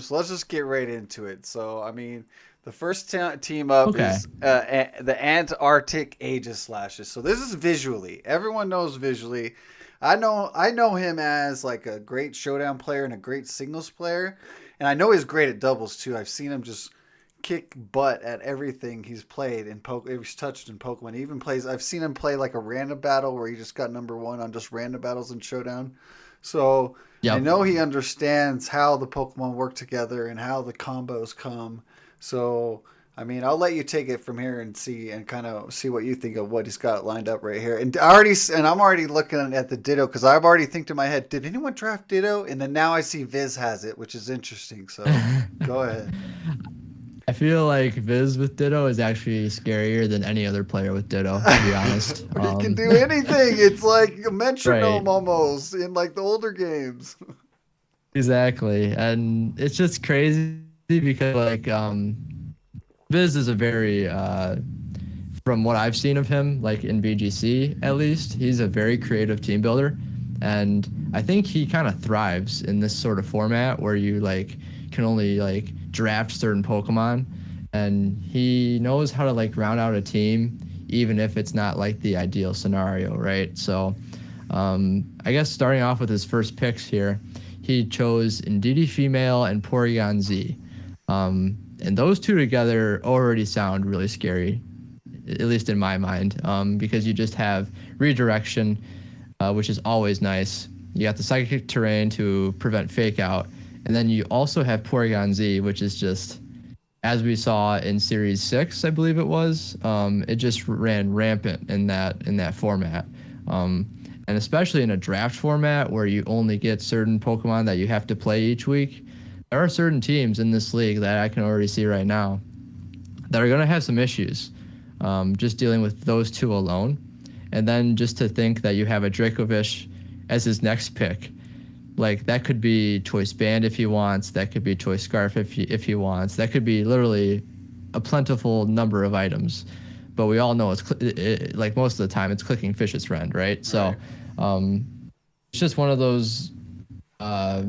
So let's just get right into it. So, I mean, the first team up Okay. is the Antarctic Aegislashes. So this is Visually. Everyone knows Visually. I know him as like a great showdown player and a great singles player, and I know he's great at doubles too. I've seen him just kick butt at everything he's played in he's touched in Pokemon. He even plays. I've seen him play like a random battle where he just got number one on just random battles in showdown. So I Yep. know he understands how the Pokemon work together and how the combos come. So, I mean, I'll let you take it from here and see and kind of see what you think of what he's got lined up right here. And I'm already looking at the Ditto because I've already think in my head, did anyone draft Ditto? And then now I see Viz has it, which is interesting. So, go ahead. I feel like Viz with Ditto is actually scarier than any other player with Ditto, to be honest. He can do anything. It's like a metronome Right. almost in like the older games. Exactly. And it's just crazy because Viz is a very from what I've seen of him, like in VGC at least, he's a very creative team builder. And I think he kind of thrives in this sort of format where you like can only like draft certain Pokemon, and he knows how to like round out a team even if it's not like the ideal scenario, right? So I guess starting off with his first picks here, he chose Indeedee Female and Porygon Z. And those two together already sound really scary, at least in my mind, because you just have redirection, which is always nice. You got the psychic terrain to prevent fake out, and then you also have Porygon Z, which is just, as we saw in Series 6, I believe it was, it just ran rampant in that format. And especially in a draft format where you only get certain Pokemon that you have to play each week, there are certain teams in this league that I can already see right now that are going to have some issues just dealing with those two alone. And then just to think that you have a Dracovish as his next pick, like that could be Choice Band if he wants, that could be Choice Scarf if he wants, that could be literally a plentiful number of items. But we all know like most of the time it's clicking Fish's Friend, right? So Right. um, it's just one of those, uh,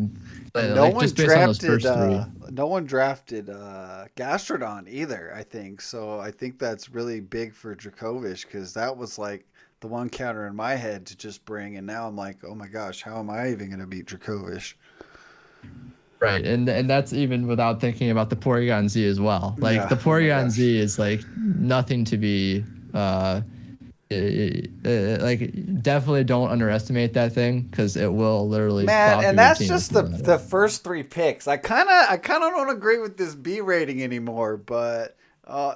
And like just based on those first three. no one drafted Gastrodon either, I think. So I think that's really big for Dracovish because that was like the one counter in my head to just bring, and now I'm like, oh my gosh, how am I even going to beat Dracovish? Right, and that's even without thinking about the Porygon Z as well. Like Yeah, the oh my Porygon gosh. Z is like nothing to be like definitely don't underestimate that thing because it will literally Man, plow and through your that's team if just you the let it. the first three picks. I kind of don't agree with this B rating anymore, but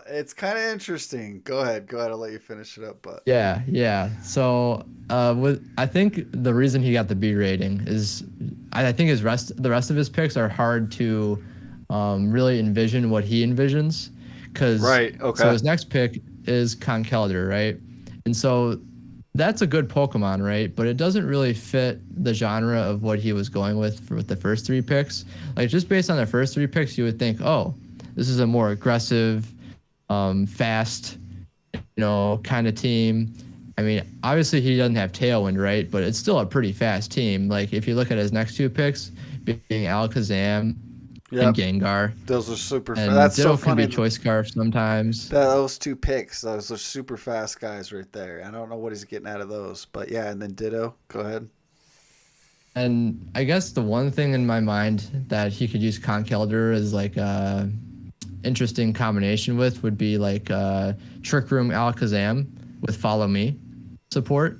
it's kind of interesting. Go ahead. I'll let you finish it up. But Yeah, yeah. So, with I think the reason he got the B rating is I think the rest of his picks are hard to really envision what he envisions, because right, so okay. his next pick is Conkeldurr, right? And so that's a good Pokemon, right? But it doesn't really fit the genre of what he was going with the first three picks. Like just based on the first three picks, you would think, oh, this is a more aggressive, fast, kind of team. I mean, obviously he doesn't have Tailwind, right? But it's still a pretty fast team. Like if you look at his next two picks, being Alakazam and Yep. Gengar, Those are and That's so Ditto can funny. be Choice Scarf sometimes. Those two picks, those are super fast guys right there. I don't know what he's getting out of those, but yeah. And then Ditto. Go ahead. And I guess the one thing in my mind that he could use Conkeldurr as like a interesting combination with would be like Trick Room Alakazam with Follow Me support,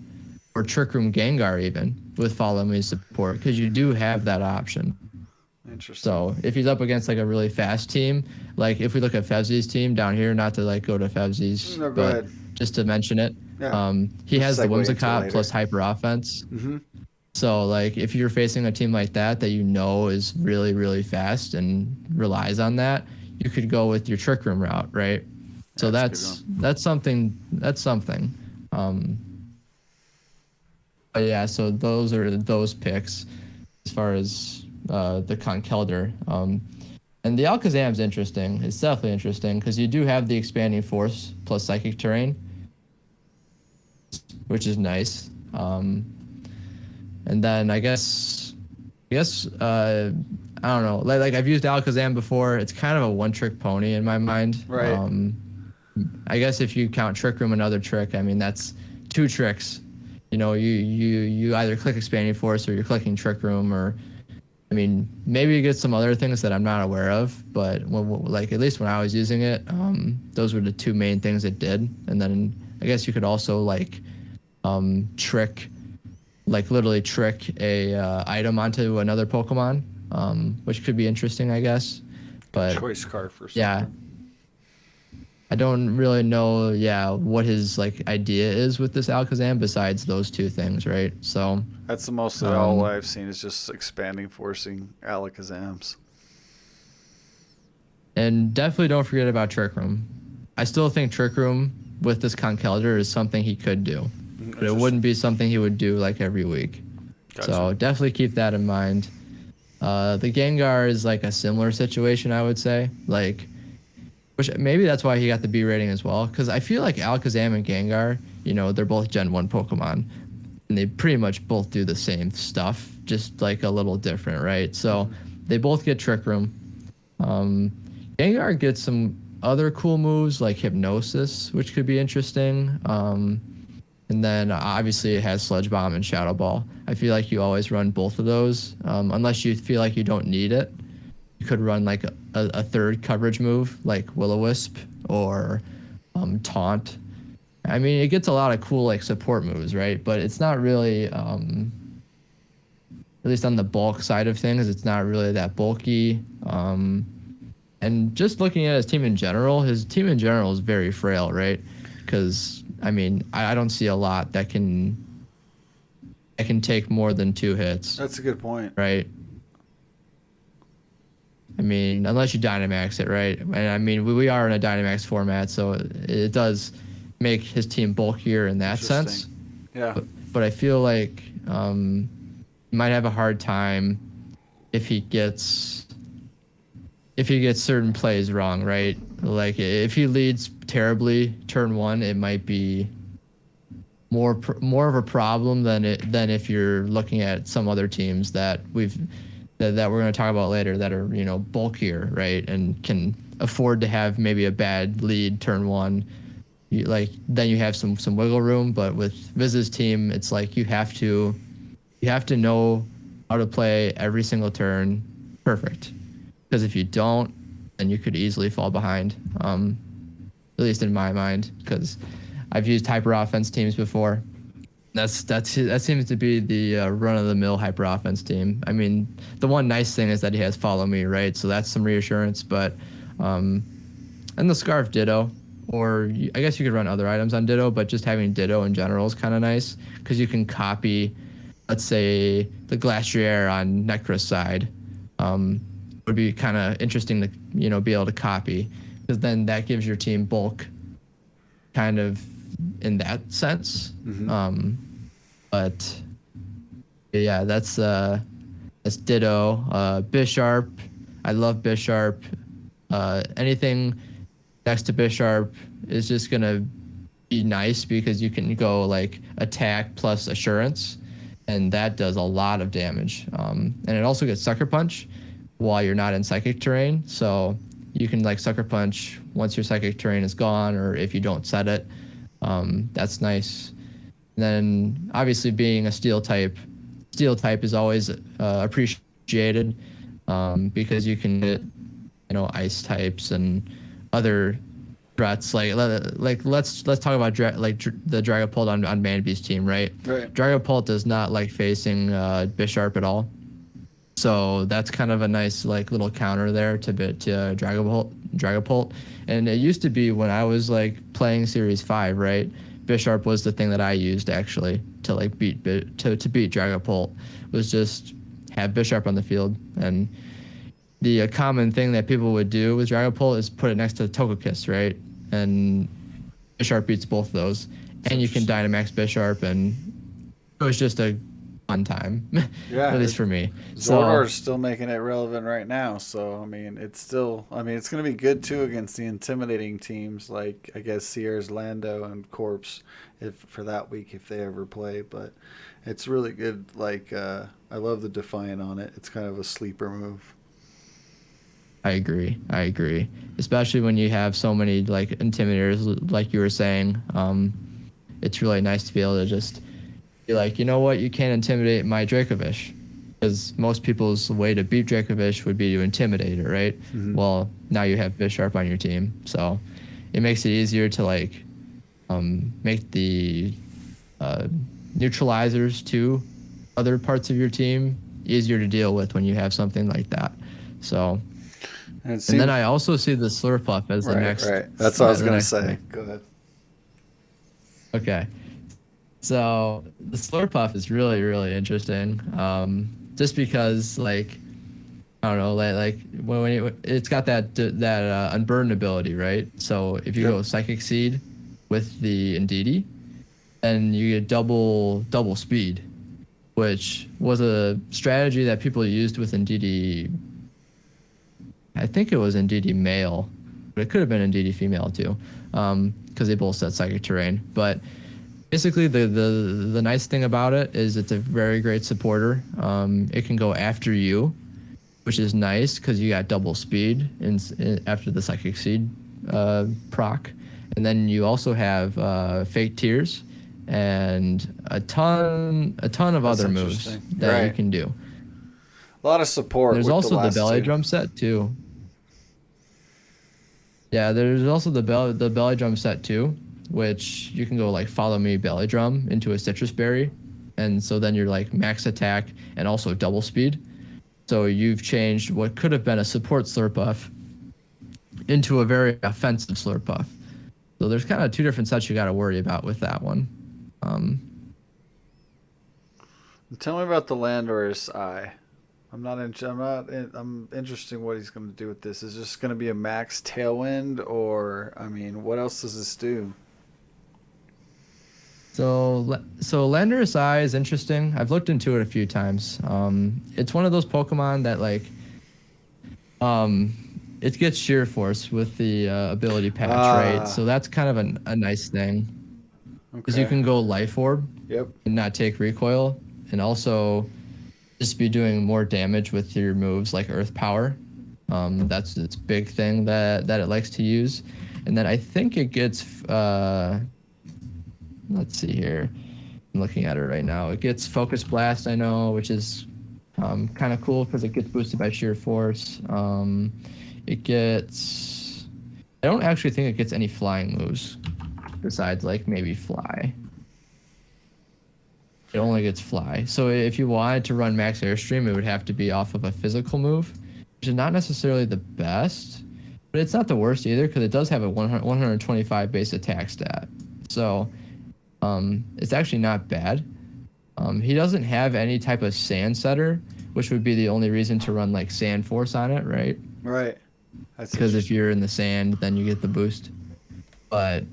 or Trick Room Gengar even with Follow Me support, because you do have that option. Interesting. So if he's up against like a really fast team, like if we look at Fevzi's team down here, not to like go to Fevzi's, No, go but ahead. just to mention it, Yeah. he We'll has the segue into it Whimsicott later. plus Hyper Offense. Mm-hmm. So like if you're facing a team like that you know is really really fast and relies on that, you could go with your Trick Room route, right? So That's a good one. that's something. Um, but yeah, so those are those picks as far as the Conkeldurr. And the Alakazam's interesting. It's definitely interesting because you do have the expanding force plus psychic terrain, which is nice. And then I guess I don't know. Like I've used Alakazam before. It's kind of a one-trick pony in my mind. Right. I guess if you count Trick Room another trick, I mean that's 2 tricks. You know, you either click Expanding Force or you're clicking Trick Room, or I mean maybe you get some other things that I'm not aware of. But like at least when I was using it, those were the 2 main things it did. And then I guess you could also like trick, like literally trick a item onto another Pokemon, which could be interesting, I guess. But Choice card for something. yeah, I don't really know, what his like idea is with this Alakazam besides those 2 things, right? So That's the mostly all I've seen is just expanding, forcing Alakazams. and definitely don't forget about Trick Room. I still think Trick Room with this Conkeldurr is something he could do, but it wouldn't be something he would do like every week. Gotcha. So definitely keep that in mind. The Gengar is like a similar situation, I would say. Like, which maybe that's why he got the B rating as well. Because I feel like Alakazam and Gengar, you know, they're both Gen 1 Pokemon. And they pretty much both do the same stuff, just like a little different, right? So they both get Trick Room. Gengar gets some other cool moves like Hypnosis, which could be interesting. And then obviously it has Sludge Bomb and Shadow Ball. I feel like you always run both of those, unless you feel like you don't need it. You could run like a third coverage move like Will-O-Wisp or Taunt. I mean, it gets a lot of cool like support moves, right? But it's not really, at least on the bulk side of things, it's not really that bulky. And just looking at his team in general is very frail, right? Because I mean, I don't see a lot that can take more than 2 hits. That's a good point. Right. I mean, unless you Dynamax it, right? And I mean, we are in a Dynamax format, so it does make his team bulkier in that sense. Yeah. But I feel like he might have a hard time if he gets certain plays wrong, right? Like if he leads terribly turn 1, it might be more of a problem than if you're looking at some other teams that we're going to talk about later that are, you know, bulkier, right, and can afford to have maybe a bad lead turn 1. Then you have some wiggle room. But with Viz's team, it's like you have to know how to play every single turn perfect, because if you don't, then you could easily fall behind. At least in my mind, because I've used hyper offense teams before. That seems to be the run of the mill hyper offense team. I mean, the one nice thing is that he has Follow Me, right? So that's some reassurance. But and the Scarf Ditto, or I guess you could run other items on Ditto, but just having Ditto in general is kind of nice because you can copy, let's say, the Glastrier on Nekkra's side. Would be kind of interesting to, you know, be able to copy, because then that gives your team bulk kind of in that sense. But yeah, that's Ditto. Bisharp, I love Bisharp. Anything next to Bisharp is just gonna be nice because you can go like attack plus assurance, and that does a lot of damage. And it also gets Sucker Punch while you're not in psychic terrain, so you can like Sucker Punch once your psychic terrain is gone, or if you don't set it. That's nice. And then obviously being a steel type is always appreciated, because you can get, you know, ice types and other threats. Like let's talk about the Dragapult on Manby's team, right? Right. Dragapult does not like facing Bisharp at all. So that's kind of a nice like little counter there to Dragapult. And it used to be when I was like playing Series 5, right? Bisharp was the thing that I used actually to like beat Dragapult, was just have Bisharp on the field. And the common thing that people would do with Dragapult is put it next to Togekiss, right? And Bisharp beats both of those. And you can Dynamax Bisharp, and it was just a fun time. Yeah, at least for me. Zordor's still making it relevant right now, so I mean, it's going to be good too against the intimidating teams like, I guess, Sierra's Lando and Corpse for that week if they ever play. But it's really good. Like I love the Defiant on it. It's kind of a sleeper move. I agree. Especially when you have so many like intimidators, like you were saying. It's really nice to be able to just be like, you know what, you can't intimidate my Dracovish. Because most people's way to beat Dracovish would be to intimidate it, right? Mm-hmm. Well, now you have Bisharp on your team, so it makes it easier to like make the neutralizers to other parts of your team easier to deal with when you have something like that. So, and then I also see the Slurpuff as the next. Right. That's what I was gonna say. Thing. Go ahead. Okay. So the Slurpuff is really, really interesting. Just because, like, I don't know, like when it's got that unburden ability, right? So if you go Psychic Seed with the Indeedee, then you get double speed, which was a strategy that people used with Indeedee. I think it was Indeedee male, but it could have been Indeedee female too, because they both set Psychic Terrain. But basically, the nice thing about it is it's a very great supporter. It can go after you, which is nice because you got double speed after the Psychic Seed proc. And then you also have Fake Tears and a ton of other moves that you can do. A lot of support. There's also the Belly Drum set too. Yeah, there's also the Belly Drum set too, which you can go like Follow Me Belly Drum into a Citrus Berry, and so then you're like max attack and also double speed. So you've changed what could have been a support Slurpuff into a very offensive Slurpuff. So there's kind of two different sets you got to worry about with that one. Tell me about the Landorus Eye. I'm interested in what he's going to do with this. Is this going to be a max Tailwind, or I mean, what else does this do? So Landorus Eye is interesting. I've looked into it a few times. It's one of those Pokemon that like, it gets Sheer Force with the ability patch, right? So that's kind of a nice thing. Because you can go Life Orb and not take recoil, and also just be doing more damage with your moves like Earth Power. That's its big thing that it likes to use. And then I think it gets, let's see here. I'm looking at it right now. It gets Focus Blast, I know, which is kind of cool because it gets boosted by Sheer Force. It gets, I don't actually think it gets any flying moves besides like maybe Fly. It only gets Fly. So if you wanted to run Max Airstream, it would have to be off of a physical move, which is not necessarily the best, but it's not the worst either because it does have a 125 base attack stat. So it's actually not bad. He doesn't have any type of Sand Setter, which would be the only reason to run like Sand Force on it, right? Right. That's because if you're in the sand, then you get the boost. But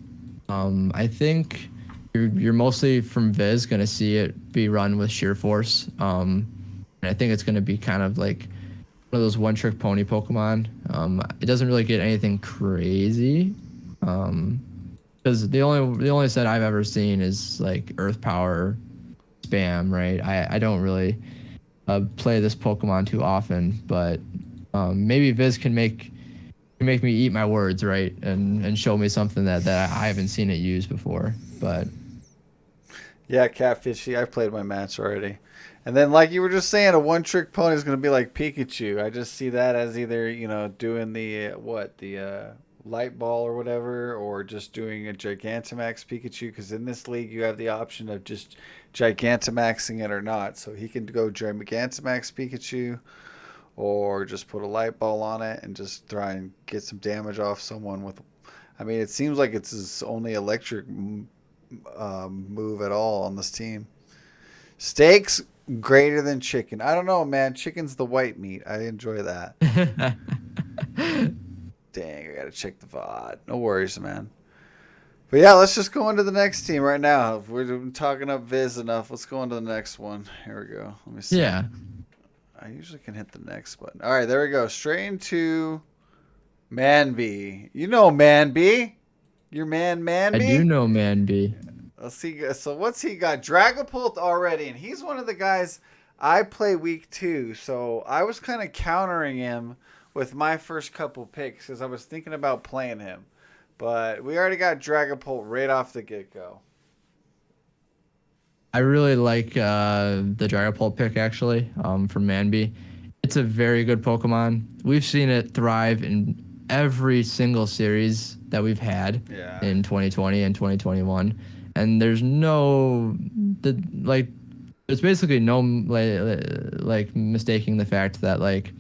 I think you're mostly from Viz gonna see it be run with Sheer Force. And I think it's gonna be kind of like one of those one-trick pony Pokemon. It doesn't really get anything crazy. Because the only set I've ever seen is like Earth Power spam, right? I don't really play this Pokemon too often, but maybe Viz can make me eat my words, right, and show me something that I haven't seen it use before. But yeah, Catfishy, I've played my match already. And then, like you were just saying, a one-trick pony is going to be like Pikachu. I just see that as either, doing the light ball or whatever, or just doing a Gigantamax Pikachu, because in this league you have the option of just Gigantamaxing it or not. So he can go Gigantamax Pikachu, or just put a light ball on it and just try and get some damage off someone with. I mean, it seems like it's his only electric move at all on this team. Steaks greater than chicken. I don't know, man. Chicken's the white meat. I enjoy that. Dang, I gotta check the VOD. No worries, man. But yeah, let's just go into the next team right now. If we're talking up Viz enough, let's go into the next one. Here we go. Let me see. Yeah. I usually can hit the next button. All right, there we go. Straight into Manby. You know Manby. Your man Manby? I do know Manby. Let's see. So what's he got? Dragapult already, and he's one of the guys I play week 2. So I was kind of countering him with my first couple picks because I was thinking about playing him. But we already got Dragapult right off the get-go. I really like the Dragapult pick actually from Manby. It's a very good Pokemon. We've seen it thrive in every single series that we've had in 2020 and 2021, and there's no like there's basically no like mistaking the fact that like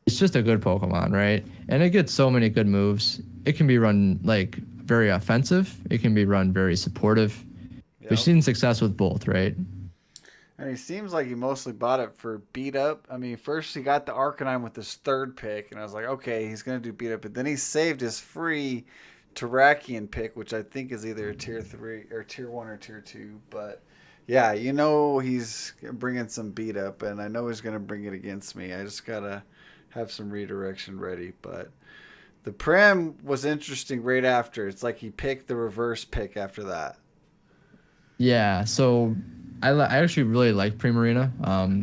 it's just a good Pokemon, right? And it gets so many good moves. It can be run like very offensive. It can be run very supportive. Yep. We've seen success with both, right? And he seems like he mostly bought it for beat up. I mean, first he got the Arcanine with his third pick, and I was like, okay, he's going to do beat up. But then he saved his free Terrakion pick, which I think is either a tier 3 or tier 1 or tier 2. But yeah, you know he's bringing some beat up, and I know he's going to bring it against me. I just got to have some redirection ready. But the Prim was interesting right after. It's like he picked the reverse pick after that. Yeah, so I actually really like Primarina.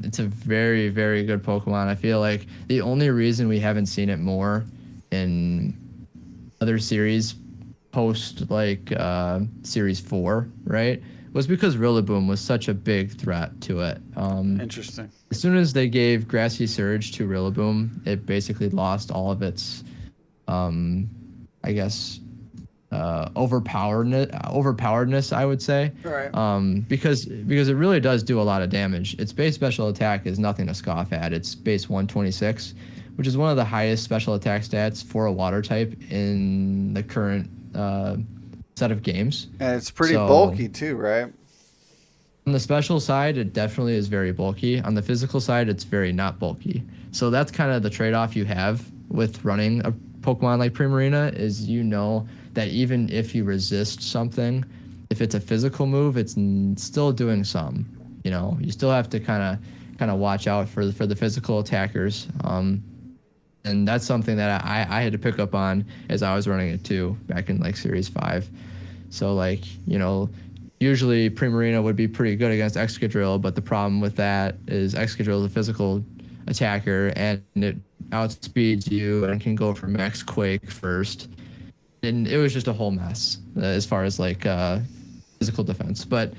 It's a very, very good Pokemon. I feel like the only reason we haven't seen it more in other series post like series 4, right, was because Rillaboom was such a big threat to it. Interesting. As soon as they gave Grassy Surge to Rillaboom, it basically lost all of its, I guess, overpoweredness, I would say. Right. Because it really does do a lot of damage. Its base special attack is nothing to scoff at. It's base 126, which is one of the highest special attack stats for a water type in the current set of games. And it's pretty bulky too, right? On the special side, it definitely is very bulky. On the physical side, it's very not bulky. So that's kind of the trade-off you have with running a Pokemon like Primarina is that even if you resist something, if it's a physical move, it's still doing some. You still have to kind of watch out for the physical attackers. And that's something that I had to pick up on as I was running it too back in like Series 5. So like, usually Primarina would be pretty good against Excadrill, but the problem with that is Excadrill is a physical attacker and it outspeeds you and can go for Max Quake first. And it was just a whole mess as far as like physical defense. But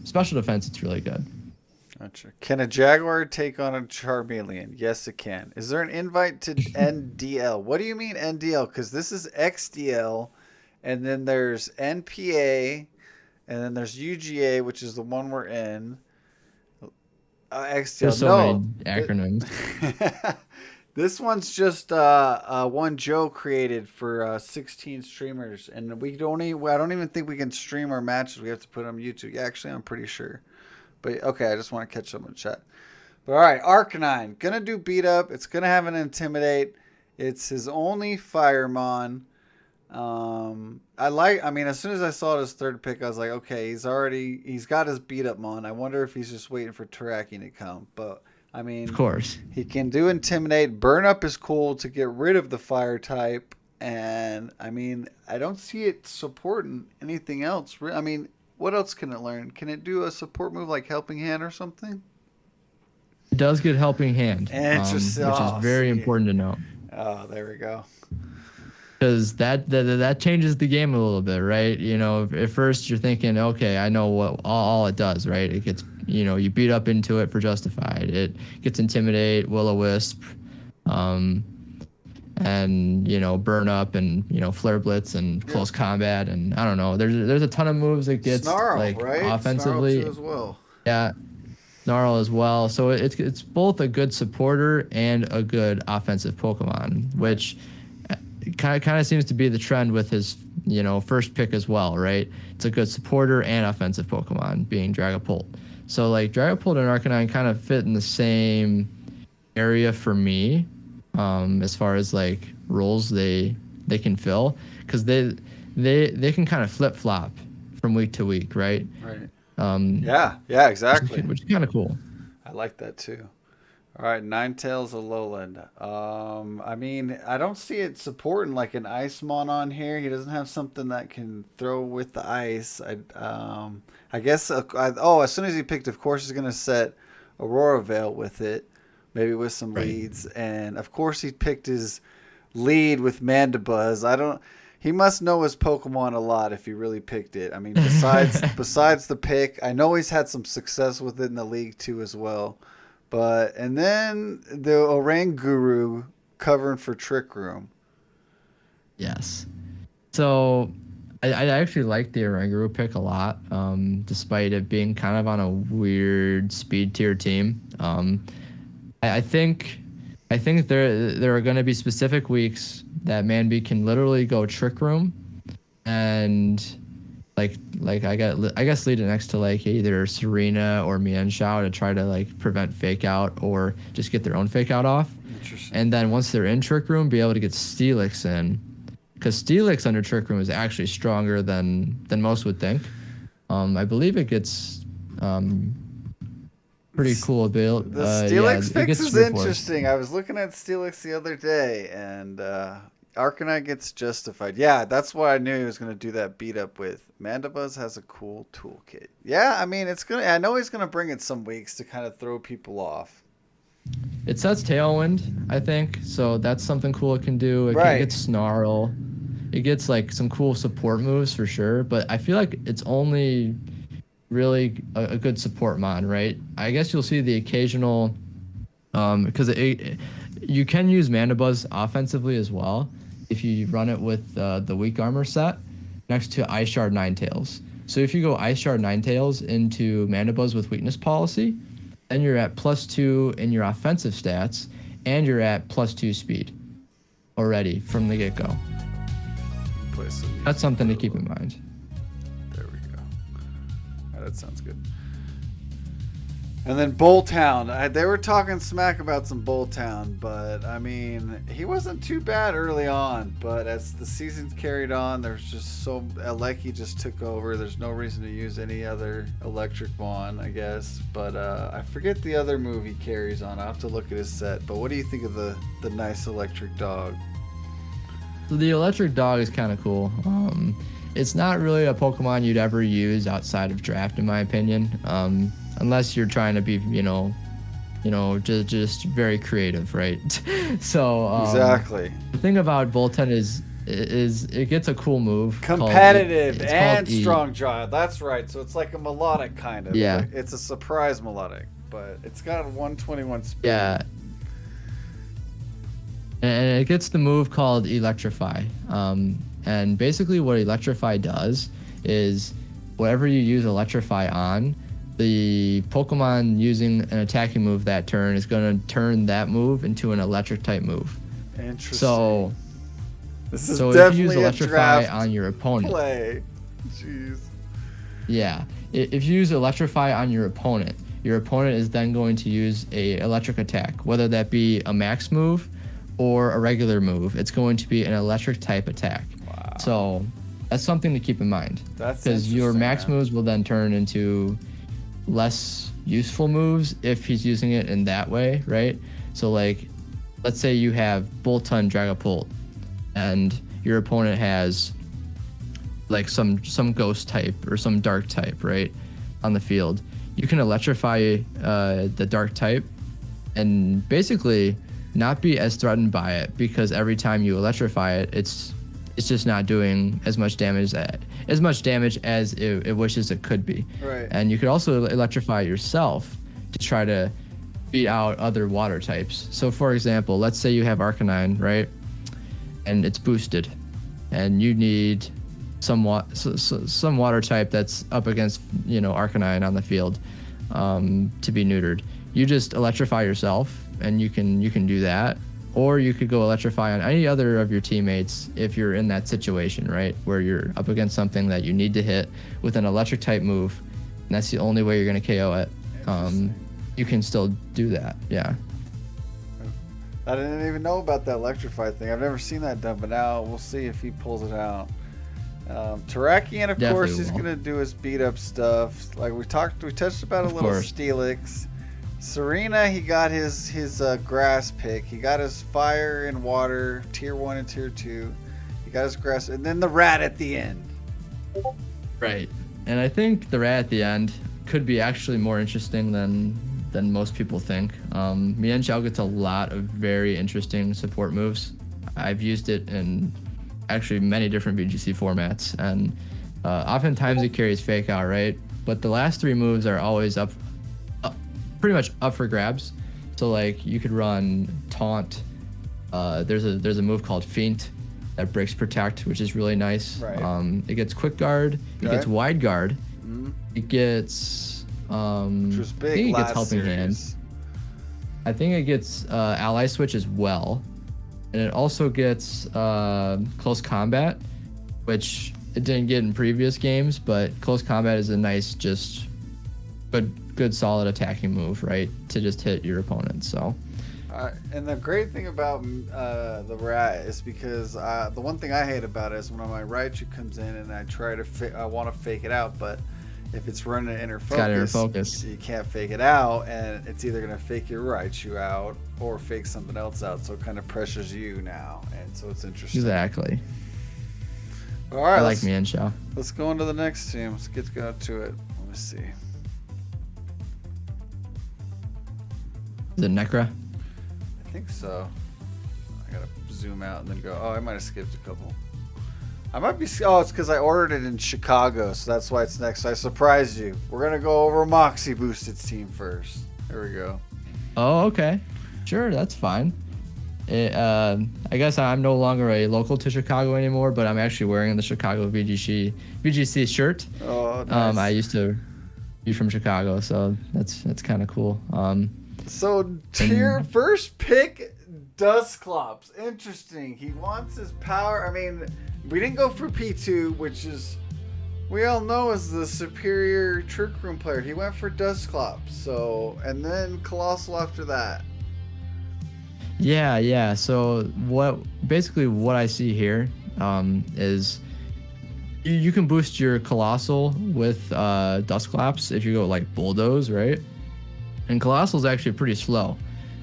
special defense, it's really good. Gotcha. Can a Jaguar take on a Charmeleon? Yes, it can. Is there an invite to NDL? What do you mean NDL? Because this is XDL, and then there's NPA, and then there's UGA, which is the one we're in. XDL. There's so many acronyms. This one's just one Joe created for 16 streamers, and I don't even think we can stream our matches. We have to put them on YouTube. Yeah, actually, I'm pretty sure. But okay, I just want to catch up in chat. But all right, Arcanine gonna do beat up. It's gonna have an Intimidate. It's his only Firemon. I mean, as soon as I saw his third pick, I was like, okay, he's got his beat up Mon. I wonder if he's just waiting for Terrakion to come. But I mean, of course, he can do Intimidate. Burn Up is cool to get rid of the fire type. And I mean, I don't see it supporting anything else. I mean, what else can it learn? Can it do a support move like Helping Hand or something? It does get Helping Hand, which is very important to know. Oh, there we go. Because that changes the game a little bit, right? At first you're thinking, okay, I know what all it does, right? It gets, you beat up into it for Justified. It gets Intimidate, Will-O-Wisp, and Burn Up and Flare Blitz and Close Combat, and I don't know. There's a ton of moves it gets Snarl, like right? offensively Snarl too as well. Yeah, Snarl as well. So it's both a good supporter and a good offensive Pokemon, which kind of seems to be the trend with his first pick as well, right? It's a good supporter and offensive Pokemon, being Dragapult. So like Dragapult and Arcanine kind of fit in the same area for me, as far as like roles they can fill, because they can kind of flip flop from week to week, right? Right. Yeah, exactly. Which is kind of cool. I like that too. All right, Ninetales Alolan. I mean, I don't see it supporting like an Icemon on here. He doesn't have something that can throw with the ice. I guess. As soon as he picked, of course, he's gonna set Aurora Veil with it. maybe with some Right. leads. And of course, he picked his lead with Mandibuzz. I don't. He must know his Pokemon a lot if he really picked it. I mean, besides the pick, I know he's had some success with it in the league too as well. But and then the Oranguru covering for Trick Room. Yes. So I actually like the Oranguru pick a lot, despite it being kind of on a weird speed tier team. I think there are going to be specific weeks that Manby can literally go Trick Room, and like I guess lead it next to like either Serena or Mienshao to try to like prevent fake out or just get their own fake out off. Interesting. And then once they're in Trick Room, be able to get Steelix in, because Steelix under Trick Room is actually stronger than most would think. I believe it gets pretty cool build. The Steelix it fix gets is interesting. I was looking at Steelix the other day, and Arcanine gets justified. Yeah, that's why I knew he was going to do that beat up with. Mandibuzz has a cool toolkit. Yeah, I mean, I know he's going to bring it some weeks to kind of throw people off. It sets Tailwind, I think, so that's something cool it can do. It Right. can get Snarl. It gets like some cool support moves for sure, but I feel like it's only really a good support mon, right? I guess you'll see the occasional, because you can use Mandibuzz offensively as well if you run it with the weak armor set next to Ice Shard Ninetales. So if you go Ice Shard Ninetales into Mandibuzz with weakness policy, then you're at +2 in your offensive stats, and you're at +2 speed already from the get-go. That's something to keep in mind. There we go. That sounds good. And then Bulltown. They were talking smack about some Bulltown, but I mean, he wasn't too bad early on. But as the seasons carried on, there's just so Aleki just took over. There's no reason to use any other electric Vaughn, I guess. But I forget the other move he carries on. I'll have to look at his set. But what do you think of the nice electric dog? So the electric dog is kind of cool. It's not really a Pokemon you'd ever use outside of draft, in my opinion. Unless you're trying to be, just very creative, right? So Exactly. The thing about Bolton is it gets a cool move. Competitive it's and called E. strong jaw. That's right. So it's like a melodic kind of. Yeah. It's a surprise melodic, but it's got 121 speed. Yeah. And it gets the move called Electrify. And basically what Electrify does is whatever you use Electrify on, the Pokemon using an attacking move that turn is going to turn that move into an electric type move. Interesting. So this is if definitely you use a Electrify draft on your opponent. play. Jeez. Yeah. If you use Electrify on your opponent is then going to use a electric attack, whether that be a max move or a regular move. It's going to be an electric type attack. Wow. So that's something to keep in mind. That's because your interesting, max man. moves will then turn into less useful moves if he's using it in that way, right? So like, let's say you have Boltund Dragapult, and your opponent has like some ghost type or some dark type, right, on the field. You can electrify the dark type, and basically not be as threatened by it, because every time you electrify it, it's just not doing as much damage as it wishes it could be. Right. And you could also electrify yourself to try to beat out other water types. So for example, let's say you have Arcanine, right? And it's boosted, and you need some water type that's up against, Arcanine on the field to be neutered. You just electrify yourself, and you can do that. Or you could go electrify on any other of your teammates if you're in that situation, right? Where you're up against something that you need to hit with an electric type move, and that's the only way you're going to KO it. You can still do that, yeah. I didn't even know about that electrify thing. I've never seen that done, but now we'll see if he pulls it out. Terrakion, of Definitely course, he's will. going to do his beat up stuff. Like we touched about a Of little course. Steelix. Serena, he got his grass pick. He got his fire and water, tier 1 and tier 2. He got his grass, and then the rat at the end. Right. And I think the rat at the end could be actually more interesting than than most people think. Mienshao gets a lot of very interesting support moves. I've used it in actually many different VGC formats, and oftentimes it carries Fake Out, right? But the last 3 moves are always pretty much up for grabs. So like you could run Taunt. There's a move called Feint that breaks Protect, which is really nice. Right. It gets Quick Guard. It gets Wide Guard. It gets which was big. I think it gets last Helping Hand. series. I think it gets Ally Switch as well, and it also gets Close Combat, which it didn't get in previous games, but Close Combat is a nice, just good solid attacking move, right? To just hit your opponent. So. And the great thing about the rat is because the one thing I hate about it is when my Raichu comes in and I try to I want to fake it out, but if it's running inner focus, you can't fake it out, and it's either gonna fake your Raichu out or fake something else out, so it kind of pressures you now, and so it's interesting. Exactly. All right, I like Mienshao. Let's go on to the next team. Let's get to it. Let me see. Is it Nekkra? I think so. I gotta zoom out and then go. Oh, I might have skipped a couple. I might be. Oh, it's because I ordered it in Chicago, so that's why it's next. I surprised you. We're gonna go over Moxie Boosted's team first. There we go. Oh, okay. Sure, that's fine. I guess I'm no longer a local to Chicago anymore, but I'm actually wearing the Chicago VGC shirt. Oh, nice. I used to be from Chicago, so that's kind of cool. So first pick, Dusclops. Interesting. He wants his power. I mean, we didn't go for P2, which is we all know is the superior Trick Room player. He went for Dusclops. So, and then Colossal after that. Yeah. So what I see here is you can boost your Colossal with Dusclops if you go like Bulldoze, right? And Colossal is actually pretty slow,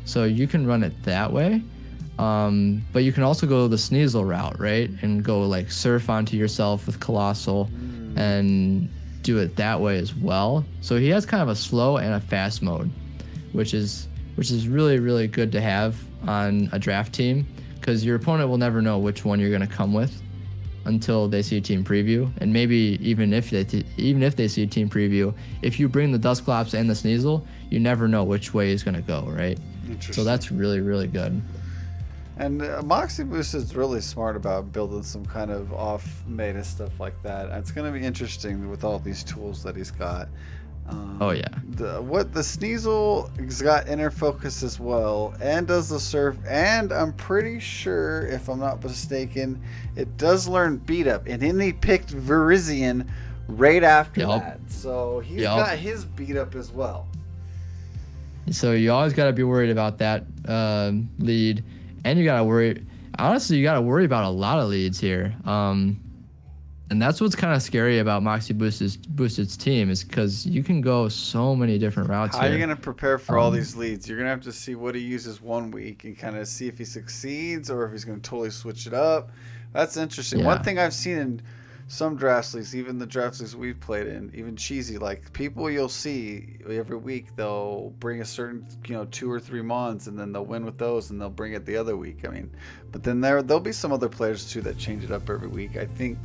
so you can run it that way. But you can also go the Sneasel route, right? And go like Surf onto yourself with Colossal and do it that way as well. So he has kind of a slow and a fast mode, which is really, really good to have on a draft team, because your opponent will never know which one you're going to come with until they see team preview. And maybe even if they see team preview, if you bring the Dusclops and the Sneasel, you never know which way he's going to go, right? So that's really, really good. And Moxie Boosted is really smart about building some kind of off-meta stuff like that. It's going to be interesting with all these tools that he's got. Oh yeah. The Sneasel has got inner focus as well, and does the Surf, and I'm pretty sure, if I'm not mistaken, it does learn Beat Up, and then he picked Virizion right after that. So he's got his Beat Up as well. So you always got to be worried about that lead, and you got to worry. Honestly, you got to worry about a lot of leads here. And that's what's kind of scary about Moxie Boosted's team, is because you can go so many different routes. How are you going to prepare for all these leads? You're going to have to see what he uses one week and kind of see if he succeeds or if he's going to totally switch it up. That's interesting. Yeah. One thing I've seen in some draft leagues, even the draft leagues we've played in, even cheesy, like people you'll see every week, they'll bring a certain, 2 or 3 mons, and then they'll win with those, and they'll bring it the other week. I mean, but then there'll be some other players too that change it up every week. I think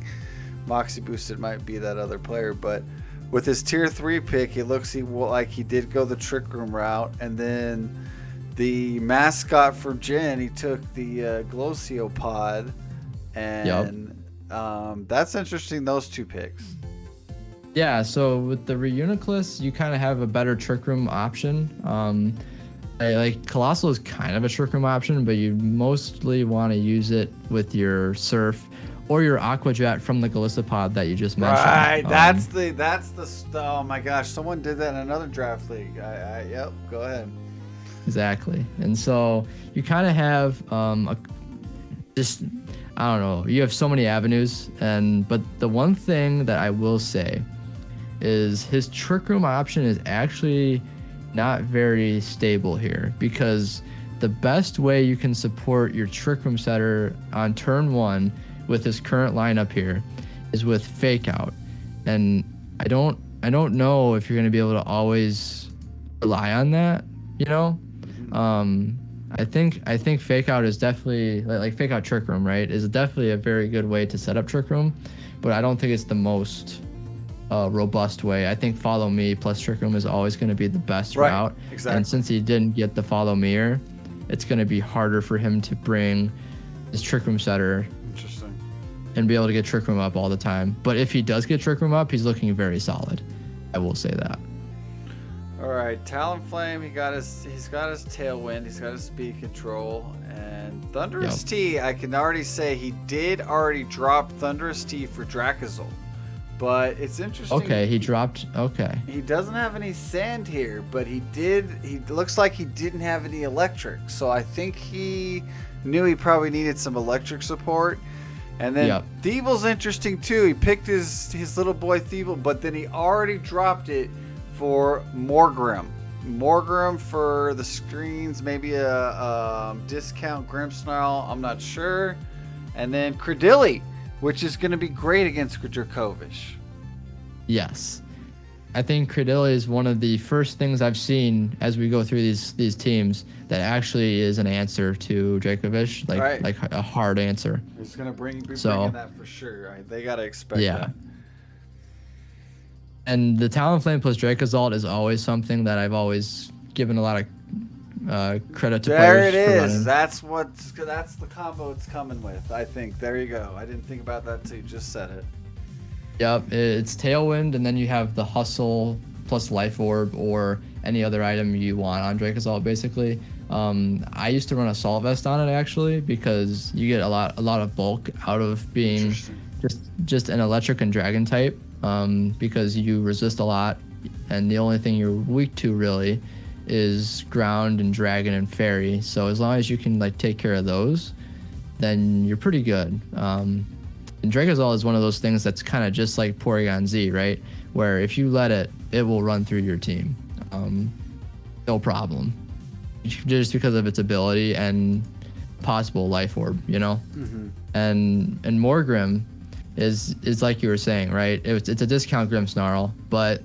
Moxie Boosted might be that other player, but with his tier 3 pick, it looks like he did go the Trick Room route, and then the mascot for Jin, he took the Glowseopod, and that's interesting, those 2 picks. Yeah, so with the Reuniclus, you kind of have a better Trick Room option. Like Colossal is kind of a Trick Room option, but you mostly want to use it with your Surf or your Aqua Jet from the Galissapod that you just mentioned. Right, that's the oh my gosh, someone did that in another draft league. Yep, go ahead. Exactly. And so you kind of have I don't know, you have so many avenues, but the one thing that I will say is his Trick Room option is actually not very stable here, because the best way you can support your Trick Room setter on turn 1 with his current lineup here is with Fake Out. And I don't know if you're going to be able to always rely on that, you know. I think Fake Out is definitely like Fake Out Trick Room, right? Is definitely a very good way to set up Trick Room, but I don't think it's the most robust way. I think Follow Me plus Trick Room is always going to be the best route. Exactly. And since he didn't get the Follow Meer, it's going to be harder for him to bring his Trick Room setter. Interesting. And be able to get Trick Room up all the time. But if he does get Trick Room up, he's looking very solid. I will say that. All right, Talonflame. He's got his Tailwind. He's got his Speed Control, and Thunderous T. I can already say he did already drop Thunderous T for Dracozolt, but it's interesting. Okay, he dropped. Okay. He doesn't have any Sand here, but he did. He looks like he didn't have any Electric, so I think he knew he probably needed some Electric support. And then Thievul's interesting too. He picked his little boy Thievul, but then he already dropped it for Morgrim. Morgrim for the screens, maybe a discount Grimmsnarl, I'm not sure. And then Credilli, which is going to be great against Dracovish. Yes. I think Credilli is one of the first things I've seen as we go through these teams that actually is an answer to Dracovish, like a hard answer. He's going to bringing that for sure. Right? They got to expect that. And the Talonflame plus Dracozolt is always something that I've always given a lot of credit to players. There it is. That's the combo it's coming with, I think. There you go. I didn't think about that till you just said it. Yep, it's Tailwind, and then you have the Hustle plus Life Orb or any other item you want on Dracozolt, basically. I used to run Assault Vest on it, actually, because you get a lot of bulk out of being just an Electric and Dragon type, because you resist a lot, and the only thing you're weak to, really, is Ground and Dragon and Fairy. So as long as you can take care of those, then you're pretty good. And Dracozolt is one of those things that's kind of just like Porygon Z, right? Where if you let it, it will run through your team. No problem. Just because of its ability and possible Life Orb, you know? Mm-hmm. And Morgrim is like you were saying, right? It's a discount Grimmsnarl, but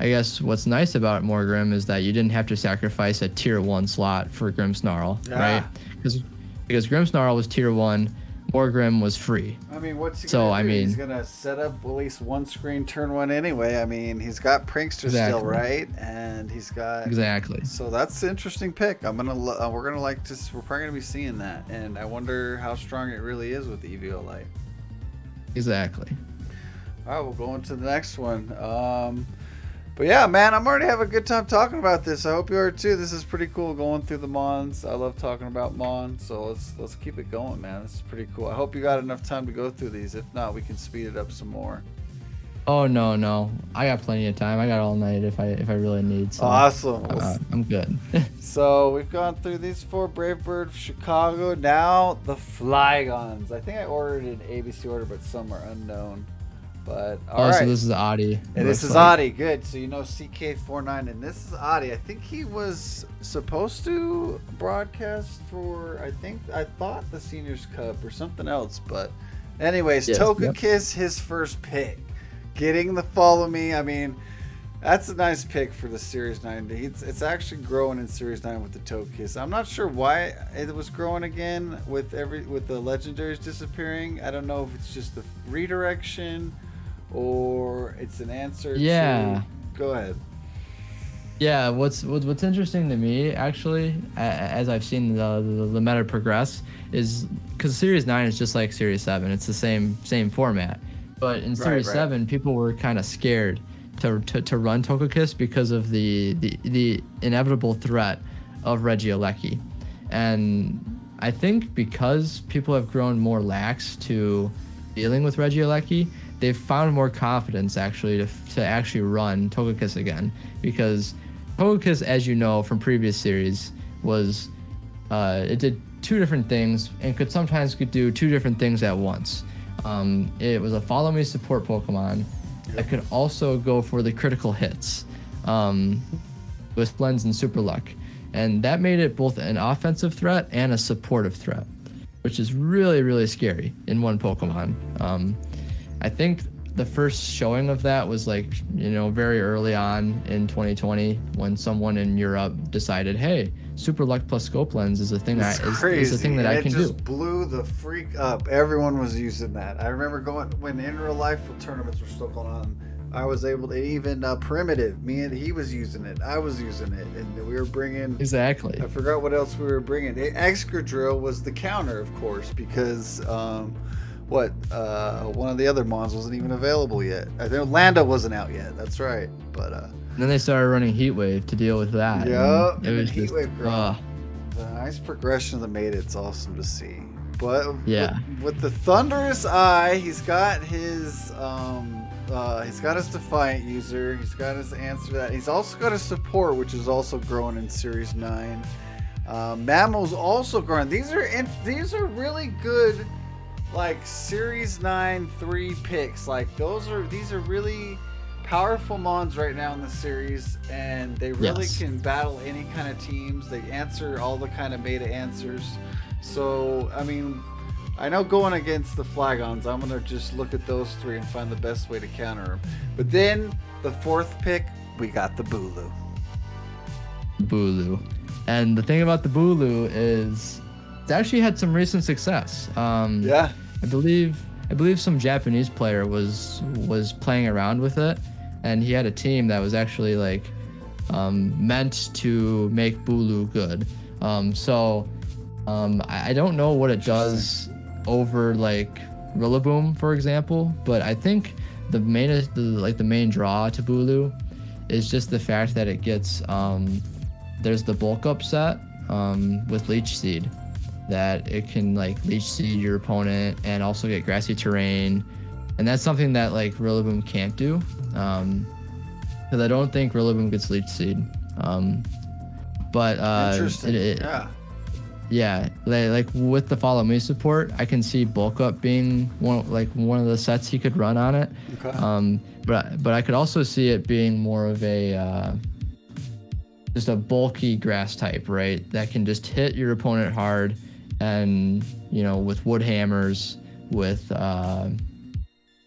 I guess what's nice about Morgrim is that you didn't have to sacrifice a tier 1 slot for Grimmsnarl, right? Because Grimmsnarl was tier 1, Morgrim was free. I mean, what's he gonna do? He's gonna set up at least one screen turn 1 anyway. I mean, he's got Prankster still, right? And he's got So that's an interesting pick. We're probably gonna be seeing that, and I wonder how strong it really is with Eviolite. Exactly. All right, we'll go into the next one. But yeah, man, I'm already having a good time talking about this. I hope you are too. This is pretty cool going through the Mons. I love talking about Mons, so let's keep it going, man. This is pretty cool. I hope you got enough time to go through these. If not, we can speed it up some more. Oh no, I got plenty of time. I got all night if I really need. So, awesome. I'm good. So we've gone through these 4. Brave Bird, Chicago. Now the Flygons. I think I ordered in ABC order, but some are unknown. But all right. So this is Audi. And this is Audi. Good. So you know CK49, and this is Audi. I think he was supposed to broadcast for I thought the Seniors Cup or something else. But anyways, Togekiss, his first pick, getting the Follow Me. I mean, that's a nice pick for the Series 9. It's actually growing in Series 9 with the Togekiss. I'm not sure why it was growing again with the legendaries disappearing. I don't know if it's just the redirection or it's an answer to... Go ahead. Yeah, what's interesting to me, actually, as I've seen the meta progress, is because Series 9 is just like Series 7. It's the same format. But in Series 7, people were kind of scared to run Togekiss because of the inevitable threat of Regieleki. And I think because people have grown more lax to dealing with Regieleki, they've found more confidence actually to actually run Togekiss again, because Togekiss, as you know from previous series, was it did 2 different things and could sometimes do 2 different things at once. It was a Follow Me support Pokemon that could also go for the critical hits with Lens and Super Luck, and that made it both an offensive threat and a supportive threat, which is really, really scary in one Pokemon. I think the first showing of that was like, very early on in 2020 when someone in Europe decided, hey, Super Luck plus Scope Lens is a thing It's that crazy. is a thing that I can It do. just blew the freak up. Everyone was using that. I remember going when in real life tournaments were still going on. I was able to even Primitive. Me and he was using it. I was using it, and we were bringing. Exactly. I forgot what else we were bringing. Excadrill was the counter, of course, because one of the other mons wasn't even available yet. I think Lando wasn't out yet. That's right. But and then they started running Heatwave to deal with that. Yeah, it was just the nice progression of the mate. It's awesome to see. But yeah, with the Thunderous Eye, he's got his Defiant user. He's got his answer to that. He's also got his support, which is also growing in Series 9. Mammo's also growing. These are really good, like Series 9 3 picks. Like these are really powerful mons right now in the series, and they really can battle any kind of teams. They answer all the kind of meta answers. So I mean, I know going against the Flagons, I'm going to just look at those three and find the best way to counter them. But then, the fourth pick, we got the Bulu. And the thing about the Bulu is it's actually had some recent success. Yeah. I believe some Japanese player was playing around with it, and he had a team that was actually like meant to make Bulu good. I don't know what it does over like Rillaboom, for example, but I think the main draw to Bulu is just the fact that it gets there's the bulk up set with Leech Seed, that it can like Leech Seed your opponent and also get grassy terrain, and that's something that like Rillaboom can't do, because I don't think Rillaboom gets Leech Seed. Interesting. Yeah, like with the Follow Me support, I can see bulk up being one of the sets he could run on it. Okay. But I could also see it being more of a just a bulky grass type, right? That can just hit your opponent hard, and with wood hammers. With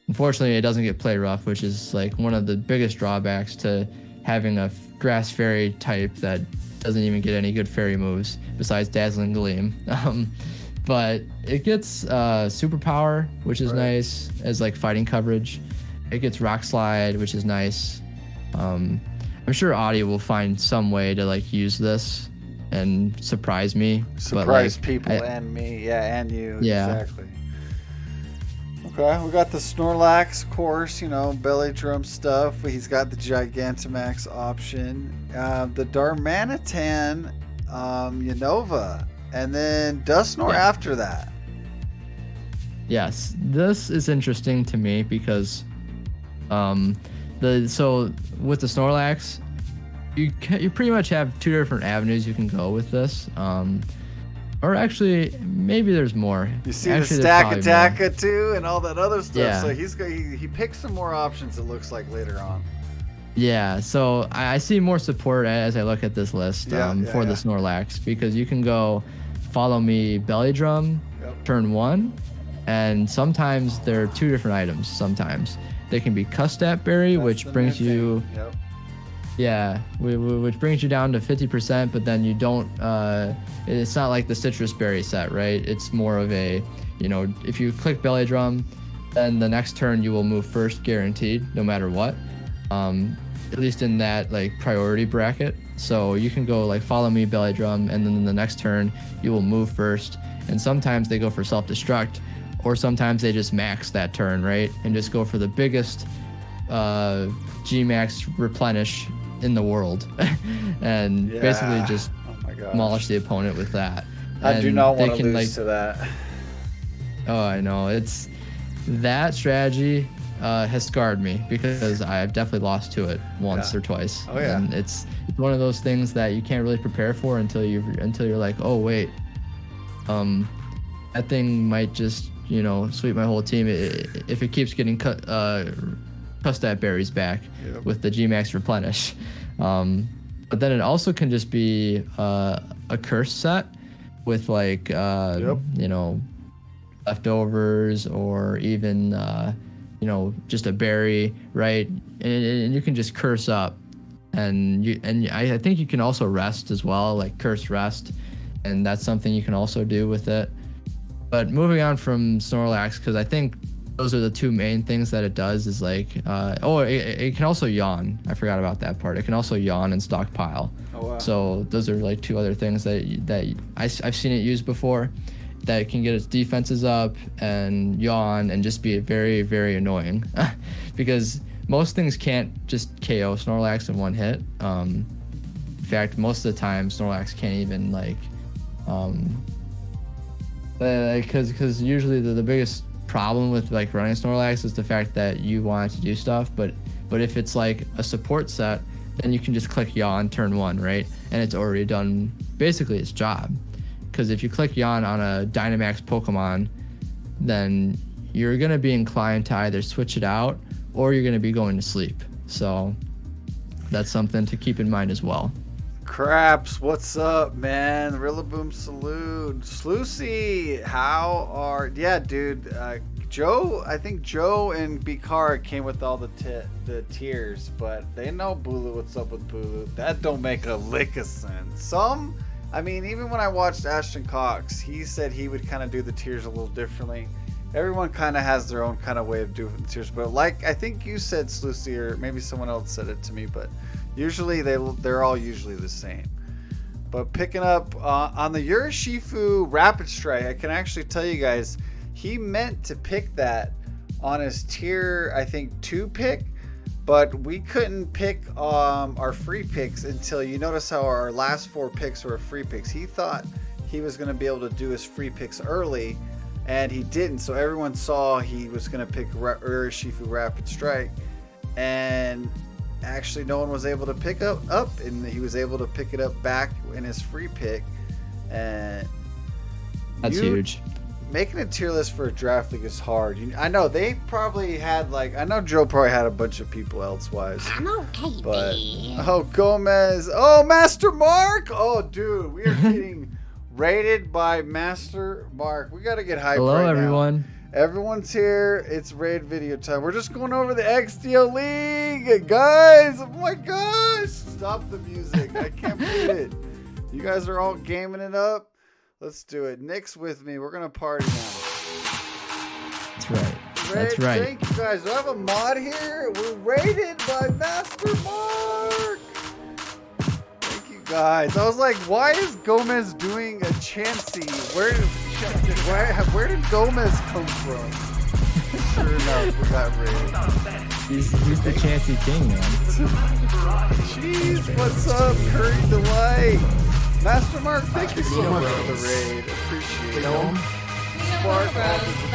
unfortunately, it doesn't get play rough, which is like one of the biggest drawbacks to having a grass fairy type that doesn't even get any good fairy moves besides Dazzling Gleam. But it gets superpower, which is nice as like fighting coverage. It gets Rock Slide, which is nice. I'm sure Audi will find some way to like use this and surprise me. Surprise people and me, and you. Yeah. Exactly. Okay, we got the Snorlax, of course, belly drum stuff. He's got the Gigantamax option. The Darmanitan, Unova, and then Dusknoir after that. Yes, this is interesting to me because with the Snorlax, you pretty much have two different avenues you can go with this. Or actually, maybe there's more. You see the Stack Attacka too, and all that other stuff. Yeah. So he picks some more options. It looks like later on. Yeah. So I see more support as I look at this list for the Snorlax, because you can go Follow Me Belly Drum, turn 1, and sometimes there are two different items. Sometimes they can be Custat Berry, which brings you. Yeah, which brings you down to 50%, but then you don't, it's not like the Citrus Berry set, right? It's more of a, if you click Belly Drum, then the next turn you will move first, guaranteed, no matter what. At least in that like priority bracket. So you can go like Follow Me Belly Drum, and then the next turn you will move first. And sometimes they go for self-destruct, or sometimes they just max that turn, right? And just go for the biggest G-Max replenish in the world, and basically just demolish the opponent with that. I do not want to lose to that. Oh, I know. It's that strategy has scarred me, because I've definitely lost to it once or twice. Oh yeah. And it's one of those things that you can't really prepare for until you're like, oh wait, that thing might just sweep my whole team if it keeps getting Custat Berries back with the G-Max replenish. But then it also can just be a curse set with like leftovers, or even just a berry, right? And you can just curse up, and I think you can also rest as well, like curse rest, and that's something you can also do with it. But moving on from Snorlax, because I think those are the two main things that it does is like, it can also yawn. I forgot about that part. It can also yawn and stockpile. Oh, wow. So those are like two other things that I've seen it used before, that it can get its defenses up and yawn and just be very, very annoying. Because most things can't just KO Snorlax in one hit. In fact, most of the time Snorlax can't even because usually the biggest problem with like running Snorlax is the fact that you want it to do stuff, but if it's like a support set, then you can just click yawn turn 1, right? And it's already done basically its job. Because if you click yawn on a Dynamax Pokemon, then you're going to be inclined to either switch it out or you're going to be going to sleep. So that's something to keep in mind as well. Craps, what's up, man? Rillaboom salute. Sluicy, yeah, dude. Joe, I think Joe and Bikara came with all the tiers, but they know Bulu. What's up with Bulu? That don't make a lick of sense. Even when I watched Ashton Cox, he said he would kind of do the tiers a little differently. Everyone kind of has their own kind of way of doing the tiers, but like I think you said, Sluicy, or maybe someone else said it to me, but usually they're all usually the same. But picking up on the Urshifu Rapid Strike, I can actually tell you guys, he meant to pick that on his tier, I think 2 pick, but we couldn't pick our free picks until you notice how our last 4 picks were free picks. He thought he was going to be able to do his free picks early, and he didn't. So everyone saw he was going to pick Urshifu Rapid Strike, and actually no one was able to pick up, and he was able to pick it up back in his free pick. And that's huge. Making a tier list for a draft league is hard. I know they probably had I know Joe probably had a bunch of people elsewise. I'm okay, but Gomez, Master Mark, dude, we are getting rated by Master Mark. We got to get hyped. Hello, right everyone. Now. Everyone's here. It's raid video time. We're just going over the XDL league, guys. Oh my gosh! Stop the music. I can't beat it. You guys are all gaming it up. Let's do it. Nick's with me. We're gonna party now. That's right. That's right. Thank you guys. Do I have a mod here? We're rated by Master Mark. Thank you guys. I was like, why is Gomez doing a Chansey? Where did Gomez come from? Sure enough, we got rated. He's the Chansey king, man. Jeez, what's up, Curry Delight? Master Mark, thank you so much for the raid. Appreciate it. The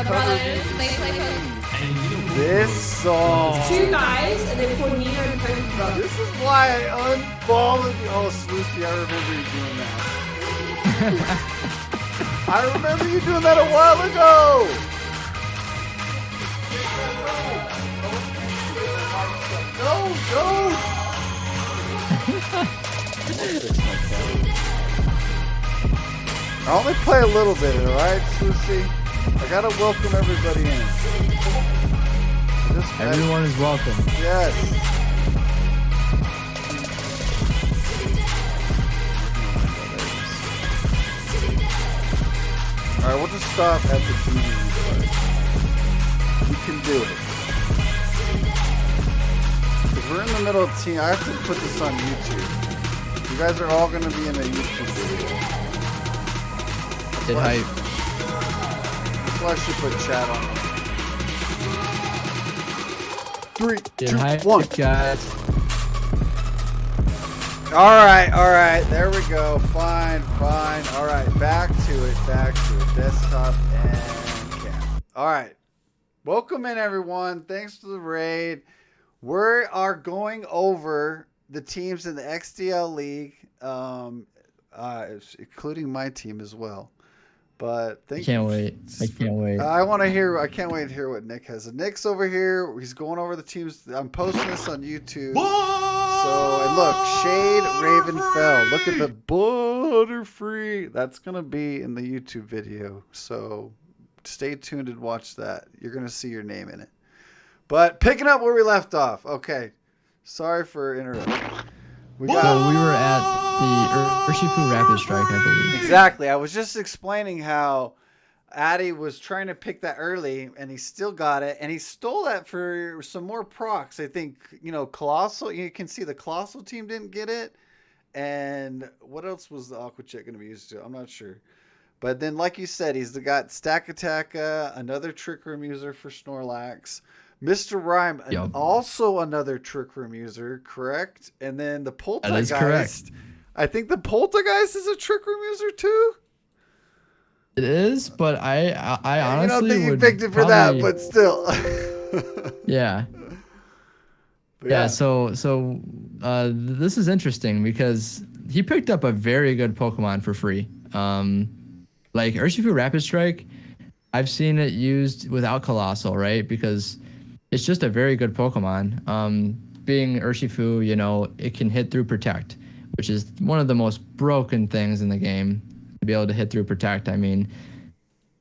brothers, they play Pokemon. This song. 2 guys, and they put Nina and Frank's brother. This is why I unfollowed you. Oh, Sluicy, I remember you doing that. I remember you doing that a while ago. I only play a little bit, alright, Sluicy? I gotta welcome everybody in. Everyone is welcome. Yes. Alright, we'll just stop at the TV part. We can do it. Because we're in the middle of team. I have to put this on YouTube. You guys are all going to be in a YouTube video. Get hype. That's why I should put chat on. 3, Get 2, hype, 1. guys. Alright, there we go. Fine. Alright, back to it. Desktop and cam. Alright. Welcome in, everyone. Thanks for the raid. We are going over the teams in the XDL League, including my team as well. But I can't wait. I can't wait. I can't wait to hear what Nick has. Nick's over here. He's going over the teams. I'm posting this on YouTube. So, and look, Shade Raven fell. Look at the Butterfree. That's going to be in the YouTube video. So, stay tuned and watch that. You're going to see your name in it. But picking up where we left off. Okay. Sorry for interrupting. So we were at the Urshifu Rapid Strike, I believe. Exactly. I was just explaining how Audi was trying to pick that early, and he still got it, and he stole that for some more procs. I think, Colossal, you can see the Colossal team didn't get it, and what else was the Aqua Jet going to be used to? I'm not sure. But then, like you said, he's got Stack Attack, another Trick Room user for Snorlax, Mr. Rhyme, also another Trick Room user, correct? And then the Polteageist. That is correct. I think the Polteageist is a Trick Room user too. It is, but I honestly don't think you would picked it for probably, that, but still. Yeah. But Yeah. So this is interesting because he picked up a very good Pokemon for free. Like Urshifu Rapid Strike, I've seen it used without Colossal, right? Because it's just a very good Pokemon. Being Urshifu, it can hit through Protect, which is one of the most broken things in the game. To be able to hit through Protect, I mean,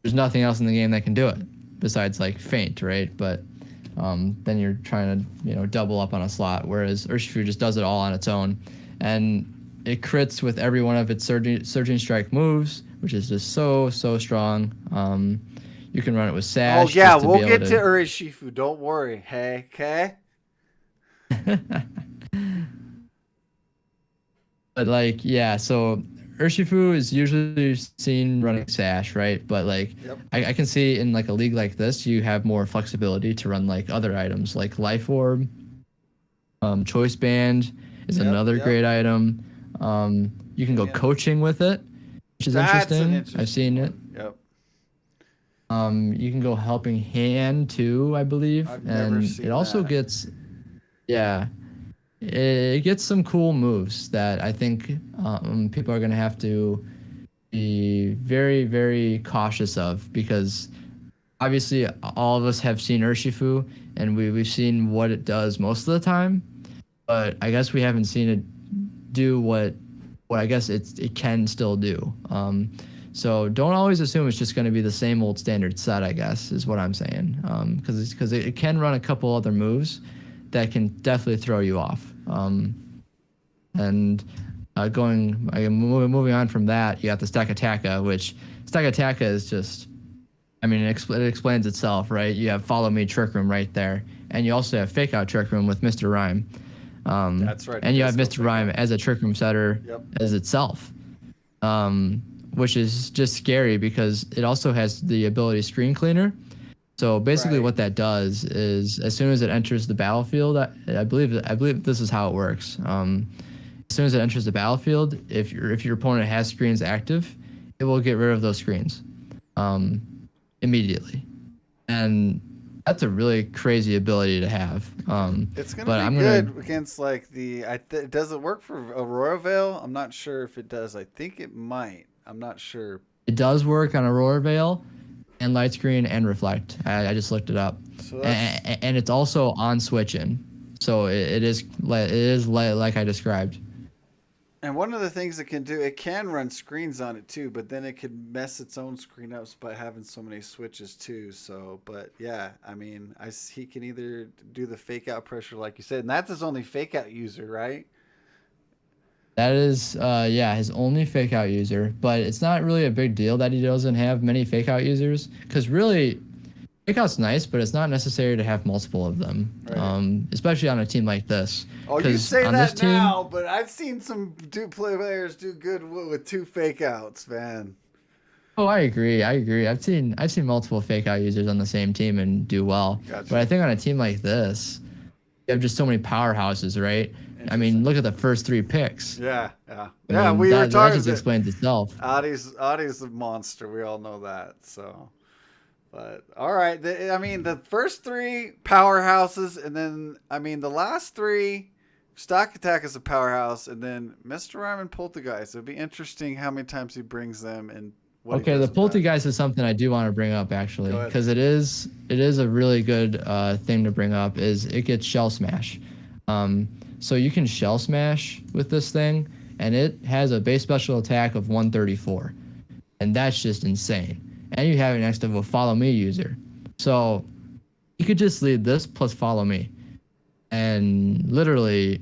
there's nothing else in the game that can do it besides like Feint, right? But then you're trying to double up on a slot, whereas Urshifu just does it all on its own, and it crits with every one of its surging strike moves, which is just so strong. You can run it with Sash. Oh yeah, we'll get to Urshifu. Don't worry. Hey, okay. But like, yeah, so Urshifu is usually seen running Sash, right? But like, I can see in like a league like this, you have more flexibility to run like other items, like Life Orb. Choice Band is another great item. You can go coaching with it, which is interesting. I've seen it. Yep. You can go Helping Hand too, I believe. I've never seen it also that. gets, it gets some cool moves that I think people are going to have to be very, very cautious of, because obviously all of us have seen Urshifu and we've seen what it does most of the time, but I guess we haven't seen it do what I guess it can still do. So don't always assume it's just going to be the same old standard set, I guess, is what I'm saying. Because it can run a couple other moves that can definitely throw you off. Moving on from that, you got the Stack Attacka, which Stack Attacka is just, I mean, it explains itself, right? You have Follow Me Trick Room right there, and you also have Fake Out Trick Room with Mr. Rhyme. That's right. And you have Mr. Rhyme as a Trick Room setter as itself. Which is just scary because it also has the ability Screen Cleaner. So basically what that does is as soon as it enters the battlefield, I believe this is how it works. As soon as it enters the battlefield, if your opponent has screens active, it will get rid of those screens immediately. And that's a really crazy ability to have. It's gonna be good against like does it work for Aurora Veil? I'm not sure if it does. I think it might. I'm not sure. It does work on Aurora Veil and Light Screen and Reflect. I just looked it up. So and it's also on switching. So it is like I described. And one of the things it can do, it can run screens on it too, but then it could mess its own screen ups by having so many switches too. So, but yeah, I mean, he can either do the fake out pressure like you said, and that's his only fake out user, right? That is, his only fake out user, but it's not really a big deal that he doesn't have many fake out users, because really, fake out's nice, but it's not necessary to have multiple of them, especially on a team like this. Oh, you say that now, but I've seen some players do good with 2 fake outs, man. Oh, I agree. I've seen multiple fake out users on the same team and do well. Gotcha. But I think on a team like this, you have just so many powerhouses, right? I mean, look at the first 3 picks. Yeah. We were talking. That just explains itself. Audi's a monster. We all know that. So, but all right. The first 3 powerhouses, and then the last 3, Stock Attack is a powerhouse, and then Mr. Rhyme and Polteageist. It'd be interesting how many times he brings them and. Okay, the Polteageist is something I do want to bring up actually, because it is a really good thing to bring up. Is it gets Shell Smash. So you can Shell Smash with this thing, and it has a base special attack of 134. And that's just insane. And you have it next to a Follow Me user. So he could just lead this plus follow me. And literally,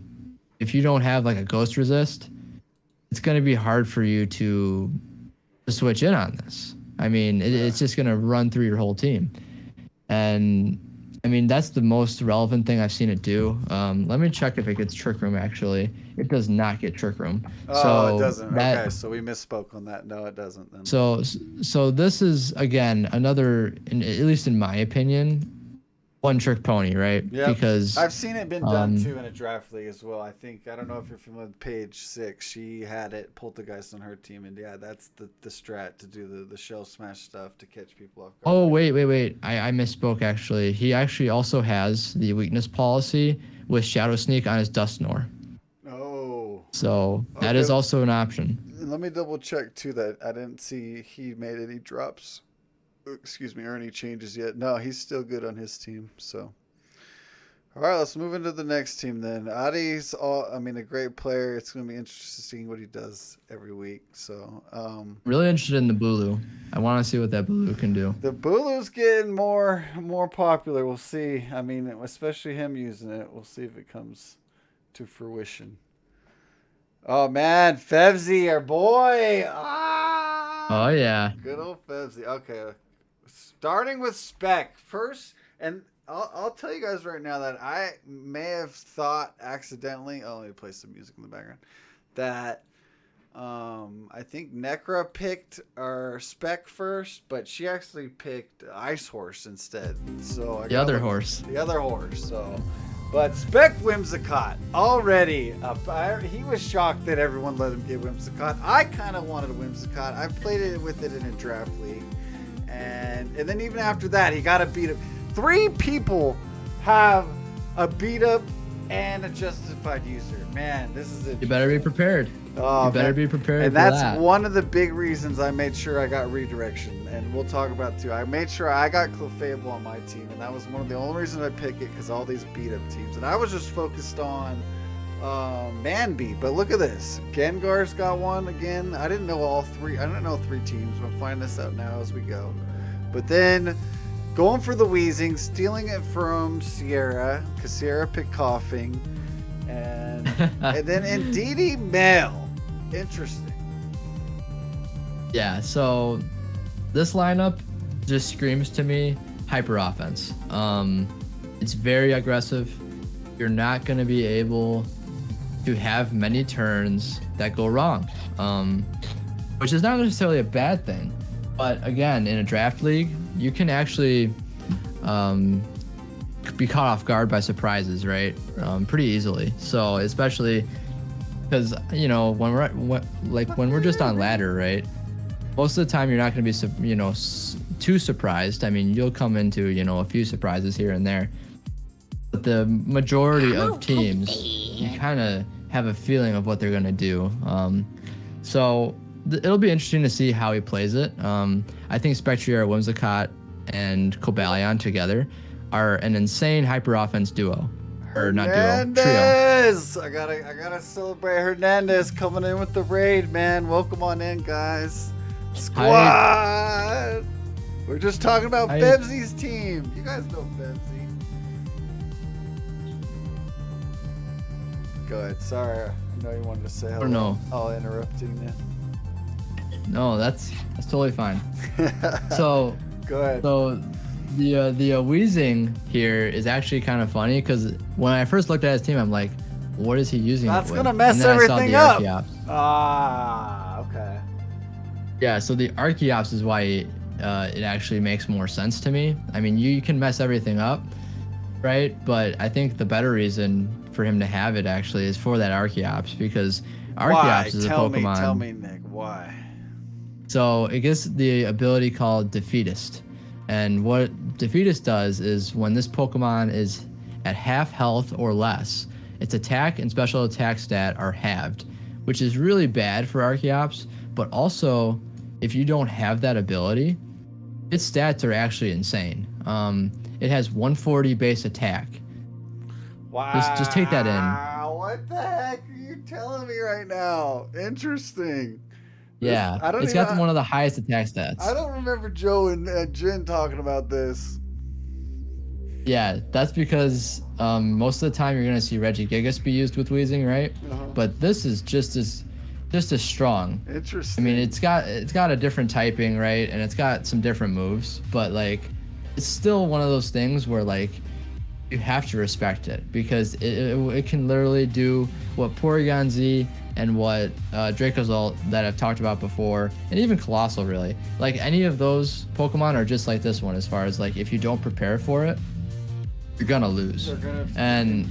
if you don't have like a ghost resist, it's going to be hard for you to switch in on this. I mean, it's just going to run through your whole team. And I mean, that's the most relevant thing I've seen it do. Let me check if it gets Trick Room, actually. It does not get Trick Room. Oh, it doesn't. Okay, so we misspoke on that. No, it doesn't. Then. So this is, again, another, at least in my opinion, one trick pony, right? Yeah. Because I've seen it been done too in a draft league as well. I don't know if you're familiar with Page 6. She had it Polteageist on her team, and yeah, that's the strat to do the shell smash stuff to catch people off guard. Oh wait. I misspoke actually. He actually also has the weakness policy with Shadow Sneak on his Dusknoir. Oh. So that is also an option. Let me double check too that I didn't see he made any drops. Excuse me, or any changes yet. No, he's still good on his team. So, all right, let's move into the next team then. Audi's a great player. It's going to be interesting what he does every week. So, really interested in the Bulu. I want to see what that Bulu can do. The Bulu's getting more popular. We'll see. I mean, especially him using it. We'll see if it comes to fruition. Oh man, Fevzi, our boy. Oh yeah. Good old Fevzi. Okay. Starting with spec first, and I'll tell you guys right now that I may have thought accidentally. Oh, let me play some music in the background. That I think Nekkra picked our spec first, but she actually picked Ice Horse instead. So the other horse. So, but spec Whimsicott already. He was shocked that everyone let him get Whimsicott. I kind of wanted a Whimsicott. I played it with it in a draft league. And then even after that, he got a beat up. 3 people have a beat up and a justified user. Man, this is it. You better be prepared. Oh, you better be prepared. And that's one of the big reasons I made sure I got redirection. And we'll talk about too. I made sure I got Clefable on my team, and that was one of the only reasons I picked it, because all these beat up teams. And I was just focused on Manby, but look at this. Gengar's got one again. I didn't know all 3. I didn't know 3 teams. We'll find this out now as we go. But then going for the Weezing, stealing it from Sierra, because Sierra picked Coughing, and then Indeedee Male. Interesting. Yeah, so this lineup just screams to me hyper offense. It's very aggressive. You're not going to be able to have many turns that go wrong, which is not necessarily a bad thing. But again, in a draft league, you can actually be caught off guard by surprises, right? Pretty easily. So especially because when we're just on ladder, right? Most of the time you're not going to be too surprised. I mean, you'll come into a few surprises here and there, but the majority of teams, you kind of have a feeling of what they're going to do. So it'll be interesting to see how he plays it. I think Spectrier, Whimsicott, and Cobalion together are an insane hyper offense duo. Or not duo, Hernandez! I gotta celebrate Hernandez coming in with the raid, man. Welcome on in, guys. Squad! We're just talking about Fevzi's team. You guys know Fevzi. Go ahead. Sorry, I know you wanted to say hello. No. I'll interrupting you. No, that's totally fine. So go ahead. So the Weezing here is actually kind of funny, because when I first looked at his team, I'm like, what is he using? That's it gonna with? mess everything up. Okay. Yeah, so the Archeops is why it actually makes more sense to me. I mean, you can mess everything up, right? But I think the better reason for him to have it actually is for that Archeops, because Archeops is a Pokemon. Tell me, Nick, why? So it gets the ability called Defeatist. And what Defeatist does is when this Pokemon is at half health or less, its attack and special attack stat are halved, which is really bad for Archeops. But also, if you don't have that ability, its stats are actually insane. It has 140 base attack. Wow. Just take that in. What the heck are you telling me right now? Interesting. Yeah, it's got one of the highest attack stats. I don't remember Joe and Jin talking about this. Yeah, that's because most of the time you're gonna see Regigigas be used with Weezing, right? But this is just as strong. Interesting. I mean, it's got a different typing, right? And it's got some different moves, but like, it's still one of those things where like, you have to respect it because it can literally do what Porygon Z and what Dracozolt that I've talked about before, and even Colossal really. Like any of those Pokemon are just like this one as far as like if you don't prepare for it, you're gonna lose. They're gonna and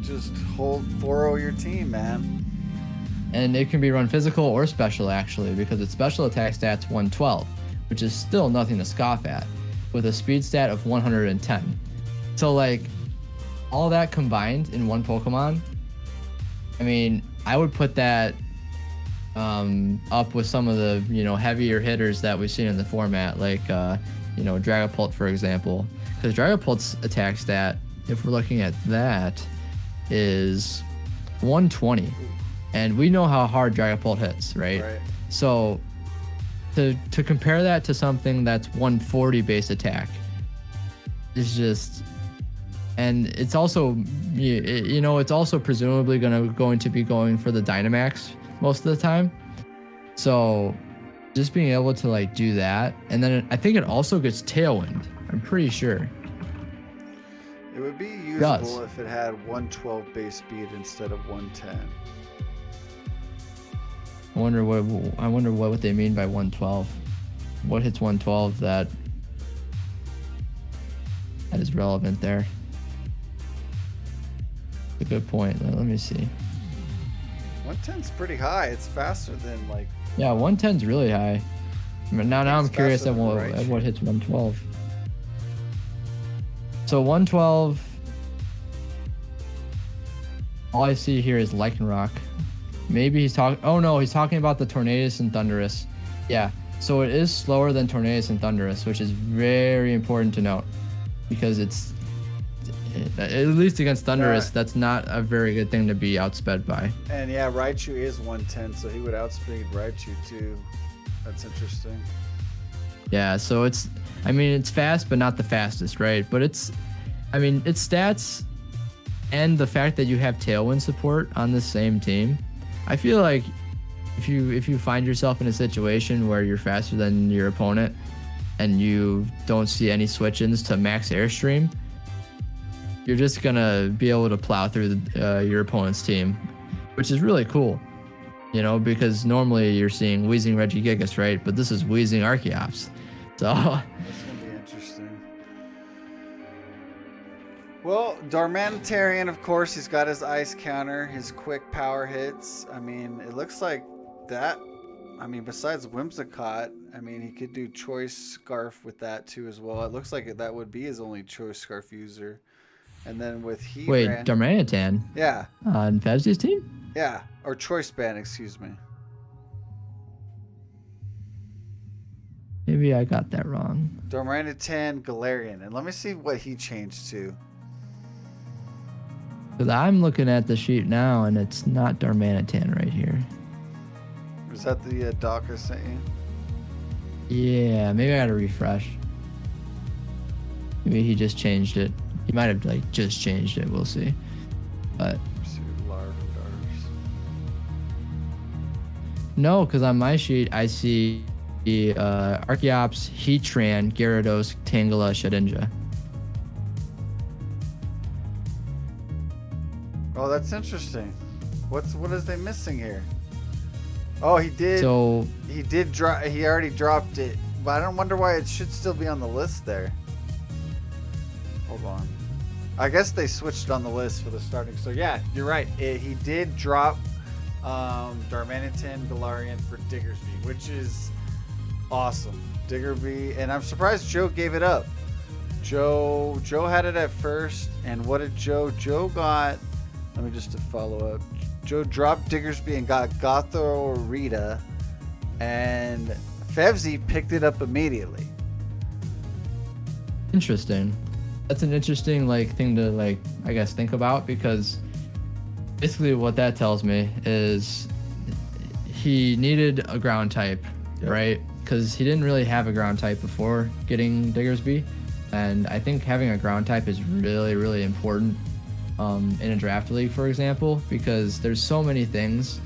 just hold 4-0 your team, man. And it can be run physical or special actually because its special attack stat's 112, which is still nothing to scoff at, with a speed stat of 110. So like all that combined in one Pokemon, I mean, I would put that up with some of the, you know, heavier hitters that we've seen in the format, like you know, Dragapult for example. Because Dragapult's attack stat, if we're looking at that, is 120. And we know how hard Dragapult hits, right? So to compare that to something that's 140 base attack is just, and it's also, you know, it's also presumably going to be going for the Dynamax most of the time. So just being able to like do that, and then I think it also gets Tailwind. I'm pretty sure. It would be usable if it had 112 base speed instead of 110. I wonder what they mean by 112. What hits 112 that is relevant there? A good point. Let me see. 110's pretty high. It's faster than like. Yeah, 110's really high. Now I'm curious at what hits 112. So 112. All I see here is Lycanroc. Maybe he's talking. Oh no, he's talking about the Tornadus and Thundurus. Yeah. So it is slower than Tornadus and Thundurus, which is very important to note, because it's, at least against Thundurus, that's not a very good thing to be outsped by. And yeah, Raichu is 110, so he would outspeed Raichu too. That's interesting. Yeah, so it's, I mean, it's fast, but not the fastest, right? But it's, I mean, its stats and the fact that you have Tailwind support on the same team, I feel like if you find yourself in a situation where you're faster than your opponent and you don't see any switch-ins to max Airstream, you're just gonna be able to plow through your opponent's team, which is really cool, you know, because normally you're seeing Weezing Regigigas, right? But this is Weezing Archeops, so that's gonna be interesting. Well, Darmanitan, of course, he's got his ice counter, his quick power hits. I mean, it looks like that. I mean, besides Whimsicott, I mean, he could do Choice Scarf with that too as well. It looks like that would be his only Choice Scarf user. And then with Heatran. Wait, Darmanitan? Yeah. On Fevzi's team? Yeah, or Choice Band, excuse me. Maybe I got that wrong. Darmanitan, Galarian. And let me see what he changed to. Because I'm looking at the sheet now, and it's not Darmanitan right here. Was that the doc I sent you? Yeah, maybe I gotta refresh. Maybe he just changed it. He might have like just changed it. We'll see. But no, because on my sheet I see the Archeops, Heatran, Gyarados, Tangela, Shedinja. Oh, that's interesting. What is they missing here? Oh, he did. So he did drop. He already dropped it, but I don't wonder why it should still be on the list there. Hold on. I guess they switched on the list for the starting. So yeah, you're right. He did drop Darmanitan, Galarian for Diggersby, which is awesome. Diggersby, and I'm surprised Joe gave it up. Joe had it at first, and what did Joe? Joe got. Let me just to follow up. Joe dropped Diggersby and got Gothorita, and Fevzi picked it up immediately. Interesting. That's an interesting thing to I guess think about, because basically what that tells me is he needed a ground type, right? Because he didn't really have a ground type before getting Diggersby. And I think having a ground type is really, really important in a draft league, for example, because there's so many things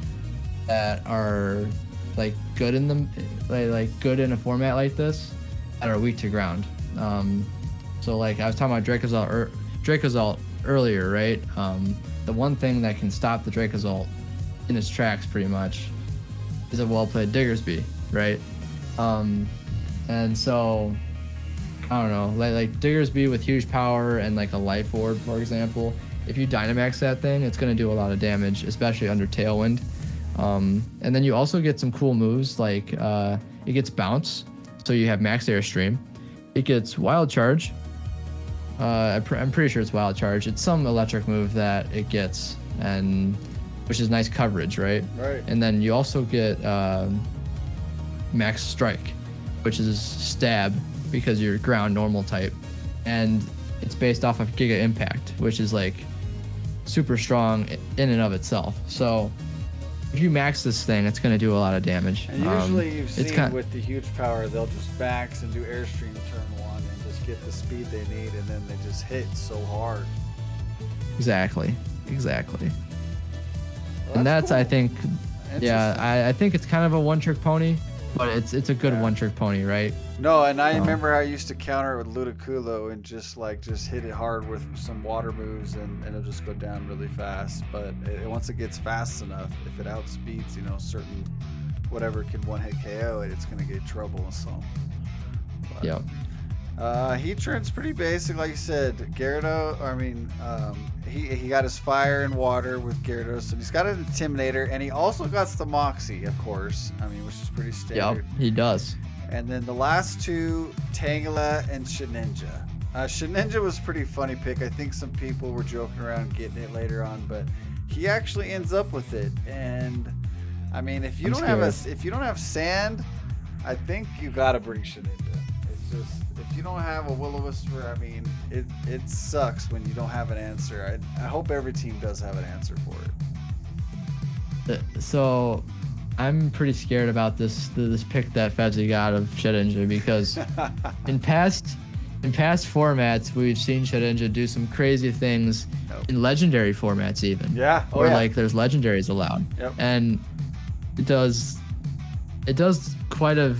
that are like good in them, like good in a format like this, that are weak to ground. So like I was talking about Dracozolt earlier, right? The one thing that can stop the Dracozolt in its tracks pretty much is a well-played Diggersby, right? And so I don't know, like Diggersby with huge power and like a Life Orb, for example. If you Dynamax that thing, it's going to do a lot of damage, especially under Tailwind. And then you also get some cool moves like it gets Bounce, so you have Max Airstream. It gets Wild Charge. I'm pretty sure it's Wild Charge. It's some electric move that it gets, and which is nice coverage, right? Right. And then you also get Max Strike, which is Stab because you're ground normal type, and it's based off of Giga Impact, which is like super strong in and of itself. So if you max this thing, it's going to do a lot of damage. And usually you've seen with the huge power, they'll just max and do Airstream turn 1 and just get the speed they need, and then they just hit so hard. Exactly. Well, And that's cool. I think, yeah, I think it's kind of a one-trick pony, but it's a good one-trick pony, right? No, and I remember I used to counter it with Ludicolo and just hit it hard with some water moves, and it'll just go down really fast. But once it gets fast enough, if it outspeeds, certain whatever can one-hit KO it, it's gonna get trouble. So. But, Yep. Heatran's pretty basic, like you said. He got his fire and water with Gyarados, and he's got an Intimidator, and he also got the Moxie, of course. Which is pretty standard. Yep, he does. And then the last two, Tangela and Shedinja. Shedinja was a pretty funny pick. I think some people were joking around getting it later on, but he actually ends up with it. And if you don't have sand, I think you gotta bring Shedinja. It's just if you don't have a Will-O-Wisper, it sucks when you don't have an answer. I hope every team does have an answer for it. So I'm pretty scared about this pick that Fevzi got of Shedinja, because in past formats we've seen Shedinja do some crazy things in legendary formats even. Yeah. Like there's legendaries allowed. Yep. And it does quite a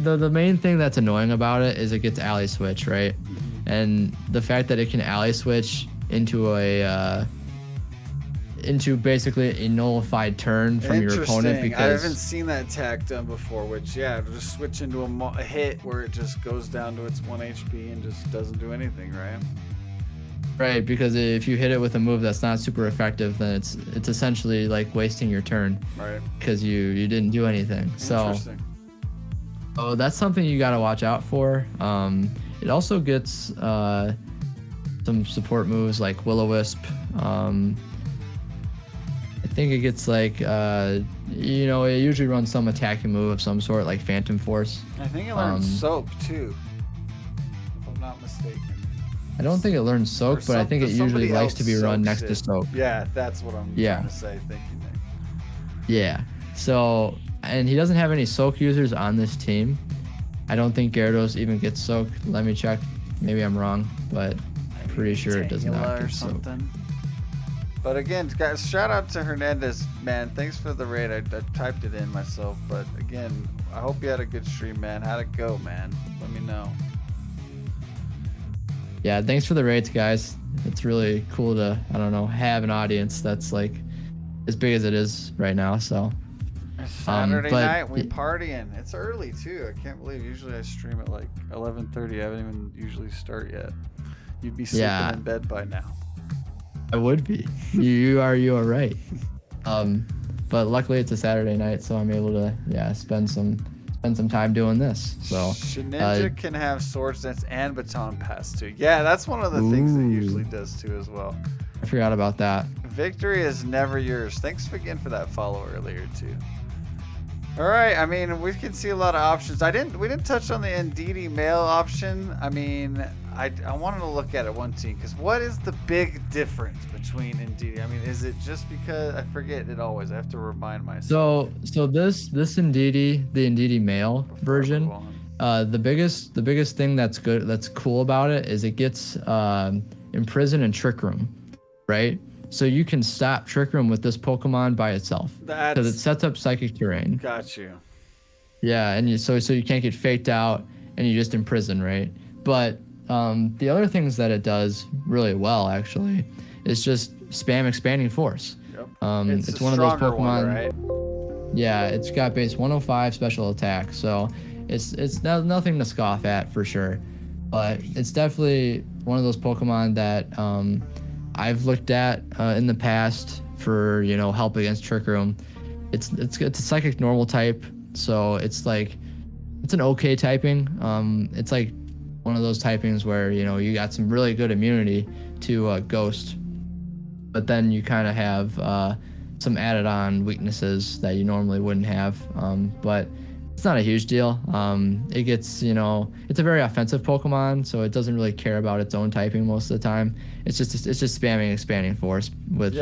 the main thing that's annoying about it is it gets ally switch, right? Mm-hmm. And the fact that it can ally switch into basically a nullified turn from your opponent, because I haven't seen that tag done before, which it'll just switch into a hit where it just goes down to its 1 HP and just doesn't do anything, right? Right, because if you hit it with a move that's not super effective, then it's essentially like wasting your turn, right? Because you didn't do anything. So that's something you got to watch out for. It also gets some support moves like Will-O-Wisp. I think it gets like it usually runs some attacking move of some sort, like Phantom Force. I think it learns Soak too, if I'm not mistaken. I don't think it learns Soak, but I think it usually likes to be run next to Soak. Yeah, that's what I'm trying to say. Thank you, Nick. Yeah. So, and he doesn't have any Soak users on this team. I don't think Gyarados even gets Soak. Let me check. Maybe I'm wrong, but I'm pretty sure it does not get Soak. But again, guys, shout out to Hernandez, man. Thanks for the raid. I typed it in myself. But again, I hope you had a good stream, man. How'd it go, man? Let me know. Yeah, thanks for the raids, guys. It's really cool to, have an audience that's like as big as it is right now. So Saturday night, we partying. It's early too. I can't believe. Usually I stream at like 11:30. I haven't even usually start yet. You'd be sleeping in bed by now. I would be. You are right. But luckily it's a Saturday night, so I'm able to spend some time doing this. So Shedinja can have Swords Dance and Baton Pass too. Yeah, that's one of the things it usually does too as well. I forgot about that. Victory is never yours. Thanks again for that follow earlier too. All right, we can see a lot of options. We didn't touch on the Ndidi male option. I wanted to look at it one team, because what is the big difference between Ndidi? Is it just because I forget it always? I have to remind myself. So this Ndidi, the Ndidi male version, The biggest thing that's cool about it is it gets imprisoned in Trick Room, right? So you can stop Trick Room with this Pokemon by itself because it sets up Psychic Terrain. Got you. Yeah, and so you can't get faked out and you just imprison, right? But the other things that it does really well actually is just spam Expanding Force. Yep. It's one of those Pokemon. One, right? Yeah, it's got base 105 special attack, so it's nothing to scoff at for sure. But it's definitely one of those Pokemon that I've looked at in the past for help against Trick Room. It's a Psychic Normal type, so it's an okay typing. It's like one of those typings where you got some really good immunity to Ghost, but then you kind of have some added on weaknesses that you normally wouldn't have. But it's not a huge deal. It gets, it's a very offensive Pokemon, so it doesn't really care about its own typing most of the time. It's just spamming Expanding Force with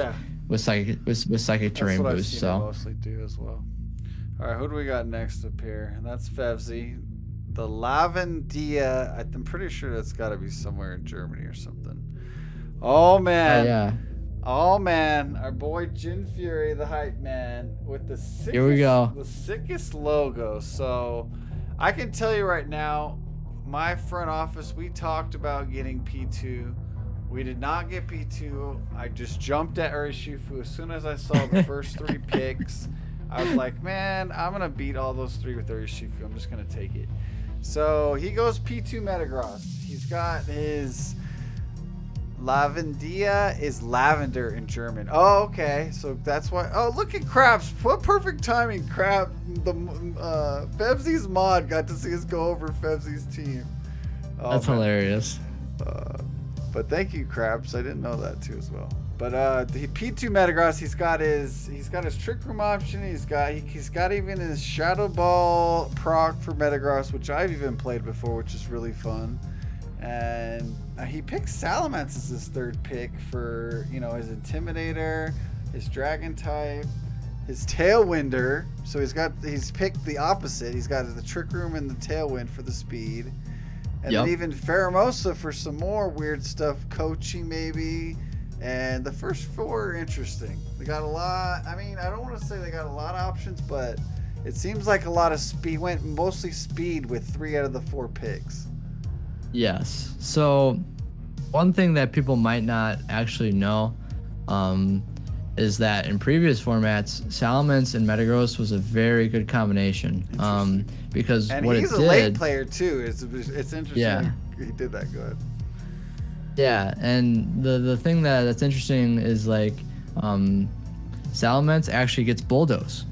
Psychic Terrain what boost. I've seen So it mostly do as well. All right, who do we got next up here? And that's Fevzi. The Lavendia, I'm pretty sure that's got to be somewhere in Germany or something. Oh man. yeah. Oh man, our boy Jin Furai, the hype man, with the sickest logo. So I can tell you right now, my front office, we talked about getting P2. We did not get P2. I just jumped at Urshifu as soon as I saw the first 3 picks. I was like, man, I'm gonna beat all those 3 with Urshifu. I'm just gonna take it. So he goes P2 Metagross. He's got his Lavendia is lavender in German. Oh, okay. So that's why. Oh, look at Craps. What perfect timing, Crap. The Fevzi's mod got to see us go over Fevzi's team. Oh, that's hilarious. But thank you, Craps. I didn't know that too as well. But the P2 Metagross, he's got his Trick Room option. He's got even his Shadow Ball proc for Metagross, which I've even played before, which is really fun. And he picked Salamence as his 3rd pick for his Intimidator, his Dragon type, his Tailwinder. So he's picked the opposite. He's got the Trick Room and the Tailwind for the speed, and then even Pheromosa for some more weird stuff, coaching maybe. And the first 4 are interesting. They got a lot. I mean, I don't want to say they got a lot of options, but it seems like a lot of speed. Went mostly speed with 3 out of the 4 picks. Yes. So one thing that people might not actually know is that in previous formats, Salamence and Metagross was a very good combination. Because and what he's it a did, late player too. It's interesting. Yeah. He did that good. Yeah, and the thing that's interesting is Salamence actually gets Bulldoze.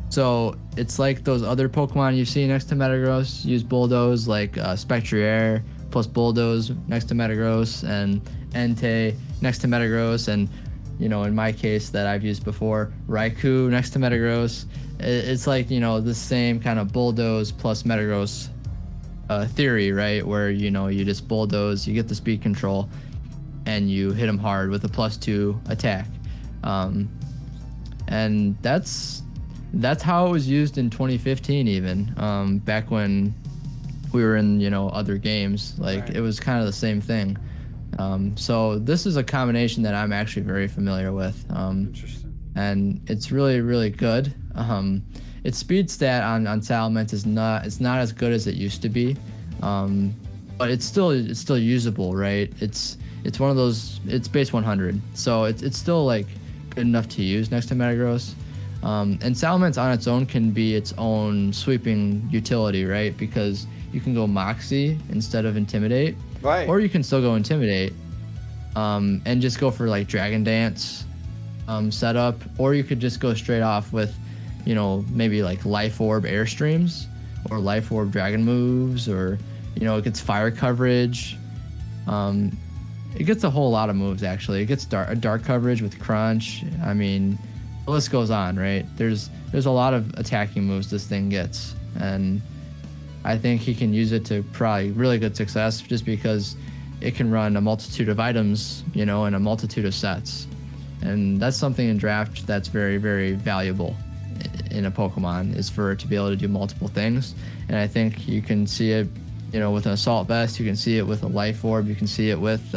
So it's like those other Pokemon you see next to Metagross use Bulldoze, like Spectrier plus Bulldoze next to Metagross, and Entei next to Metagross, and in my case that I've used before, Raikou next to Metagross. It's like the same kind of Bulldoze plus Metagross theory, right? Where you just Bulldoze, you get the speed control, and you hit them hard with a +2 attack, and that's how it was used in 2015 even, back when we were in other games. Right. It was kind of the same thing. So this is a combination that I'm actually very familiar with. Interesting. And it's really, really good. Its speed stat on Salamence is not as good as it used to be, but it's still usable, right? It's one of those. It's base 100, so it's still good enough to use next to Metagross. And Salamence on its own can be its own sweeping utility, right? Because you can go Moxie instead of Intimidate, right? Or you can still go Intimidate, and just go for Dragon Dance setup, or you could just go straight off with maybe Life Orb Airstreams or Life Orb Dragon moves, or it gets fire coverage. It gets a whole lot of moves actually. It gets dark coverage with Crunch. I mean, the list goes on, right? There's a lot of attacking moves this thing gets, and I think he can use it to probably really good success just because it can run a multitude of items, in a multitude of sets. And that's something in draft that's very, very valuable in a Pokemon is for it to be able to do multiple things. And I think you can see it, with an Assault Vest. You can see it with a Life Orb. You can see it with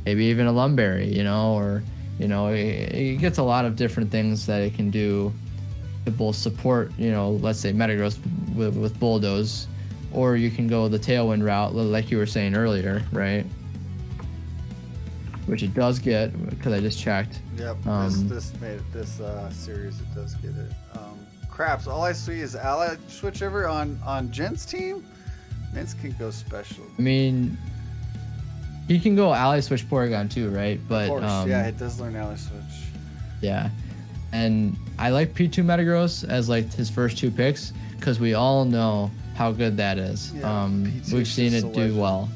maybe even a Lumberry, or it gets a lot of different things that it can do to both support, let's say Metagross with Bulldoze, or you can go the Tailwind route, like you were saying earlier, right? Which it does get, because I just checked. Yep, this series, it does get it. Craps, all I see is ally switch over on Jin's team. Mince can go special. I mean, he can go ally switch Porygon too, right? But of course, yeah, it does learn ally switch. Yeah, and I like P2 Metagross as like his first 2 picks because we all know how good that is. Yeah, we've seen it do well.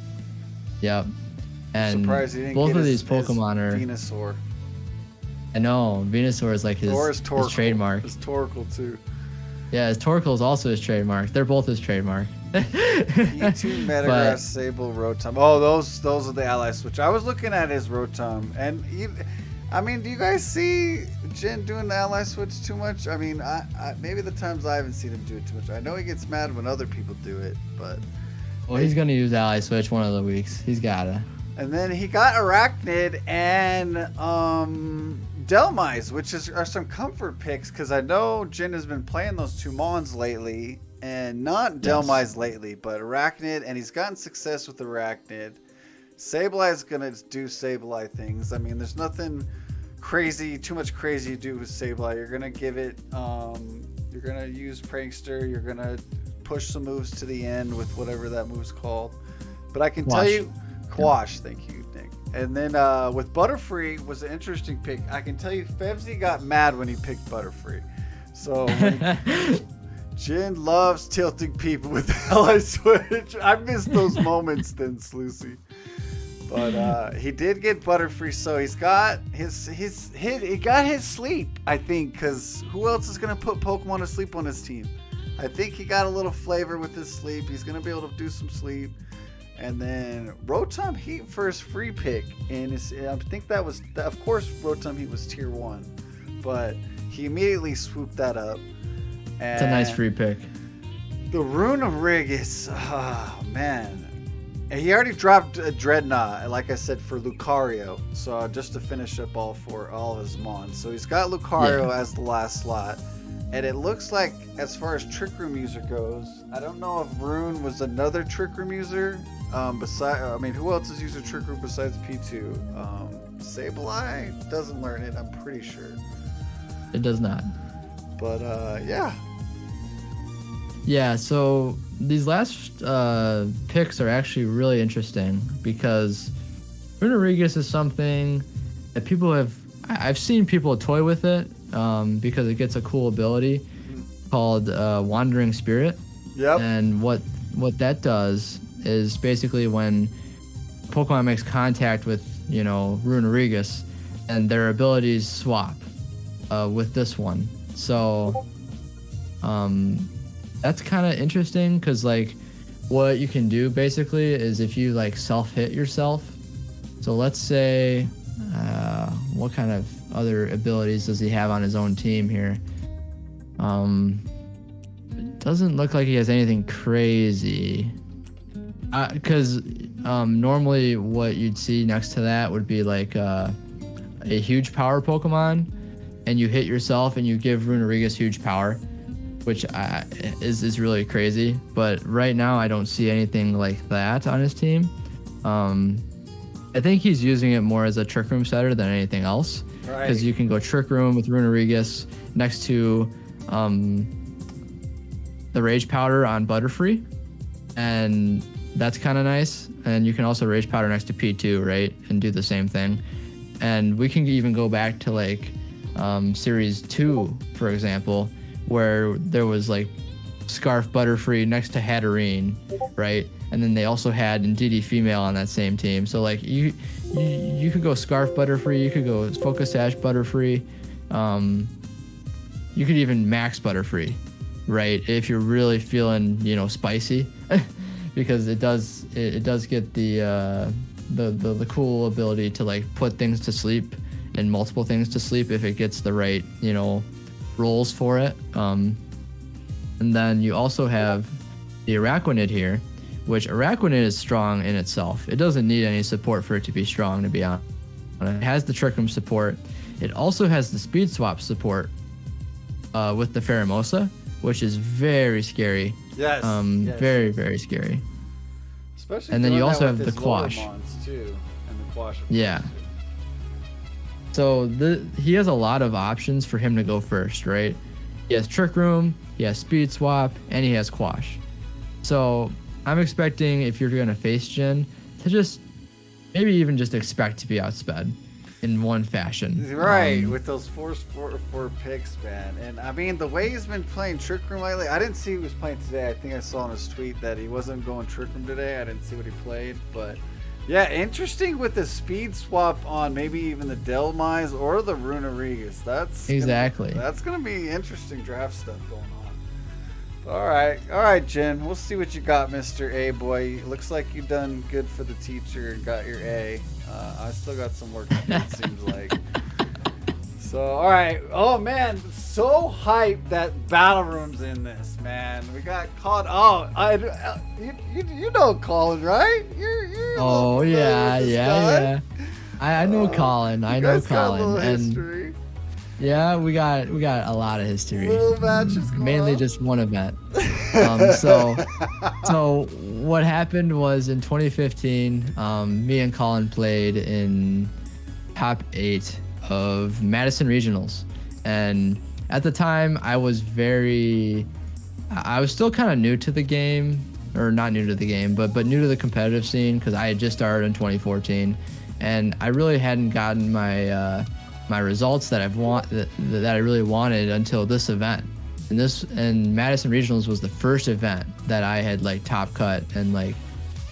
Yep. And both of these Pokemon are Venusaur. I know Venusaur is like his trademark. His Torkoal too. Yeah, his Torkoal is also his trademark. They're both his trademark. P2 Metagross, Sable, Rotom. Oh, those are the ally switch. I was looking at his Rotom, and do you guys see Jin doing the ally switch too much? I mean, I maybe the times I haven't seen him do it too much. I know he gets mad when other people do it, but he's gonna use ally switch one of the weeks. He's gotta. And then he got Arachnid and Delmise, which are some comfort picks because I know Jin has been playing those 2 Mons lately, and not Delmise lately, but Arachnid, and he's gotten success with Arachnid. Sableye is gonna do Sableye things. I mean, there's nothing too much crazy to do with Sableye. You're gonna give it, you're gonna use Prankster. You're gonna push some moves to the end with whatever that move's called. But I can tell you. Quash, thank you, Nick. And then with Butterfree was an interesting pick. I can tell you Fevzi got mad when he picked Butterfree. So Jin loves tilting people with ally switch. I miss those moments then, Sluicy. But he did get Butterfree, so he's got he got his sleep, I think, because who else is gonna put Pokemon to sleep on his team? I think he got a little flavor with his sleep. He's gonna be able to do some sleep. And then Rotom Heat for his free pick, and I think that was, of course, Rotom Heat was tier 1, but he immediately swooped that up. And it's a nice free pick. The Rune of Rig is, oh man, and he already dropped a Dreadnought, like I said, for Lucario. So just to finish up all of his Mons, so he's got Lucario as the last slot. And it looks like, as far as Trick Room user goes, I don't know if Rune was another Trick Room user. Who else is using Trick Room besides P2? Sableye doesn't learn it, I'm pretty sure. It does not. But, yeah. Yeah, so these last picks are actually really interesting because Runerigus is something that I've seen people toy with it because it gets a cool ability called Wandering Spirit. Yep. And what that does is basically when Pokemon makes contact with, Runerigus, and their abilities swap with this one. So that's kind of interesting because, like, what you can do basically is if you, like, self-hit yourself. So let's say, what kind of other abilities does he have on his own team here? It doesn't look like he has anything crazy. Because normally what you'd see next to that would be like a huge power Pokemon, and you hit yourself and you give Runerigus huge power, which is really crazy. But right now I don't see anything like that on his team. I think he's using it more as a Trick Room setter than anything else. Because you can go Trick Room with Runerigus next to the Rage Powder on Butterfree, and that's kind of nice. And you can also Rage Powder next to P2, right, and do the same thing. And we can even go back to like Series 2, for example, where there was like Scarf Butterfree next to Hatterene, right? And then they also had Indeedee Female on that same team. So like you could go Scarf Butterfree, you could go Focus Sash Butterfree, you could even Max Butterfree, right? If you're really feeling, spicy, because it does get the cool ability to like put things to sleep and multiple things to sleep if it gets the right, roles for it. And then you also have the Araquanid here, which Araquanid is strong in itself. It doesn't need any support for it to be strong, to be honest. It has the Trick Room support. It also has the Speed Swap support with the Pheromosa, which is very scary. Yes. Very, very scary. Especially and then you doing also that have with the his Quash. lower mons, too, and the Quash. Yeah. So he has a lot of options for him to go first, right? He has Trick Room, he has Speed Swap, and he has Quash. So I'm expecting, if you're going to face Jin, to just maybe even just expect to be outsped in one fashion. Right, with those four picks, man. And I mean, the way he's been playing Trick Room lately, I didn't see he was playing today. I think I saw in his tweet that he wasn't going Trick Room today. I didn't see what he played, but yeah, interesting with the Speed Swap on maybe even the Delmise or the Runarigas. That's gonna be interesting draft stuff going on. All right, Jin. We'll see what you got, Mr. A boy. Looks like you done good for the teacher and got your A. I still got some work to do, it seems like. So, all right. Oh man, so hyped that Battle Room's in this, man. We got caught. Oh, you know Colin, right? You're oh yeah. I know Colin. I know Colin, and history. yeah, we got a lot of history. Little matches, mainly just one event. So what happened was in 2015, me and Colin played in top 8 of Madison Regionals, and at the time I was still kind of new to the game, or not new to the game, but new to the competitive scene, because I had just started in 2014, and I really hadn't gotten my results that I really wanted until this event. And Madison Regionals was the first event that I had like top cut and like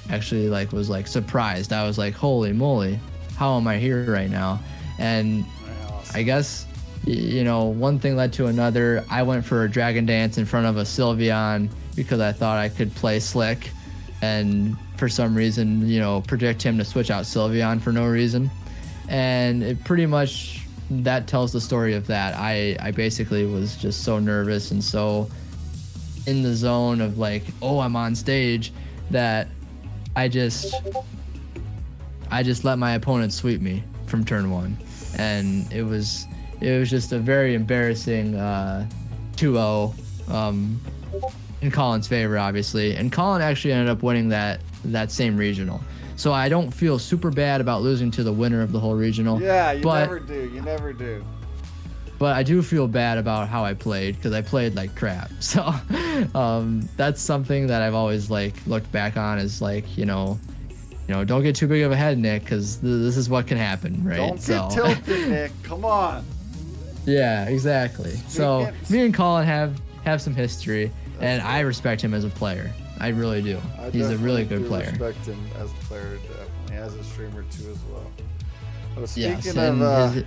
actually like was like surprised. I was like, holy moly, how am I here right now? And awesome. I guess, you know, one thing led to another. I went for a Dragon Dance in front of a Sylveon because I thought I could play slick, and for some reason, you know, predict him to switch out Sylveon for no reason. And it pretty much, that tells the story of that. I basically was just so nervous and so in the zone of like, oh, I'm on stage, that I just let my opponent sweep me from turn 1. And it was just a very embarrassing 2-0 in Colin's favor, obviously. And Colin actually ended up winning that same regional. So I don't feel super bad about losing to the winner of the whole regional. Yeah, you never do. But I do feel bad about how I played, because I played like crap. So that's something that I've always like looked back on as like, you know, don't get too big of a head, Nick, because this is what can happen, right? Don't get tilted, Nick. Come on. Yeah, exactly. So me and Colin have some history, and I respect him as a player. I really do. He's a really good player. I respect him as a player, definitely, as a streamer too as well. But speaking yes, of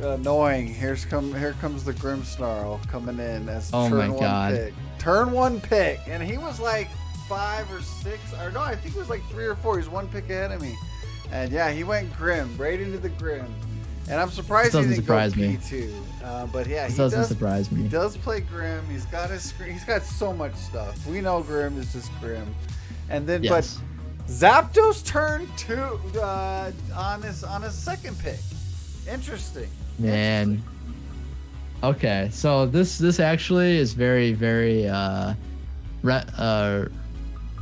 annoying, here comes the Grimmsnarl coming in as oh turn my 1 God. pick. Turn 1 pick, and he was like 5 or 6, or no, I think it was like 3 or 4. He's 1 pick ahead of me, and yeah, he went Grim right into the Grim, and I'm surprised he didn't go P2. But yeah, he doesn't surprise me. He does play Grim. He's got his screen. He's got so much stuff. We know Grim is just Grim, and then yes. But Zapdos turn 2 on his second pick. Interesting. Man. Okay, so this actually is very, very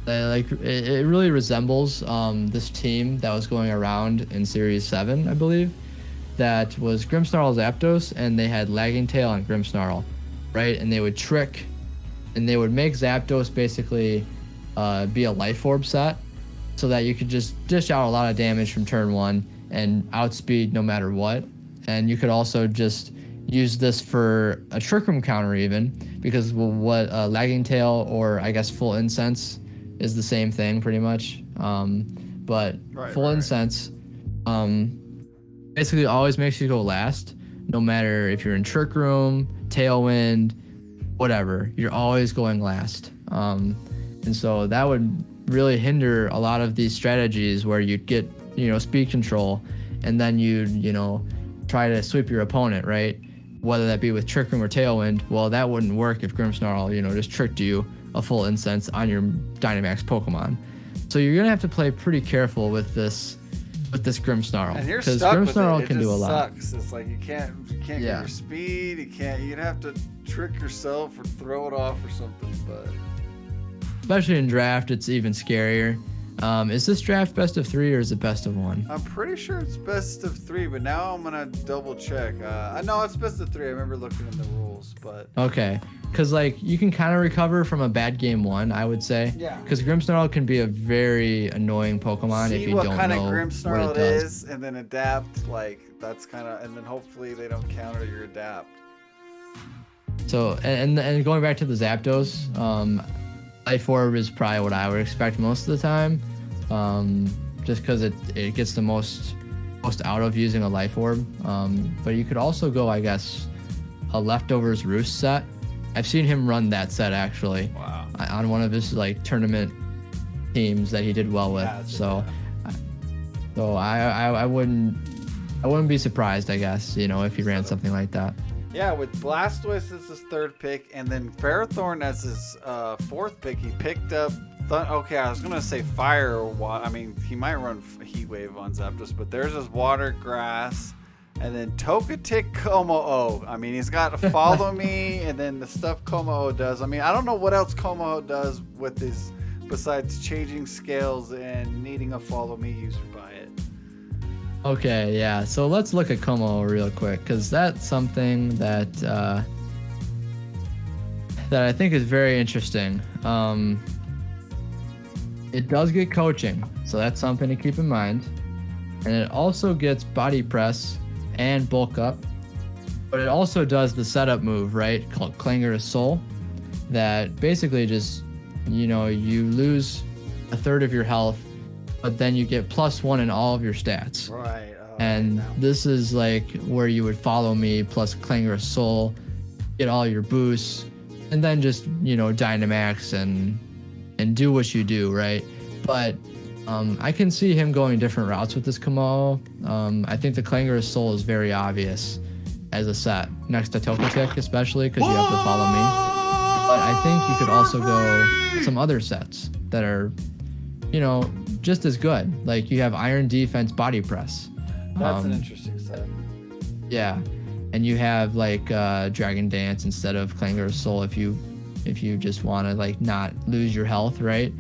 like it really resembles this team that was going around in Series 7, I believe. That was Grimmsnarl, Zapdos, and they had Lagging Tail and Grimmsnarl, right? And they would trick, and they would make Zapdos basically be a Life Orb set, so that you could just dish out a lot of damage from turn 1 and outspeed no matter what. And you could also just use this for a Trick Room counter even, because what Lagging Tail, or I guess Full Incense, is the same thing pretty much. But Full Incense basically always makes you go last, no matter if you're in Trick Room, Tailwind, whatever. You're always going last. And so that would really hinder a lot of these strategies where you'd get, speed control, and then you'd, try to sweep your opponent, right? whether that be with Trick Room or Tailwind. Well, that wouldn't work if Grimmsnarl, just tricked you a full incense on your Dynamax Pokemon. So you're gonna have to play pretty careful with this Grimmsnarl, And you're because stuck with Grimmsnarl it. can It do a just lot. sucks. It's like you can't get your speed. You'd have to trick yourself or throw it off or something. But Especially in draft, it's even scarier. Is this draft best of 3 or is it best of 1? I'm pretty sure it's best of 3. But now I'm gonna double check. I know it's best of 3. I remember looking in the rules, but Okay, because you can kind of recover from a bad game 1, I would say. Yeah. Because Grimmsnarl can be a very annoying Pokemon if see you what don't kind know of what Grimmsnarl it it does. is, and then adapt. That's kind of, and then hopefully they don't counter your adapt. So, and going back to the Zapdos, Life Orb is probably what I would expect most of the time, just because it gets the most out of using a Life Orb. But you could also go, I guess, a Leftovers Roost set. I've seen him run that set actually. Wow. On one of his tournament teams that he did well with. Yeah, So I wouldn't be surprised, I guess, if he ran something like that. Yeah, with Blastoise as his 3rd pick, and then Ferrothorn as his 4th pick, he picked up. Okay, I was gonna say Fire or Water. I mean, he might run Heat Wave on Zapdos, but there's his Water, Grass, and then Togetic, Como-O. I mean, he's got Follow Me, and then the stuff Como-O does. I mean, I don't know what else Como-O does with his besides changing scales and needing a Follow Me user by it. Okay, yeah. So let's look at Como real quick, because that's something that I think is very interesting. It does get coaching, so that's something to keep in mind. And it also gets Body Press and Bulk Up, but it also does the setup move, right, called Clangorous Soul, that basically just, you lose a third of your health, but then you get +1 in all of your stats. Right. And this is where you would Follow Me plus Clangorous Soul, get all your boosts, and then just, Dynamax and do what you do, right? But I can see him going different routes with this Como. I think the Clangorous Soul is very obvious as a set, next to Togetic, especially because you have to Follow Me. But I think you could also go some other sets that are, just as good. Like you have Iron Defense Body Press. That's an interesting set. Yeah, and you have Dragon Dance instead of Clangorous Soul if you just want to not lose your health, right?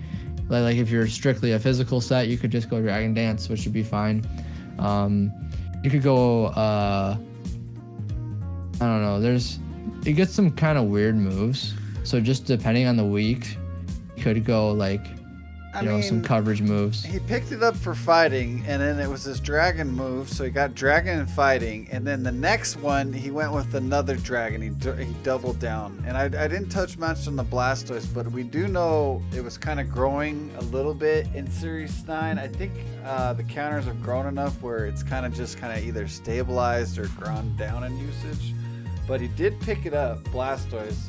Like if you're strictly a physical set, you could just go Dragon Dance, which would be fine. You could go I don't know. It gets some kind of weird moves. So just depending on the week, you could go some coverage moves. He picked it up for fighting, and then it was his dragon move, so he got dragon and fighting, and then the next one he went with another dragon. He doubled down, and I didn't touch much on the Blastoise, but we do know it was kind of growing a little bit in Series 9. I think the counters have grown enough where it's kind of either stabilized or ground down in usage, but he did pick it up, Blastoise.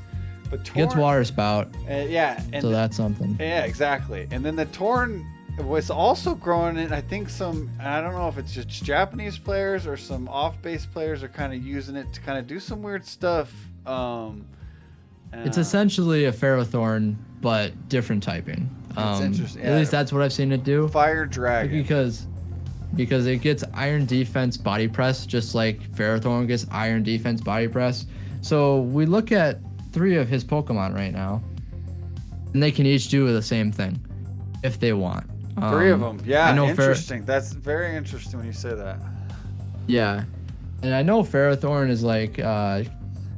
But Torn, gets Water Spout. Yeah. And so that's something. Yeah, exactly. And then the Torn was also growing in, I think I don't know if it's just Japanese players or some off-base players are kind of using it to kind of do some weird stuff. It's essentially a Ferrothorn, but different typing. It's interesting. Yeah. At least that's what I've seen it do. Fire Dragon. Because it gets Iron Defense Body Press, just like Ferrothorn gets Iron Defense Body Press. So we look at 3 of his Pokemon right now, and they can each do the same thing if they want. 3 of them. Yeah, I know interesting. That's very interesting when you say that. Yeah, and I know Ferrothorn is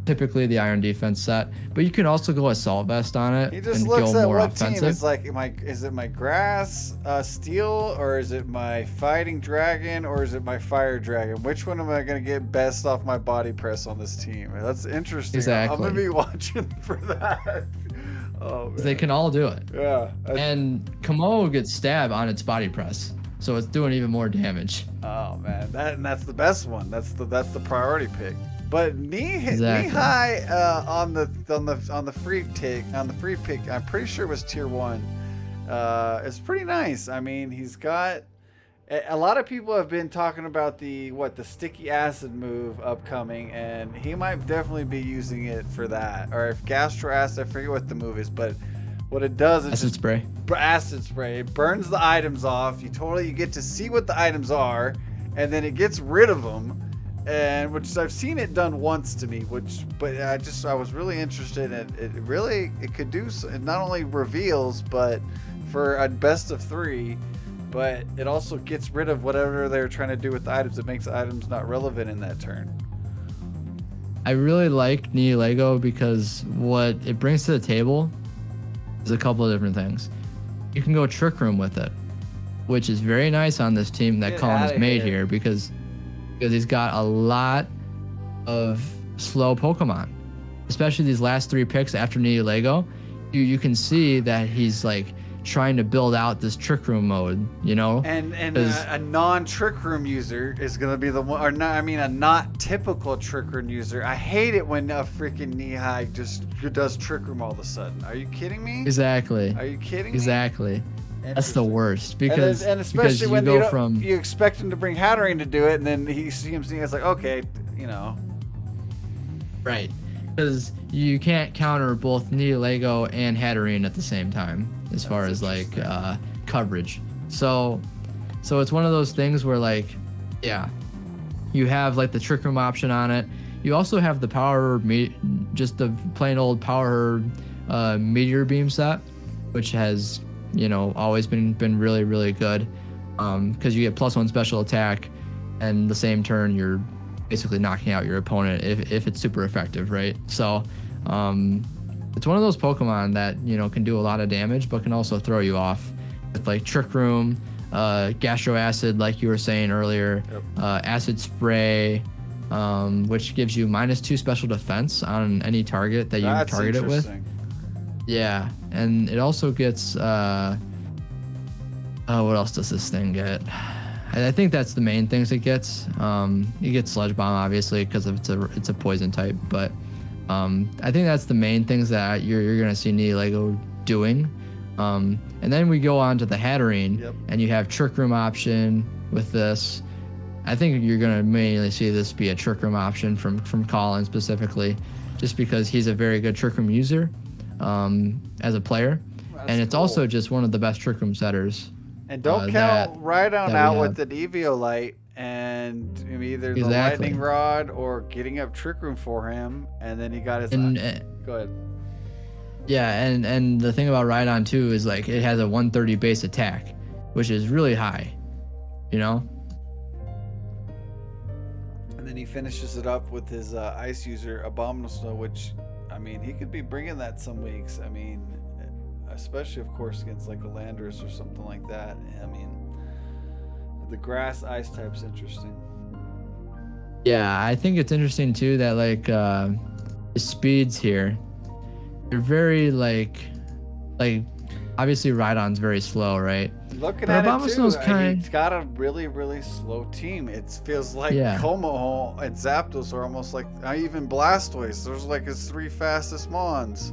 typically the Iron Defense set, but you can also go Assault Vest on it He just and looks go at more what offensive. team. It's like, is it my Grass Steel, or is it my Fighting Dragon, or is it my Fire Dragon? Which one am I going to get best off my Body Press on this team? That's interesting. Exactly. I'm going to be watching for that. Oh, man. They can all do it. Yeah. And Como gets Stab on its Body Press, so it's doing even more damage. Oh man, that's the best one. That's the priority pick. But Exactly. Knee-High on the free pick, I'm pretty sure it was tier 1. It's pretty nice. I mean, he's got A lot of people have been talking about the sticky acid move upcoming, and he might definitely be using it for that. Or if gastro acid, I forget what the move is, but what it does is Acid spray. Acid spray. It burns the items off. You get to see what the items are, and then it gets rid of them. And which I've seen it done once to me, but I was really interested in it. It could do, it not only reveals, but for a best of 3, but it also gets rid of whatever they're trying to do with the items. It makes the items not relevant in that turn. I really like Nihilego because what it brings to the table is a couple of different things. You can go Trick Room with it, which is very nice on this team that Colin has made here because he's got a lot of slow Pokemon, especially these last 3 picks after Nihilego. You can see that he's like trying to build out this Trick Room mode, you know? And a non-Trick Room user is going to be the one, or not, I mean a not typical Trick Room user. I hate it when a freaking Nihai just does Trick Room all of a sudden. Are you kidding me? Exactly. Are you kidding me? Exactly. That's the worst because and especially when you you expect him to bring Hatterene to do it, and then he seems it's like, okay, you know. Right. Because you can't counter both Nihilego and Hatterene at the same time as far as like coverage. So it's one of those things where like, yeah, you have like the Trick Room option on it. You also have the power, just the plain old power Meteor Beam set, which has, you know, always been really, really good. Because you get +1 special attack, and the same turn you're basically knocking out your opponent if it's super effective, right? So it's one of those Pokemon that, you know, can do a lot of damage, but can also throw you off with like Trick Room, Gastro Acid, like you were saying earlier, Acid Spray, which gives you -2 special defense on any target that you target it with. Yeah, and it also gets what else does this thing get? I think that's the main things it gets. You get Sludge Bomb obviously because it's a poison type, but I think that's the main things that you're gonna see Nihilego doing. And then we go on to the Hatterene, and you have Trick Room option with this. I think you're gonna mainly see this be a Trick Room option from Colin specifically, just because he's a very good Trick Room user as a player. And it's also just one of the best Trick Room setters. And don't count Rhydon out with the Eviolite and either the Lightning Rod or getting up Trick Room for him, and then he got his. Go ahead. Yeah, and the thing about Rhydon too is like it has a 130 base attack, which is really high, you know. And then he finishes it up with his Ice user Abominable Snow, which, I mean, he could be bringing that some weeks. I mean, especially of course against like a Landorus or something like that. I mean, the grass ice type's interesting. Yeah, I think it's interesting too that like the speeds here, they're very like obviously Rhydon's very slow, right? Looking at it too, he's got a really, really slow team. It feels like Como and Zapdos are almost like, even Blastoise. Those are like his 3 fastest Mons.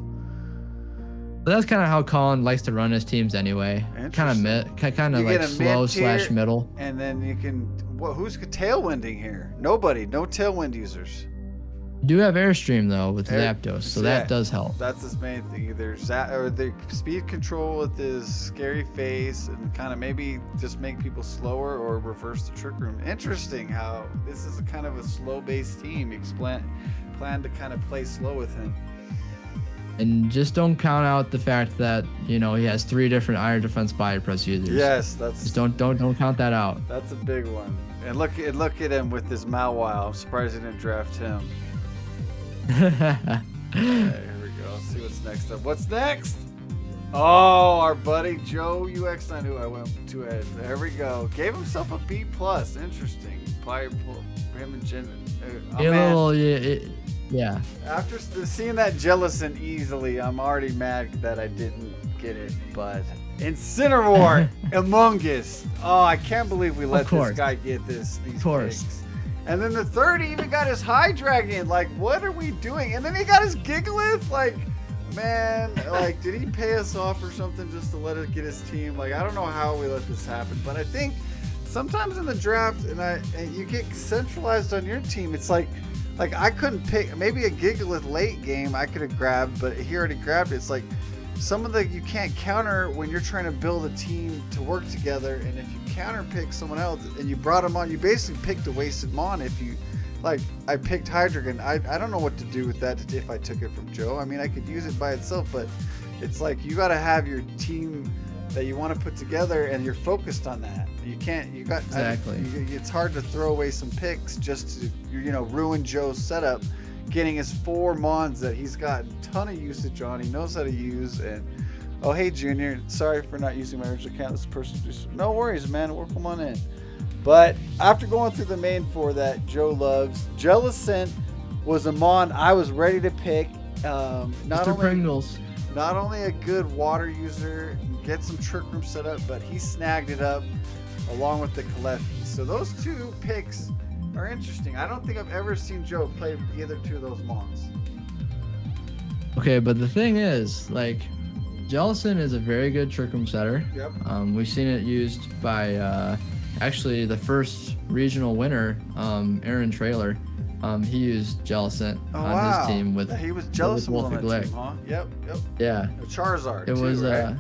But that's kind of how Colin likes to run his teams anyway. Kind of like slow / middle. And then you can, who's tailwinding here? Nobody. No tailwind users. You do have Airstream though with Zapdos, so that does help. That's his main thing. Either or the speed control with his scary face and kind of maybe just make people slower or reverse the Trick Room. Interesting how this is a kind of a slow-based team. Plan to kind of play slow with him. And just don't count out the fact that, you know, he has 3 different Iron Defense Body Press users. Yes, that's. Just don't count that out. That's a big one. And look at him with his Mawile. I'm surprised he didn't draft him. Okay, here we go. Let's see what's next up. What's next? Oh, our buddy Joe UX9, who I went to ahead. There we go. Gave himself a B+. Interesting. Him and Jin. Yeah. After seeing that Jellicent easily, I'm already mad that I didn't get it. But Incineroar, Amoonguss. Oh, I can't believe we let this guy get these picks. And then the third, he even got his Hydreigon. Like, what are we doing? And then he got his Gigalith. Like, man, like, did he pay us off or something just to let us get his team? Like, I don't know how we let this happen, but I think sometimes in the draft, and you get centralized on your team. It's like I couldn't pick. Maybe a Gigalith late game I could have grabbed, but he already grabbed it. It's like some of the you can't counter when you're trying to build a team to work together. And if you counter pick someone else and you brought him on, you basically picked a wasted mon. If you like, I picked Hydreigon. I don't know what to do with that if I took it from Joe. I mean, I could use it by itself, but it's like you got to have your team that you want to put together, and you're focused on that. You can't. You got exactly. It's hard to throw away some picks just to ruin Joe's setup, getting his 4 mons that he's got a ton of usage on. He knows how to use. And oh hey Junior, sorry for not using my original account. This person just no worries, man. We'll come on in. But after going through the main 4 that Joe loves, Jellicent was a mon I was ready to pick. Mr. Pringles. Not only a good water user, get some Trick Room set up, but he snagged it up along with the Kalefki. So those 2 picks are interesting. I don't think I've ever seen Joe play either 2 of those mons. Okay, but the thing is, like, Jellicent is a very good Trick Room setter. Yep. We've seen it used by actually the first regional winner, Aaron Trailer. He used Jellicent on his team with he was Jellicent on that team, huh? Yep. Yeah. Charizard. It was right?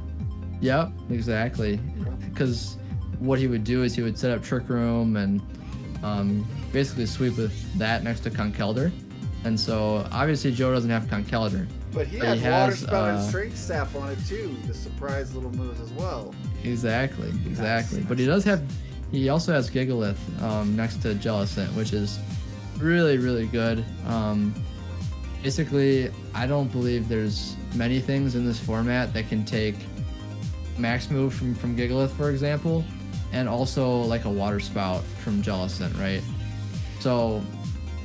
Yep, exactly. Because what he would do is he would set up Trick Room and basically sweep with that next to Conkeldurr. And so obviously Joe doesn't have Conkeldurr. But he has Water Spout and Strength Sap on it too, the surprise little moves as well. Exactly. Nice. But he also has Gigalith next to Jellicent, which is really, really good. Basically, I don't believe there's many things in this format that can take max move from Gigalith, for example, and also like a Water Spout from Jellicent, right? So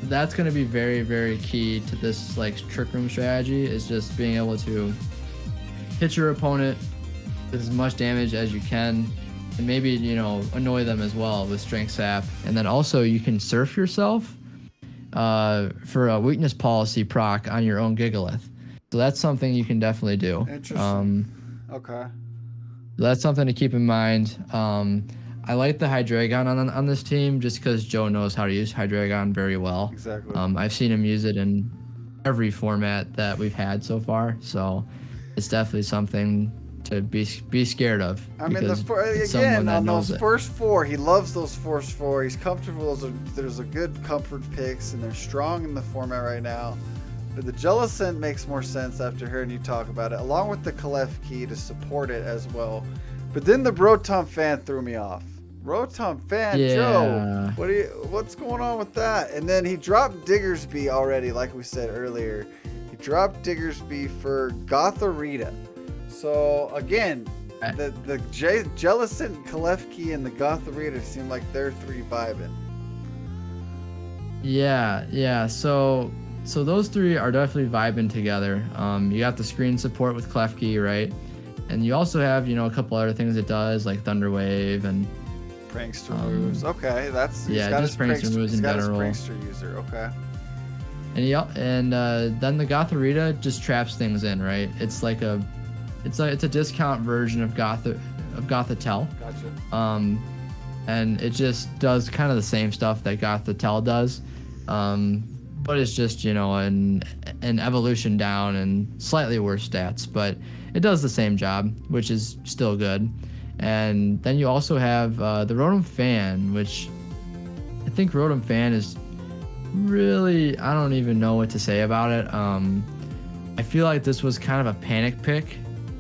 that's going to be very, very key to this like Trick Room strategy, is just being able to hit your opponent with as much damage as you can, and maybe annoy them as well with Strength Sap. And then also you can surf yourself for a weakness policy proc on your own Gigalith. So that's something you can definitely do. Interesting. Okay. That's something to keep in mind. I like the Hydreigon on this team just because Joe knows how to use Hydreigon very well. Exactly. I've seen him use it in every format that we've had so far, so it's definitely something to be scared of. I mean, on those first 4, he loves those first 4. He's comfortable. There's a good comfort picks, and they're strong in the format right now. But the Jellicent makes more sense after hearing you talk about it, along with the Kalefki to support it as well. But then the Rotom fan threw me off. Rotom fan, yeah. Joe, what's going on with that? And then he dropped Diggersby already, like we said earlier. He dropped Diggersby for Gothorita. So again, the Jellicent, Kalefki, and the Gothorita seem like they're 3 vibing. Yeah. So those 3 are definitely vibing together. You got the screen support with Klefki, right? And you also have, a couple other things it does, like Thunder Wave and prankster moves. Okay, just prankster moves in general. Prankster user. Okay. And then the Gothorita just traps things in, right? It's a discount version of Gothitelle. Gotcha. And it just does kind of the same stuff that Gothitelle does. But it's just, an evolution down and slightly worse stats, but it does the same job, which is still good. And then you also have the Rotom Fan, which I think Rotom Fan is really, I don't even know what to say about it. I feel like this was kind of a panic pick.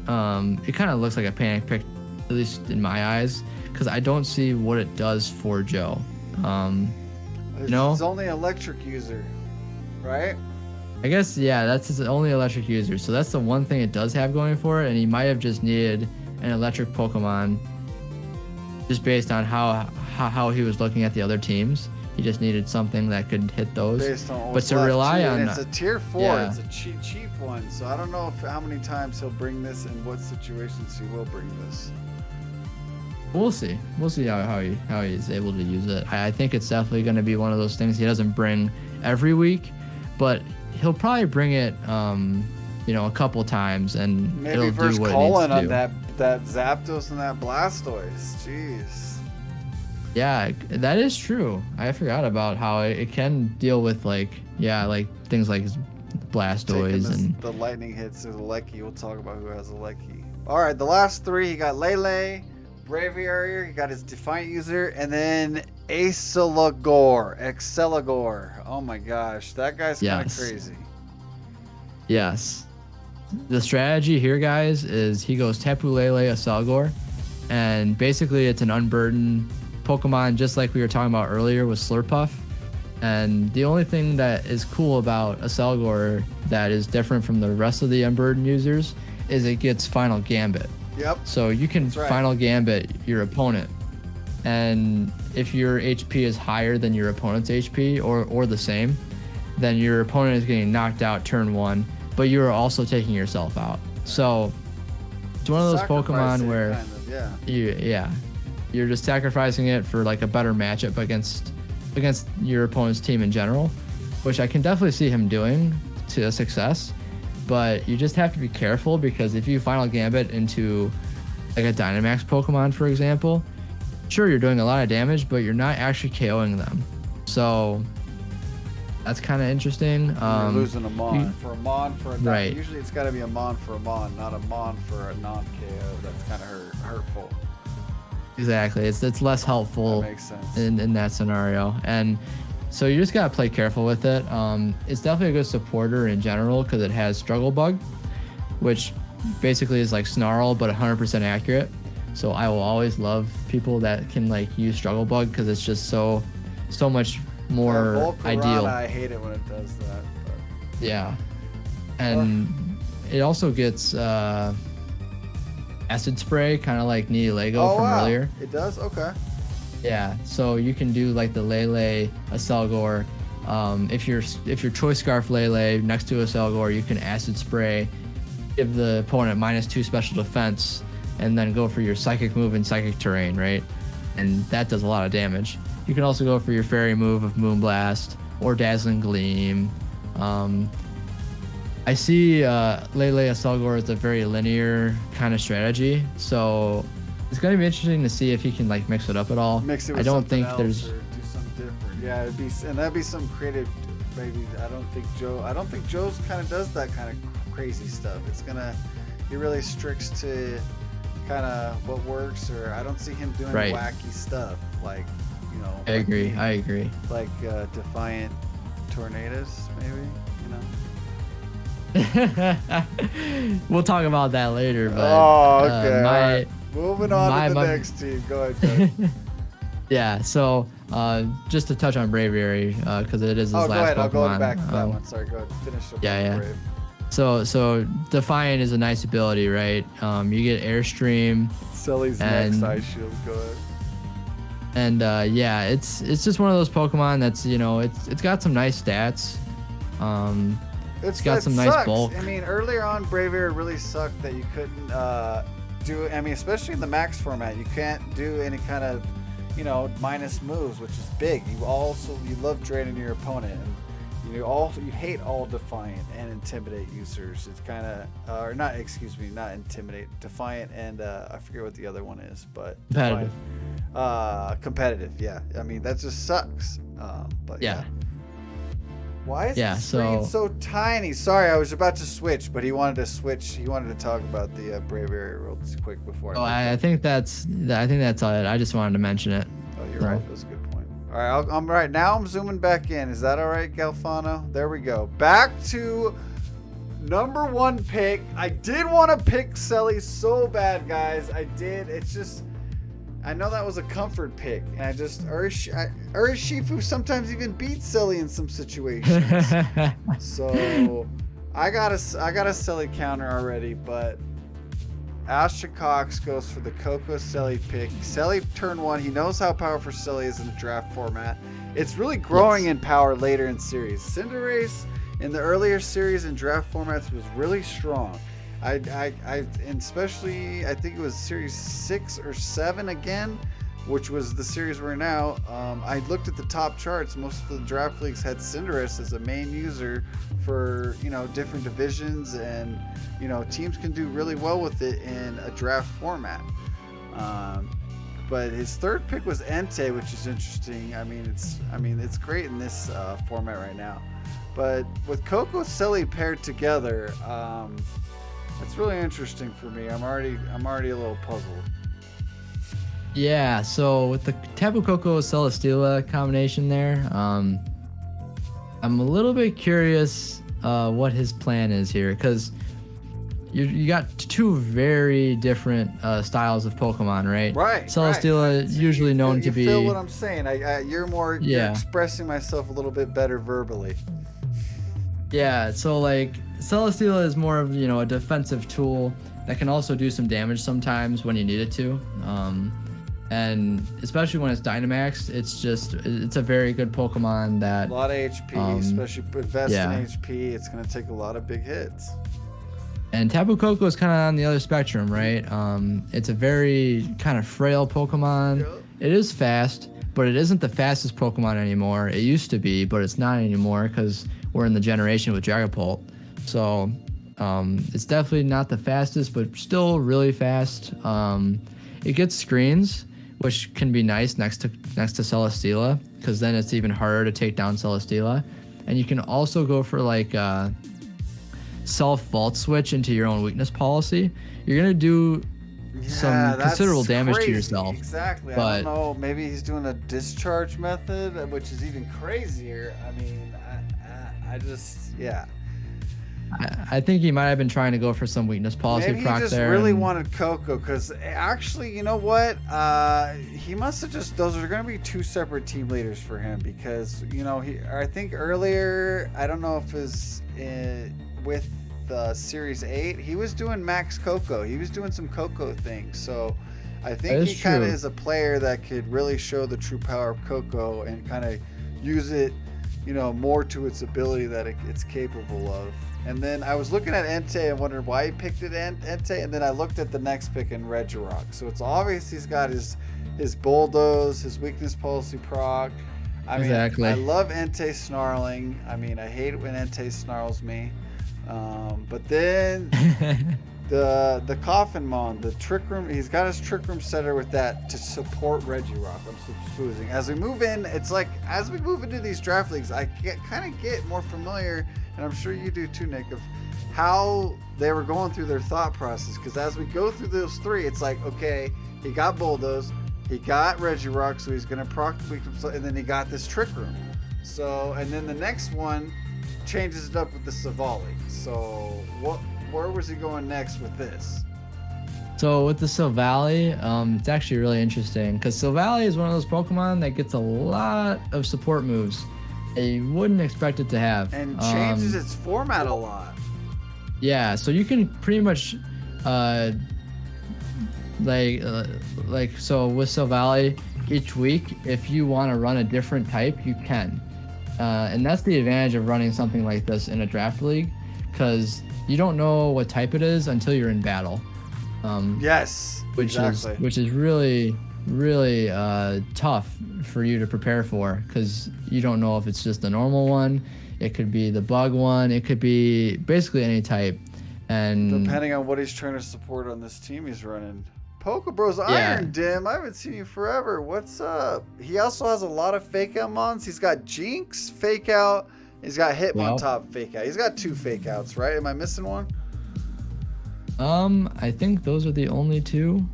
It kind of looks like a panic pick, at least in my eyes, because I don't see what it does for Joe. It's only electric user, right? I guess, yeah, that's his only electric user. So that's the one thing it does have going for it, and he might have just needed an electric Pokemon just based on how he was looking at the other teams. He just needed something that could hit those. Based on but to rely on, it's a tier 4. It's a cheap one. So I don't know how many times he'll bring this and what situations he will bring this. We'll see. We'll see how he's able to use it. I think it's definitely going to be one of those things he doesn't bring every week, but he'll probably bring it, a couple times, and maybe it'll versus do what Colin it needs to on that Zapdos and that Blastoise. Jeez. Yeah, that is true. I forgot about how it can deal with like things like Blastoise and the lightning hits or the Lecky. We'll talk about who has a Lecky. All right, the last three. He got Lele, Braviary. He got his Defiant user, and then Exceligor. Oh my gosh, that guy's kind of crazy. Yes. The strategy here, guys, is he goes Tapu Lele, Exceligor, and basically it's an unburdened Pokemon, just like we were talking about earlier with Slurpuff. And the only thing that is cool about Exceligor that is different from the rest of the unburdened users is it gets Final Gambit. Yep. So you can Final Gambit your opponent. And if your HP is higher than your opponent's HP or the same, then your opponent is getting knocked out turn 1, but you're also taking yourself out. So it's one of those Pokemon where you're just sacrificing it for like a better matchup against your opponent's team in general, which I can definitely see him doing to a success. But you just have to be careful, because if you Final Gambit into like a Dynamax Pokemon, for example, sure, you're doing a lot of damage, but you're not actually KOing them. So that's kind of interesting. You're losing a Mon. For a Mon for a non. Right. Usually it's got to be a Mon for a Mon, not a Mon for a non-KO. That's kind of hurtful. Exactly. It's less helpful. That makes sense. In that scenario. And so you just got to play careful with it. It's definitely a good supporter in general because it has Struggle Bug, which basically is like Snarl, but 100% accurate. So I will always love people that can like use Struggle Bug, because it's just so much more ideal. I hate it when it does that. But. Yeah. And it also gets Acid Spray, kind of like Nihilego from earlier. It does? Okay. Yeah, so you can do like the Lele, Exceligor. If your Choice Scarf Lele next to Exceligor, you can Acid Spray, give the opponent -2 special defense, and then go for your Psychic move and Psychic Terrain, right? And that does a lot of damage. You can also go for your Fairy move of Moonblast or Dazzling Gleam. I see Lele Exceligor as a very linear kind of strategy, so it's going to be interesting to see if he can like mix it up at all. Mix it with something else or do something different. Yeah, that'd be some creative. Maybe I don't think Joe's kind of does that kind of crazy stuff. He really stricts to kind of what works, or I don't see him doing wacky stuff like, you know. I agree. Like Defiant Tornadus, maybe, We'll talk about that later, but okay. Moving on to the next team. Go ahead, Joe. Yeah, so just to touch on Braviary, because it is his last Pokemon. Go ahead. I'll go back to that one. Sorry, go ahead. Finish up. Brave. So Defiant is a nice ability, right? You get Airstream. Sully's next Ice Shield. Go ahead. And it's just one of those Pokemon that's, it's got some nice stats. It's got some nice bulk. I mean, earlier on, Braviary really sucked that you couldn't do. I mean, especially in the max format, you can't do any kind of, minus moves, which is big. You love draining your opponent, and you hate all Defiant and Intimidate users. It's kind of, not Intimidate, Defiant, and I forget what the other one is, but competitive. Competitive, yeah. I mean, that just sucks. But yeah. Why is the screen so tiny? Sorry, I was about to switch, but he wanted to switch. He wanted to talk about the Braviary real quick before. I think that's it. I just wanted to mention it. Oh, you're right. That's a good point. All right, I'm right now. I'm zooming back in. Is that all right, Galfano? There we go. Back to number 1 pick. I did want to pick Selly so bad, guys. I did. It's just, I know that was a comfort pick, and I just Urshifu sometimes even beats Selly in some situations. So I got a Selly counter already, but AshtonCox goes for the Coco Selly pick. Selly turn 1. He knows how powerful Selly is in the draft format. It's really growing in power later in series. Cinderace in the earlier series and draft formats was really strong. And especially, I think it was series 6 or 7 again, which was the series we're in now. I looked at the top charts. Most of the draft leagues had Cinderace as a main user for, different divisions, and, teams can do really well with it in a draft format. but his third pick was Entei, which is interesting. I mean, it's great in this format right now. But with Coco Selly paired together, it's really interesting for me. I'm already a little puzzled. Yeah, so with the Tapu Koko Celesteela combination there, I'm a little bit curious what his plan is here, because you got two very different styles of Pokemon, right? Right. Celesteela right. usually known to be. You feel what I'm saying? You're expressing myself a little bit better verbally. Yeah, so like Celesteela is more of a defensive tool that can also do some damage sometimes when you need it to. And especially when it's Dynamax, it's a very good Pokemon that a lot of HP, especially invest in HP. It's gonna take a lot of big hits. And Tapu Koko is kind of on the other spectrum, right? It's a very kind of frail Pokemon. Yep. It is fast, but it isn't the fastest Pokemon anymore. It used to be, but it's not anymore because we're in the generation with Dragapult. So it's definitely not the fastest, but still really fast. It gets screens, which can be nice next to Celesteela, because then it's even harder to take down Celesteela. And you can also go for like self-vault switch into your own weakness policy. You're going to do some considerable damage to yourself. Exactly. But I don't know. Maybe he's doing a discharge method, which is even crazier. I mean, I just, yeah. I think he might have been trying to go for some weakness policy Maybe proc he just there. really wanted Coco, because actually, you know what? He must have just, those are going to be two separate team leaders for him, because, I think earlier, I don't know if it was with Series 8, he was doing Max Coco. He was doing some Coco things. So I think he kind of is a player that could really show the true power of Coco and kind of use it, more to its ability that it's capable of. And then I was looking at Entei and wondered why he picked it Entei, and then I looked at the next pick in Regirock. So it's obvious he's got his Bulldoze, his weakness policy proc. I mean, exactly. I love Entei snarling. I mean, I hate it when Entei snarls me. But then the Coffin Mon, the Trick Room, he's got his Trick Room setter with that to support Regirock. I'm supposing. As we move in, it's like, as we move into these draft leagues, I kind of get more familiar, and I'm sure you do too, Nick, of how they were going through their thought process. Because as we go through those three, it's like, okay, he got Bulldoze, he got Regirock, so he's going to proc, and then he got this Trick Room. So, and then the next one changes it up with the Savali. So, where was he going next with this? So with the Silvally, it's actually really interesting, because Silvally is one of those Pokemon that gets a lot of support moves that you wouldn't expect it to have. And changes its format a lot. Yeah, so you can pretty much, so with Silvally, each week, if you want to run a different type, you can. And that's the advantage of running something like this in a draft league, because you don't know what type it is until you're in battle. Yes, which exactly. is really tough for you to prepare for, because you don't know if it's just a normal one, it could be the bug one, it could be basically any type, and depending on what he's trying to support on this team he's running. Pokebros Iron Dim, I haven't seen you forever. What's up? He also has a lot of fake out mons. He's got Jinx fake out. He's got Hitmontop fake out. He's got 2 fake outs, right? Am I missing one? I think those are the only 2.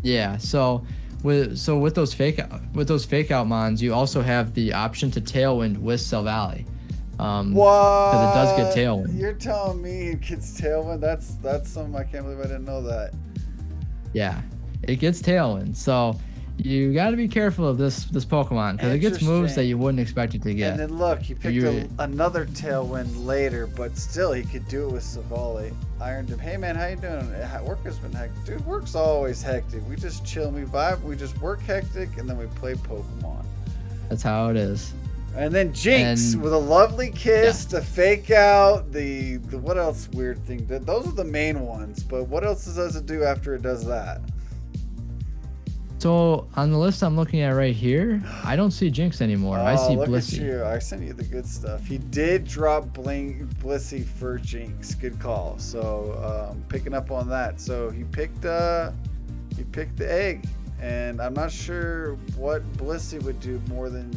Yeah. So with those fake out mons, you also have the option to Tailwind with Silvally. What? Because it does get Tailwind. You're telling me it gets Tailwind? That's something I can't believe I didn't know that. Yeah, it gets Tailwind. So you got to be careful of this Pokemon, because it gets moves that you wouldn't expect it to get. And then look, he picked another Tailwind later, but still he could do it with Savali. Iron Dim, hey man, how you doing? Work has been hectic. Dude, work's always hectic. We just chill, we vibe, we just work hectic, and then we play Pokemon. That's how it is. And then Jinx with a lovely kiss to fake out the what else weird thing? Those are the main ones, but what else does it do after it does that? So on the list I'm looking at right here, I don't see Jinx anymore. I see look Blissey. At you. I sent you the good stuff. He did drop Blissey for Jinx. Good call. So picking up on that. So he picked He picked the egg, and I'm not sure what Blissey would do more than,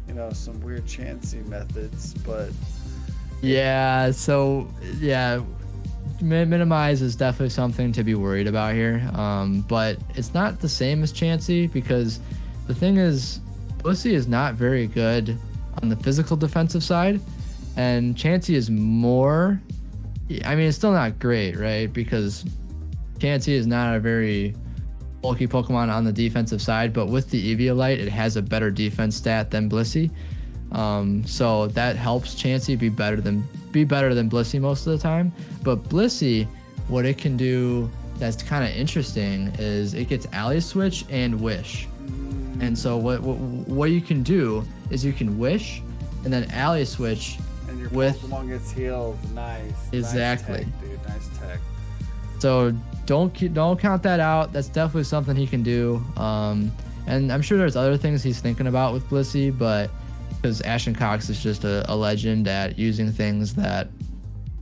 you know, some weird Chansey methods, but yeah. So yeah, minimize is definitely something to be worried about here. But it's not the same as Chansey because the thing is, Blissey is not very good on the physical defensive side, and Chansey is more. I mean, it's still not great, right? Because Chansey is not a very bulky Pokemon on the defensive side, but with the Eviolite, it has a better defense stat than Blissey. So that helps Chansey be better than Blissey most of the time. But Blissey, what it can do that's kind of interesting is it gets Ally Switch and Wish. And so what you can do is you can Wish and then Ally Switch. and your with Pokemon gets healed. Nice. Exactly. Nice tech, dude. Nice tech. So don't count that out. That's definitely something he can do. And I'm sure there's other things he's thinking about with Blissey, but because AshtonCox is just a legend at using things that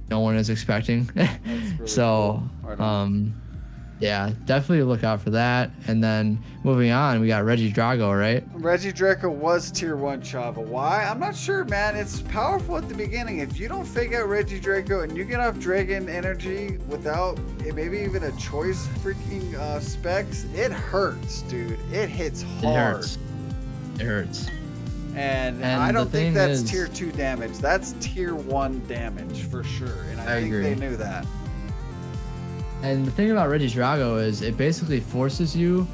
no one is expecting. Really So cool. Right yeah, definitely look out for that. And then moving on, we got Regidrago, right? Regidrago was tier 1 Chava. Why? I'm not sure, man. It's powerful at the beginning. If you don't fake out Regidrago and you get off Dragon Energy without maybe even a choice freaking specs, it hurts, dude. It hits hard. It hurts. And I don't think that's tier 2 damage. That's tier 1 damage for sure. And I think agree. they knew that. And the thing about Regidrago is it basically forces you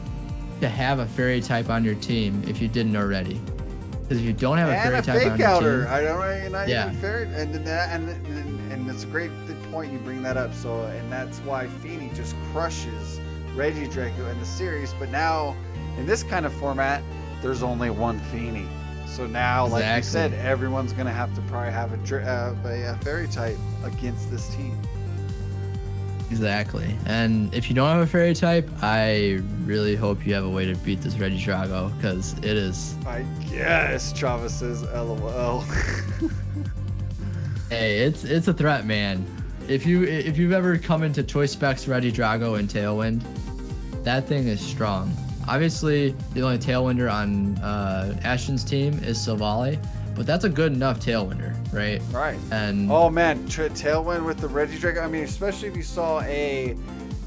to have a fairy type on your team if you didn't already. Because if you don't have a fairy type on your team, I don't know, yeah. even fairy, and it's a great point you bring that up. So, and that's why Feeny just crushes Regidrago in the series. But now, in this kind of format, there's only one Feeny. So now, like you said, everyone's gonna have to probably have a fairy type against this team. Exactly. And if you don't have a fairy type, I really hope you have a way to beat this Regidrago, because it is. I guess Travis says LOL. Hey, it's a threat, man. If you've ever come into Choice Specs Regidrago and Tailwind, that thing is strong. Obviously, the only Tailwinder on Ashton's team is Silvally, but that's a good enough Tailwinder, right? Right. And oh man, Tailwind with the Regidrago. I mean, especially if you saw a,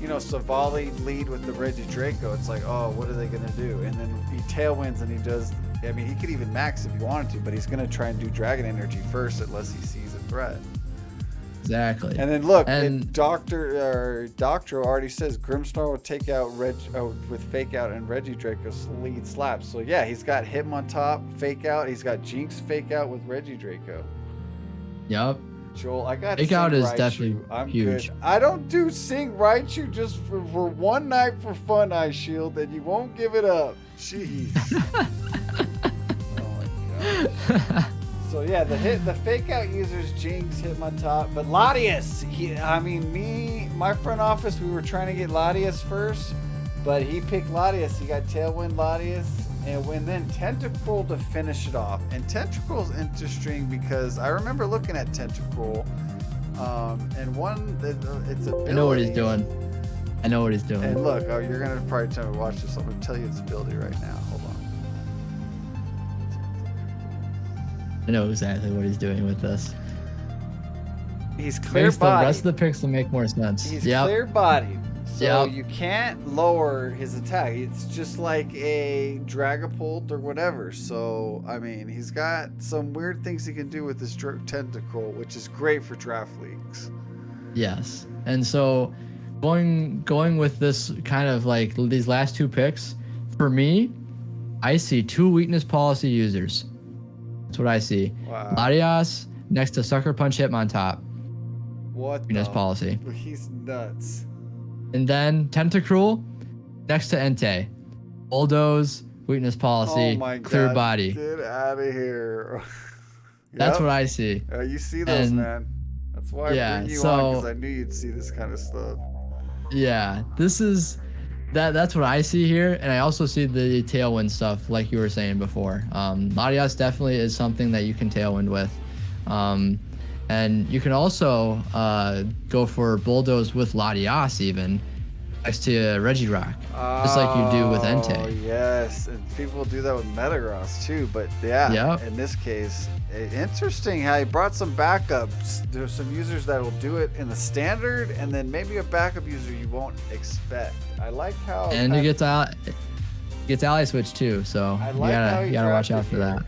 Silvally lead with the Regidrago, it's like, oh, what are they gonna do? And then he Tailwinds and he does. I mean, he could even max if he wanted to, but he's gonna try and do Dragon Energy first unless he sees a threat. Exactly. And then look, and Doctor already says Grimmsnarl would take out with Fake Out and Regidrago's lead slaps. So yeah, he's got Hitmontop Fake Out. He's got Jinx Fake Out with Regidrago. Yep. Joel, I got Fake Out is Raichu. definitely I'm huge. Good. I don't do Sing Raichu just for one night for fun, Ice Shield, and you won't give it up. Jeez. Oh my god. So yeah, the Fake Out users Jinx, Hitmontop, but Latias, my front office, we were trying to get Latias first, but he picked Latias. He got Tailwind Latias, and then Tentacruel to finish it off. And Tentacruel's interesting because I remember looking at Tentacruel, and its ability. I know what he's doing. And look, you're gonna probably tell me to watch this. I'm gonna tell you its ability right now. Hold on. I know exactly what he's doing with this. He's clear Makes bodied. the rest of the picks to make more sense. He's clear bodied. So Yep. you can't lower his attack. It's just like a Dragapult or whatever. So, I mean, he's got some weird things he can do with this Tentacruel, which is great for draft leagues. Yes. And so going with this kind of like these last two picks, for me, I see two weakness policy users. That's what I see. Wow. Latias next to Sucker Punch Hitmontop. What Weakness policy. He's nuts. And then Tentacruel next to Entei. Bulldoze, weakness policy, Oh my clear god. body. Get out of here. That's Yep. what I see. You see those, And- man. That's why I bring you on, because I knew you'd see this kind of stuff. Yeah, this is that's what I see here, and I also see the tailwind stuff, like you were saying before. Latias definitely is something that you can tailwind with, and you can also go for Bulldoze with Latias even, next to Regirock, just like you do with Entei. Oh, yes. And people do that with Metagross too. But yeah, Yep. in this case, interesting how he brought some backups. There's some users that will do it in the standard, and then maybe a backup user you won't expect. I like how. And you get to ally switch too, so I like you gotta watch out for that.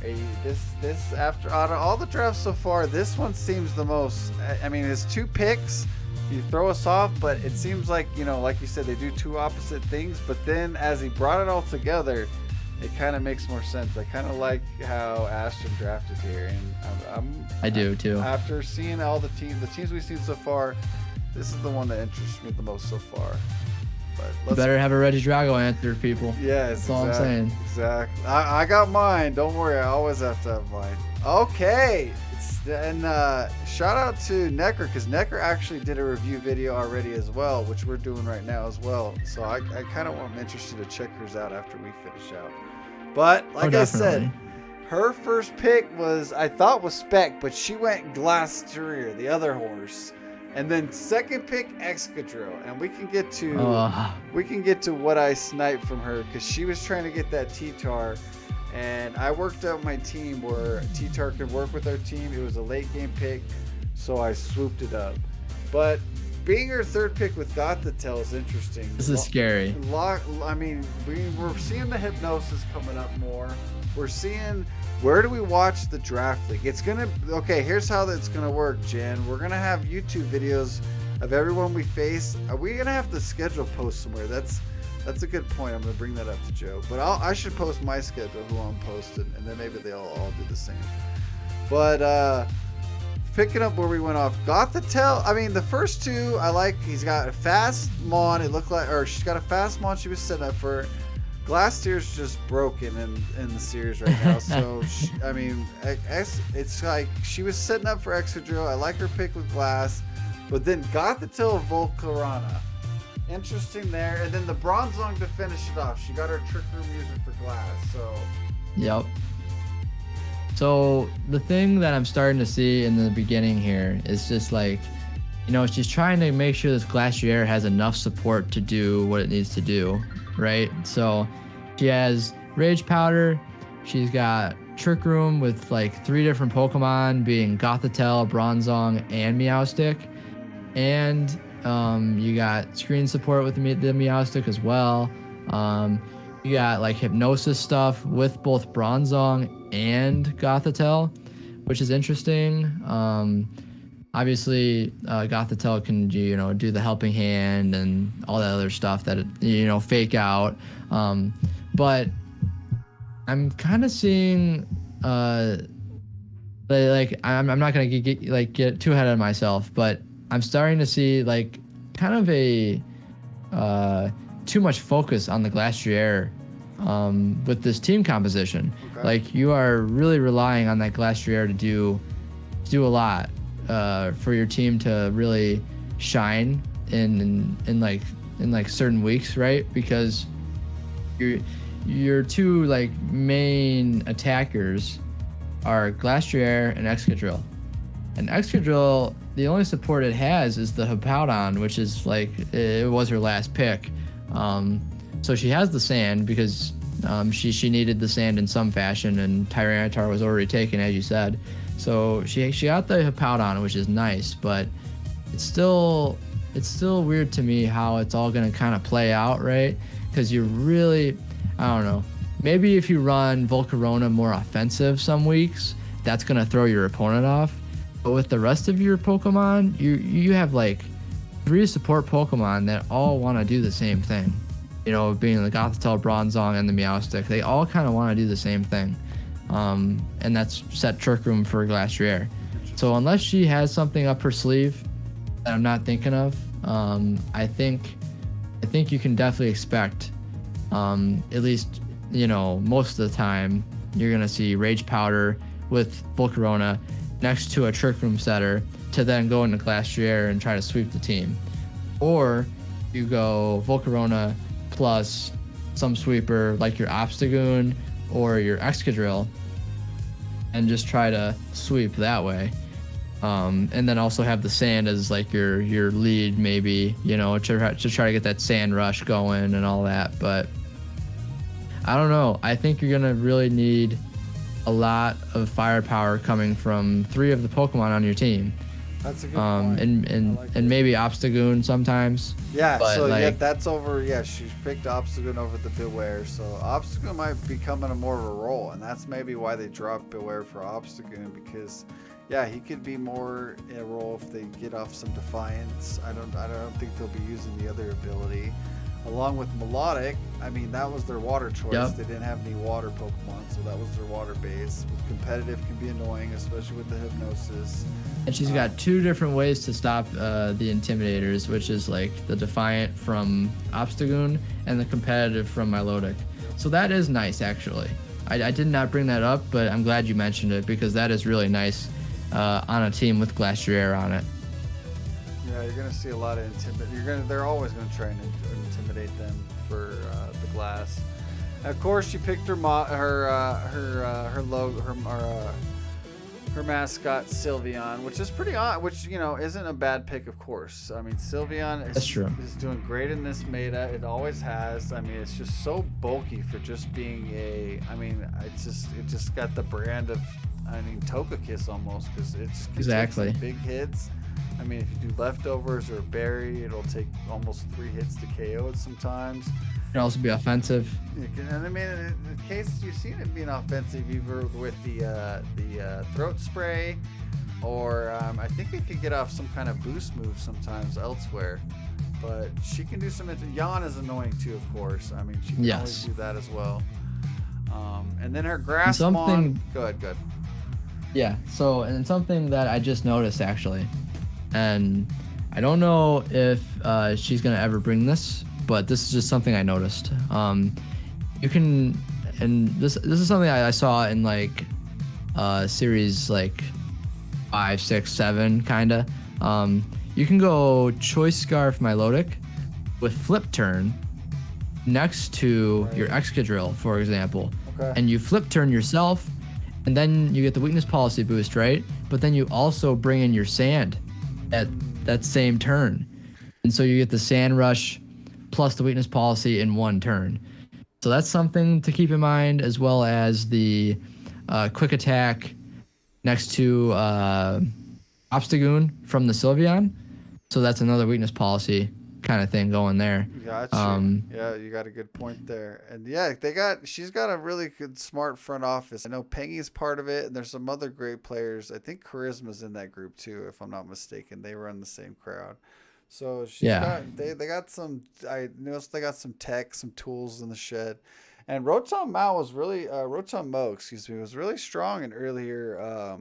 This after out of all the drafts so far, this one seems the most. I mean, his 2 picks, you throw us off, but it seems like, you know, like you said, they do 2 opposite things. But then as he brought it all together, it kind of makes more sense. I kind of like how Ashton drafted here, and I do too. After seeing all the teams we've seen so far, this is the one that interests me the most so far. But You better have a Regidrago answer, people. Yes, That's all I'm saying. Exactly. I got mine. Don't worry. I always have to have mine. Okay. And shout out to Nekkra, because Nekkra actually did a review video already as well, which we're doing right now as well. So I kind of am interested to check hers out after we finish out. But like I said, her first pick I thought was Spec, but she went Glastrier, the other horse. And then second pick, Excadrill, and we can get to what I sniped from her, because she was trying to get that T-Tar, and I worked out my team where T-Tar could work with our team. It was a late game pick, so I swooped it up. But being her third pick with Gothitelle is interesting. This is scary. I mean, we're seeing the Hypnosis coming up more. We're seeing, where do we watch the draft league? Okay, here's how that's gonna work, Jen. We're gonna have YouTube videos of everyone we face. Are we gonna have to schedule post somewhere? That's a good point. I'm gonna bring that up to Joe. But I should post my schedule, who I'm posting, and then maybe they'll all do the same. But picking up where we went off, Gothitelle, I mean, the first 2 I like. He's got a fast Mon, it looked like, or she's got a fast Mon she was setting up for. Glastier's just broken in the series right now, so I mean, it's like she was setting up for Excadrill. I like her pick with Glass, but then Gothitelle Volcarona, interesting there, and then the Bronzong to finish it off. She got her Trick Room music for Glass, so. Yep. So the thing that I'm starting to see in the beginning here is just like, you know, she's trying to make sure this Glacier has enough support to do what it needs to do, right? So she has Rage Powder, she's got Trick Room with like 3 different Pokemon, being Gothitelle, Bronzong, and Meowstic. And you got screen support with the Meowstic as well. You got like Hypnosis stuff with both Bronzong and Gothitelle, which is interesting. Obviously, Gothitelle can do the helping hand and all that other stuff that fake out. But I'm kind of seeing like I'm not gonna get too ahead of myself, but I'm starting to see like kind of a too much focus on the Glastrier with this team composition. Okay. Like you are really relying on that Glastrier to do a lot for your team to really shine in certain weeks, right? Because your 2 like main attackers are Glastrier and Excadrill. And Excadrill, the only support it has is the Hippowdon, which is like, it was her last pick. So she has the sand because she needed the sand in some fashion, and Tyranitar was already taken, as you said. So she got the Hippowdon, which is nice, but it's still weird to me how it's all gonna kind of play out, right? Because you really, I don't know, maybe if you run Volcarona more offensive some weeks, that's gonna throw your opponent off. But with the rest of your Pokemon, you have like 3 support Pokemon that all want to do the same thing. Being the Gothitelle, Bronzong, and the Meowstic, they all kind of want to do the same thing. And that's set Trick Room for Glastrier. So unless she has something up her sleeve that I'm not thinking of, I think you can definitely expect, at least most of the time, you're gonna see Rage Powder with Volcarona next to a Trick Room setter to then go into Glastrier and try to sweep the team. Or you go Volcarona plus some sweeper like your Obstagoon or your Excadrill and just try to sweep that way. And then also have the sand as like your lead, maybe, you know, to try to get that sand rush going and all that. But I don't know. I think you're gonna really need a lot of firepower coming from 3 of the Pokemon on your team. That's a good point. And maybe Obstagoon sometimes. Yeah, but so like, yeah, that's over. Yeah, she picked Obstagoon over the Beware, so Obstagoon might be coming a more of a role, and that's maybe why they dropped Beware for Obstagoon, because yeah, he could be more in a role if they get off some Defiance. I don't think they'll be using the other ability. Along with Melodic, I mean, that was their water choice. Yep. They didn't have any water Pokemon, so that was their water base. With competitive can be annoying, especially with the Hypnosis. and she's got 2 different ways to stop the Intimidators, which is like the Defiant from Obstagoon and the competitive from Milotic. So that is nice, actually. I did not bring that up, but I'm glad you mentioned it because that is really nice on a team with Glastrier on it. Yeah, you're gonna see a lot of intimidate. They're always gonna try and intimidate them for the glass. And of course, she picked her mascot Sylveon, which is pretty odd. Which, you know, isn't a bad pick, of course. I mean, Sylveon is doing great in this meta. It always has. I mean, it's just so bulky for just being a. I mean, it just got the brand of. I mean, Togekiss almost, because it's Exactly. big hits. I mean, if you do leftovers or berry, it'll take almost 3 hits to KO it sometimes. It can also be offensive. And I mean, in the case you've seen it being offensive, either with the throat spray, or I think it could get off some kind of boost move sometimes elsewhere. But she can do some. Yawn is annoying too, of course. I mean, she can always do that as well. And then her grass mon. Good. Yeah. So, and something that I just noticed actually, and I don't know if she's gonna ever bring this, but this is just something I noticed. You can, and this is something I saw in like series like 5, 6, 7 kinda. You can go Choice Scarf Milotic with Flip Turn next to your Excadrill, for example. Okay. And you Flip Turn yourself, and then you get the Weakness Policy boost, right? But then you also bring in your Sand at that same turn. And so you get the Sand Rush plus the Weakness Policy in 1 turn. So that's something to keep in mind, as well as the Quick Attack next to Obstagoon from the Sylveon. So that's another Weakness Policy kind of thing going there. Gotcha. Yeah, you got a good point there. And yeah, she's got a really good, smart front office. I know Pengy's part of it, and there's some other great players. I think Charisma's in that group too, if I'm not mistaken. They run the same crowd. So they got some. I noticed they got some tech, some tools in the shed, and Rotom Mo was really strong in earlier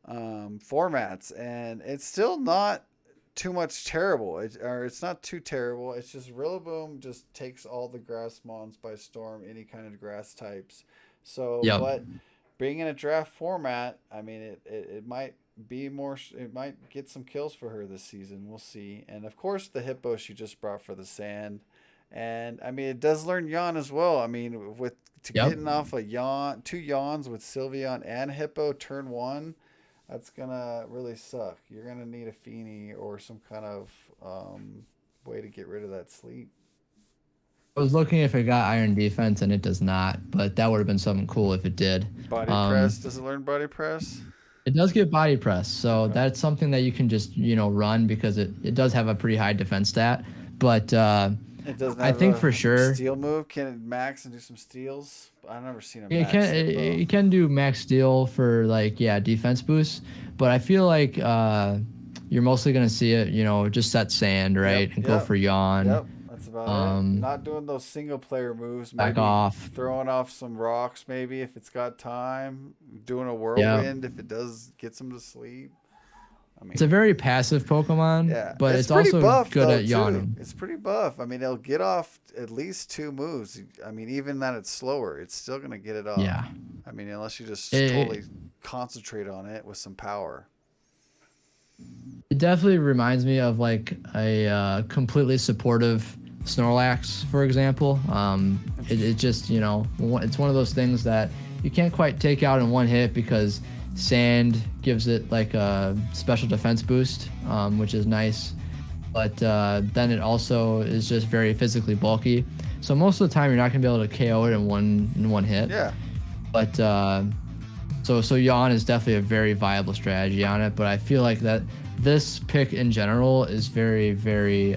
formats, and it's still not too much terrible. It's not too terrible. It's just Rillaboom just takes all the grass mons by storm, any kind of grass types. So, but being in a draft format, I mean, it might be more. It might get some kills for her this season. We'll see. And of course, the Hippo she just brought for the sand, and I mean, it does learn Yawn as well. I mean, getting off a Yawn, 2 Yawns with Sylveon and Hippo turn 1. That's gonna really suck. You're gonna need a Feeny or some kind of way to get rid of that sleep. I was looking if it got Iron Defense, and it does not, but that would have been something cool if it did. Body press. Does it learn body press? It does get body press, so that's something that you can just run, because it does have a pretty high defense stat. But it doesn't. I think for sure steel move. Can it max and do some steals? I've never seen a it max. It can do max steel for defense boosts, but I feel like you're mostly gonna see it just set sand, right, and go for Yawn. Yep, that's about it. Not doing those single player moves. Maybe back off. Throwing off some rocks, maybe if it's got time. Doing a whirlwind if it does get some to sleep. I mean, it's a very passive Pokemon, but it's also buff, good though, at yawning. It's pretty buff. I mean, it'll get off at least 2 moves. I mean, even that it's slower, it's still going to get it off. Yeah. I mean, unless you just totally concentrate on it with some power. It definitely reminds me of like a completely supportive Snorlax, for example. It just, it's one of those things that you can't quite take out in 1 hit, because Sand gives it like a special defense boost, which is nice. But then it also is just very physically bulky. So most of the time you're not gonna be able to KO it in one hit. Yeah. But so Yawn is definitely a very viable strategy on it. But I feel like that this pick in general is very, very.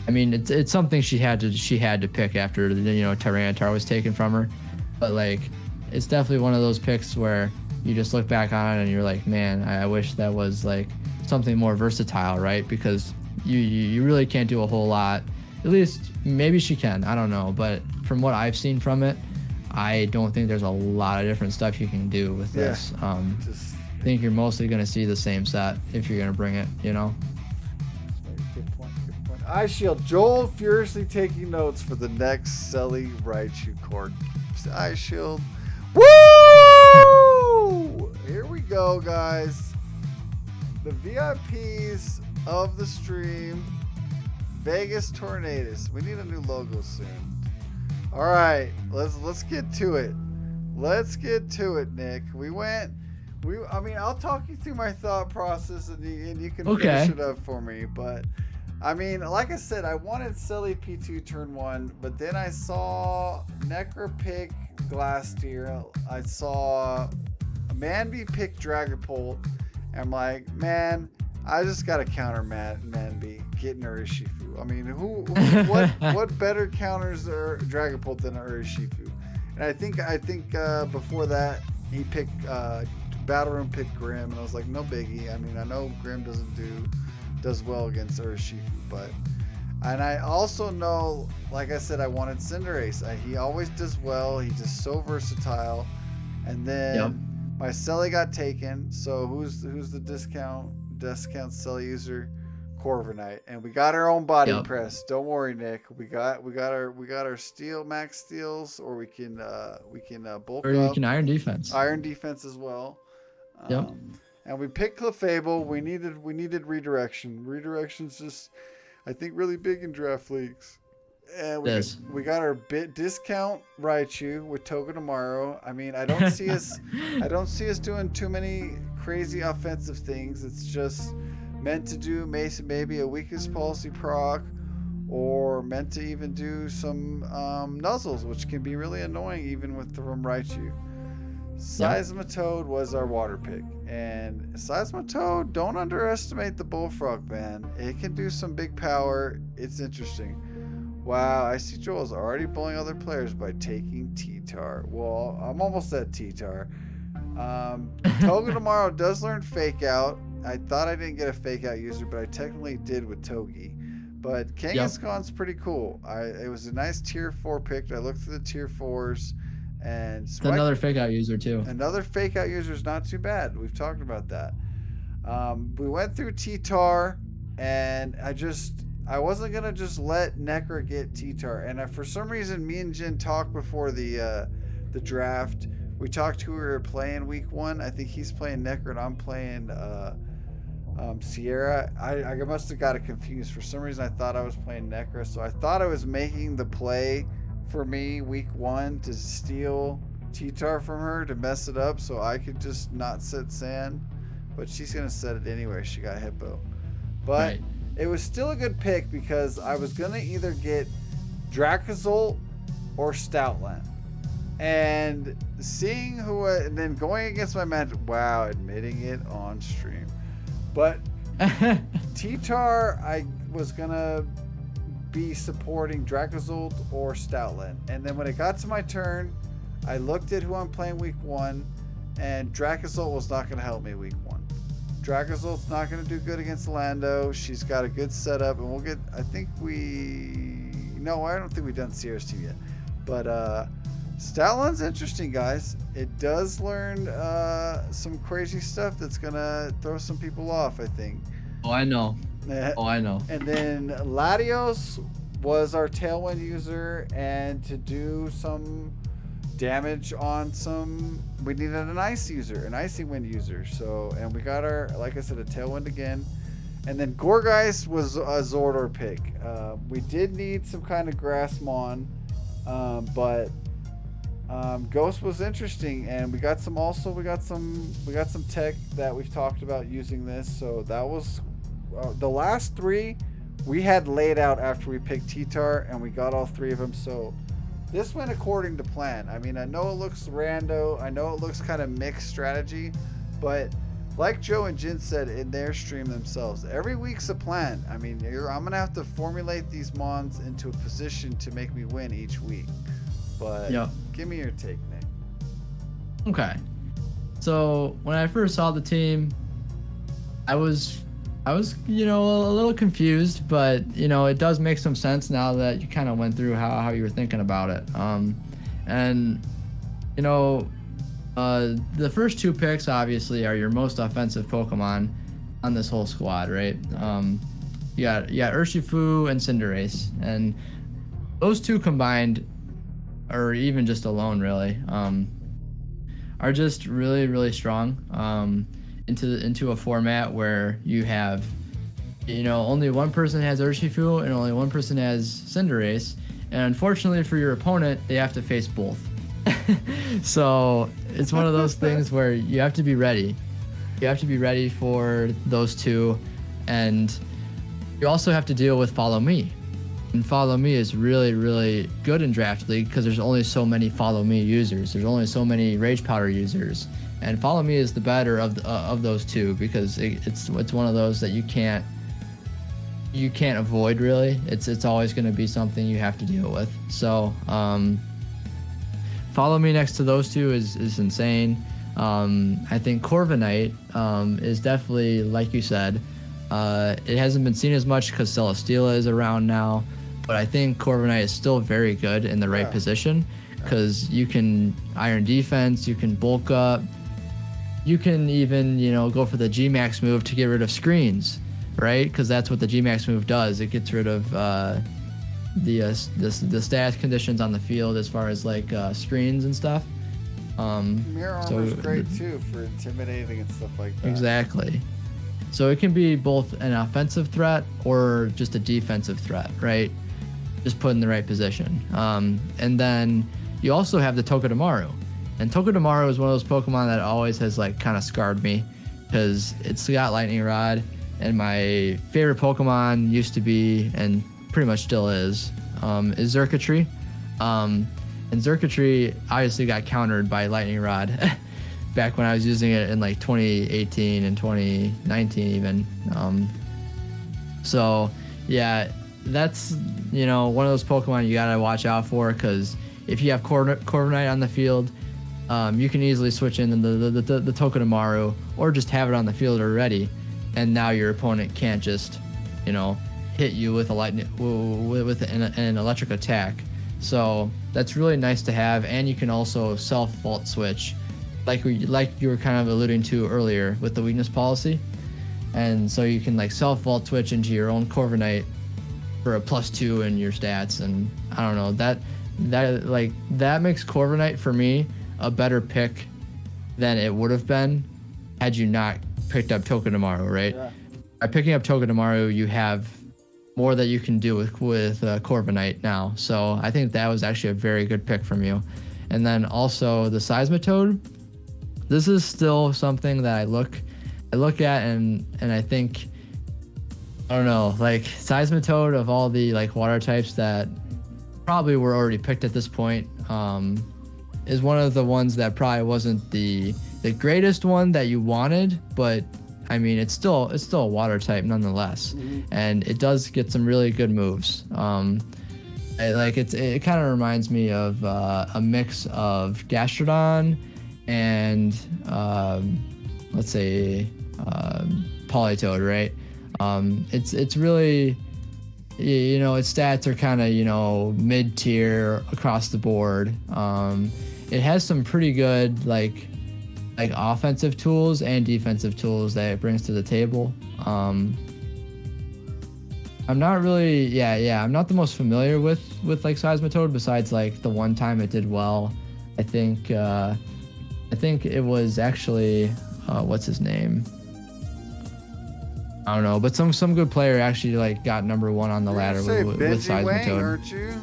I mean, it's something she had to pick after Tyranitar was taken from her. But like, it's definitely one of those picks where you just look back on it and you're like, man, I wish that was like something more versatile, right? Because you really can't do a whole lot. At least maybe she can. I don't know. But from what I've seen from it, I don't think there's a lot of different stuff you can do with this. I think you're mostly going to see the same set if you're going to bring it, Good point. Eye Shield. Joel furiously taking notes for the next Selly Raichu Cork. Eye Shield. Woo! Here we go, guys. The VIPs of the stream. Vegas Tornadus. We need a new logo soon. All right, let's get to it. Let's get to it, Nick. I mean, I'll talk you through my thought process, and you can finish it up for me. But I mean, like I said, I wanted Selly P2 turn 1, but then I saw Nekkra pick Glasteer. I saw Manby pick Dragapult. And I'm like, man, I just got to counter Manby getting Urshifu. I mean, what better counters Dragapult than Urshifu? And I think before that he picked BattleRoom picked Grim, and I was like, no biggie. I mean, I know Grim does well against Urshifu, and I also know, like I said, I wanted Cinderace. He always does well. He's just so versatile. And then my Selly got taken. So who's the discount Selly user? Corviknight, and we got our own body press. Don't worry, Nick. We got our steel max steals, or we can bulk or up. You can iron defense As well. And we picked Clefable. We needed redirection. Redirection's just, I think, really big in draft leagues. And we got our discount Raichu with Togedemaru. I mean, I don't see us doing too many crazy offensive things. It's just meant to do maybe a weakest policy proc, or meant to even do some nuzzles, which can be really annoying even from Raichu. Seismitoad was our water pick, and Seismitoad, don't underestimate the Bullfrog, man. It can do some big power. It's interesting. Wow, I see Joel's already bullying other players by taking T-Tar. Well, I'm almost at T-Tar. Togedemaru does learn Fake Out. I thought I didn't get a Fake Out user, but I technically did with Togi. But Kangaskhan's pretty cool. It was a nice tier 4 pick. I looked through the tier 4s. And it's another Fake Out user too. Another Fake Out user is not too bad. We've talked about that. We went through T-Tar, and I wasn't gonna just let Nekkra get T-Tar. And for some reason, me and Jin talked before the draft. We talked who we were playing week 1. I think he's playing Nekkra and I'm playing Sierra. I must have got it confused. For some reason, I thought I was playing Nekkra, so I thought I was making the play for me week 1 to steal T-Tar from her to mess it up so I could just not set Sand, but she's gonna set it anyway. She got Hippo, but it was still a good pick because I was gonna either get Dracozolt or Stoutland, and seeing and then going against my man. Wow, admitting it on stream, but T-Tar, I was gonna be supporting Dracozolt or Stoutland, and then when it got to my turn, I looked at who I'm playing week 1, and Dracozolt was not going to help me week 1. Dracozolt's not going to do good against Lando. She's got a good setup, and we'll get. I don't think we've done Sierra's team yet, but Stoutland's interesting, guys. It does learn some crazy stuff that's gonna throw some people off, I think. Oh, I know. And then Latios was our Tailwind user, and to do some damage on we needed an Icy Wind user. So, and we got like I said, a Tailwind again. And then Gorgeist was a Zordor pick. We did need some kind of Grassmon, but Ghost was interesting, and we got some tech that we've talked about using this. So that was the last three we had laid out after we picked T-Tar, and we got all three of them. So this went according to plan. I mean, I know it looks rando, I know it looks kind of mixed strategy, but like Joe and Jin said in their stream themselves, every week's a plan. I mean, I'm gonna have to formulate these mons into a position to make me win each week. But give me your take, Nick. Okay. So when I first saw the team, I was, you know, a little confused, but you know, it does make some sense now that you kind of went through how you were thinking about it. And you know, the first two picks obviously are your most offensive Pokemon on this whole squad, right? You got Urshifu and Cinderace, and those two combined, or even just alone, really, are just really strong into a format where you have, you know, only one person has Urshifu and only one person has Cinderace, and unfortunately for your opponent, they have to face both. So it's one of those things where you have to be ready. You have to be ready for those two, and you also have to deal with Follow Me. And Follow Me is really good in Draft League because there's only so many Follow Me users. There's only so many Rage Powder users, and Follow Me is the better of those two because it's one of those that you can't avoid, really. It's always going to be something you have to deal with. So Follow Me next to those two is insane. I think Corviknight is definitely, like you said, it hasn't been seen as much because Celesteela is around now, but I think Corviknight is still very good in the right position because you can Iron Defense, you can bulk up, you can even, you know, go for the G-Max move to get rid of screens, right? Because that's what the G-Max move does. It gets rid of the stat conditions on the field as far as like screens and stuff. Mirror Armor is great too for intimidating and stuff like that. Exactly. So it can be both an offensive threat or just a defensive threat, right? Just put in the right position. And then you also have the Togedemaru. And Togedemaru is one of those Pokemon that always has like kind of scarred me because it's got Lightning Rod, and my favorite Pokemon used to be, and pretty much still is Xurkitree. And Xurkitree obviously got countered by Lightning Rod back when I was using it in like 2018 and 2019 even. So yeah, that's, you know, one of those Pokemon you gotta watch out for, because if you have Corviknight on the field, you can easily switch in the Togedemaru or just have it on the field already, and now your opponent can't just, you know, hit you with an electric attack. So that's really nice to have, and you can also self vault switch, like you were kind of alluding to earlier with the weakness policy, and so you can like self vault switch into your own Corviknight for a +2 in your stats, and I don't know, that makes Corviknight for me a better pick than it would have been had you not picked up Togedemaru, right? Yeah. By picking up Togedemaru, you have more that you can do with Corviknight now. So I think that was actually a very good pick from you. And then also the Seismitoad. This is still something that I look at and I think, I don't know, like Seismitoad, of all the like water types that probably were already picked at this point, is one of the ones that probably wasn't the greatest one that you wanted, but I mean, it's still a water type nonetheless, and it does get some really good moves. It kind of reminds me of a mix of Gastrodon and let's say Politoed, right? It's really, you know, its stats are kind of, you know, mid-tier across the board. It has some pretty good like offensive tools and defensive tools that it brings to the table. I'm not really, I'm not the most familiar with like Seismitoad, besides like the one time it did well. I think it was actually what's his name? I don't know, but some good player actually like got #1 on the ladder with Seismitoad. Wang, aren't you?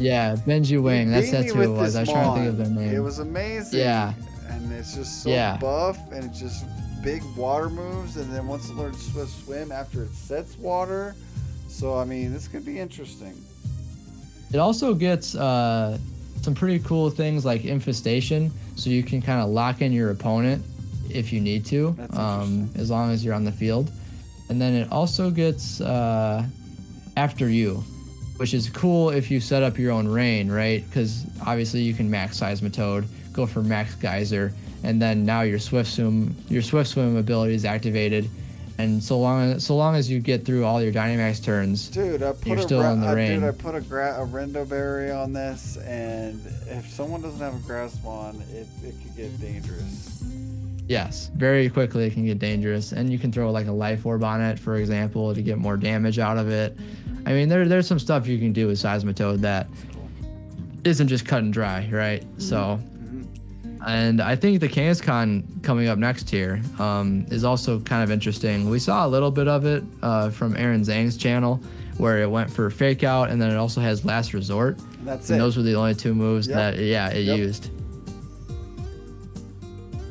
Yeah, Benji Wing. That's Beat me who it with was. this I was trying to think of their Mon. name. It was amazing. Yeah. And it's just so buff, and it's just big water moves, and then once it learns to swim after it sets water. So, I mean, this could be interesting. It also gets some pretty cool things like infestation, so you can kind of lock in your opponent if you need to, as long as you're on the field. And then it also gets after you, which is cool if you set up your own rain, right? Because obviously you can max Seismitoad, go for max Geyser, and then now your Swift Swim ability is activated. And so long as you get through all your Dynamax turns, dude, you're still in the rain. Dude, I put a Rendo Berry on this, and if someone doesn't have a Grassmon, it could get dangerous. Yes, very quickly it can get dangerous, and you can throw like a Life Orb on it, for example, to get more damage out of it. I mean, there's some stuff you can do with Seismitoad that isn't just cut and dry, right? Mm-hmm. So, and I think the Kangaskhan coming up next here is also kind of interesting. We saw a little bit of it from Aaron Zhang's channel, where it went for Fake Out, and then it also has Last Resort. That's and it. Those were the only two moves that it used.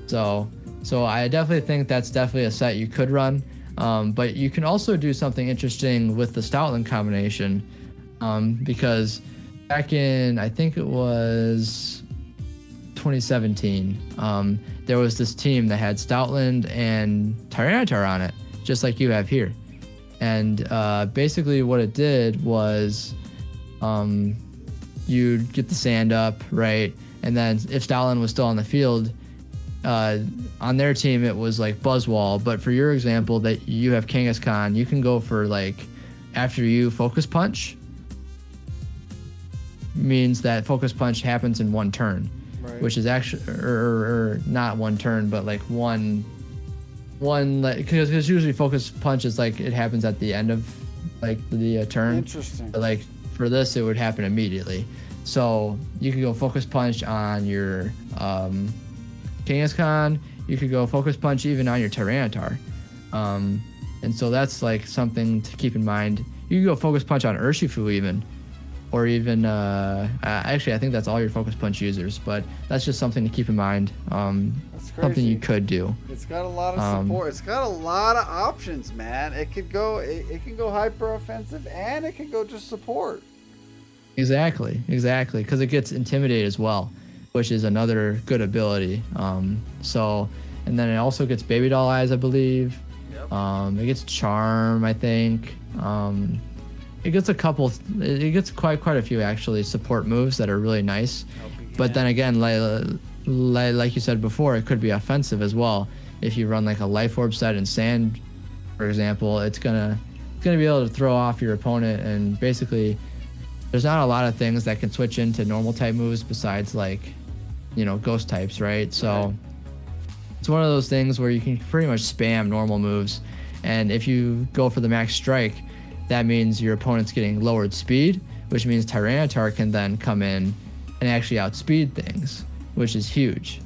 So I definitely think that's definitely a set you could run. But you can also do something interesting with the Stoutland combination, because back in, I think it was 2017, there was this team that had Stoutland and Tyranitar on it, just like you have here. And basically what it did was you'd get the sand up, right? And then if Stoutland was still on the field, on their team it was like Buzzwall, but for your example that you have Kangaskhan, you can go for like after you Focus Punch, means that Focus Punch happens in one turn, right? Which is actually or not one turn, but like one because usually Focus Punch is like it happens at the end of like the turn. Interesting. But like for this it would happen immediately, so you could go Focus Punch on your Kangaskhan, you could go Focus Punch even on your Tyranitar. And so that's like something to keep in mind. You can go Focus Punch on Urshifu even. Or even, actually I think that's all your Focus Punch users, but that's just something to keep in mind. That's crazy. Something you could do. It's got a lot of support. It's got a lot of options, man. It could go, it can go hyper offensive, and it can go just support. Exactly, because it gets Intimidate as well, which is another good ability. And then it also gets Baby Doll Eyes, I believe. Yep. It gets Charm, I think. It gets it gets quite a few actually support moves that are really nice. But then again, like you said before, it could be offensive as well. If you run like a Life Orb set in Sand, for example, it's gonna be able to throw off your opponent, and basically there's not a lot of things that can switch into normal type moves besides like, ghost types, right? So it's one of those things where you can pretty much spam normal moves, and if you go for the max strike, that means your opponent's getting lowered speed, which means Tyranitar can then come in and actually outspeed things, which is huge.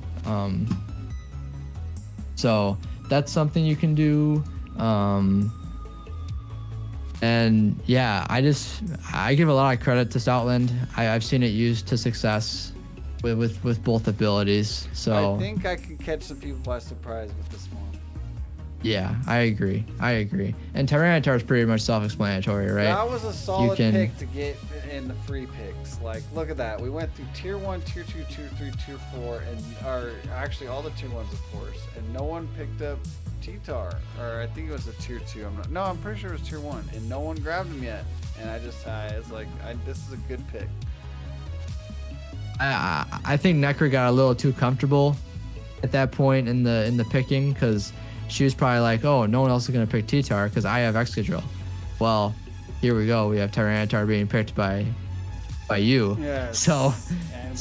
So that's something you can do. And yeah, I give a lot of credit to Stoutland. I've seen it used to success with both abilities. So I think I can catch some people by surprise with this one. Yeah, I agree. And Tyranitar is pretty much self-explanatory, right? That was a solid pick to get in the free picks. Like, look at that. We went through tier 1, tier 2, tier 3, tier 4, and actually all the tier 1s, of course. And no one picked up T-Tar, or I think it was a tier 2. I'm pretty sure it was tier 1, and no one grabbed him yet. And this is a good pick. I think Nekkra got a little too comfortable at that point in the picking, because she was probably like, oh, no one else is going to pick T-Tar because I have Excadrill. Well, here we go. We have Tyranitar being picked by you. Yes. So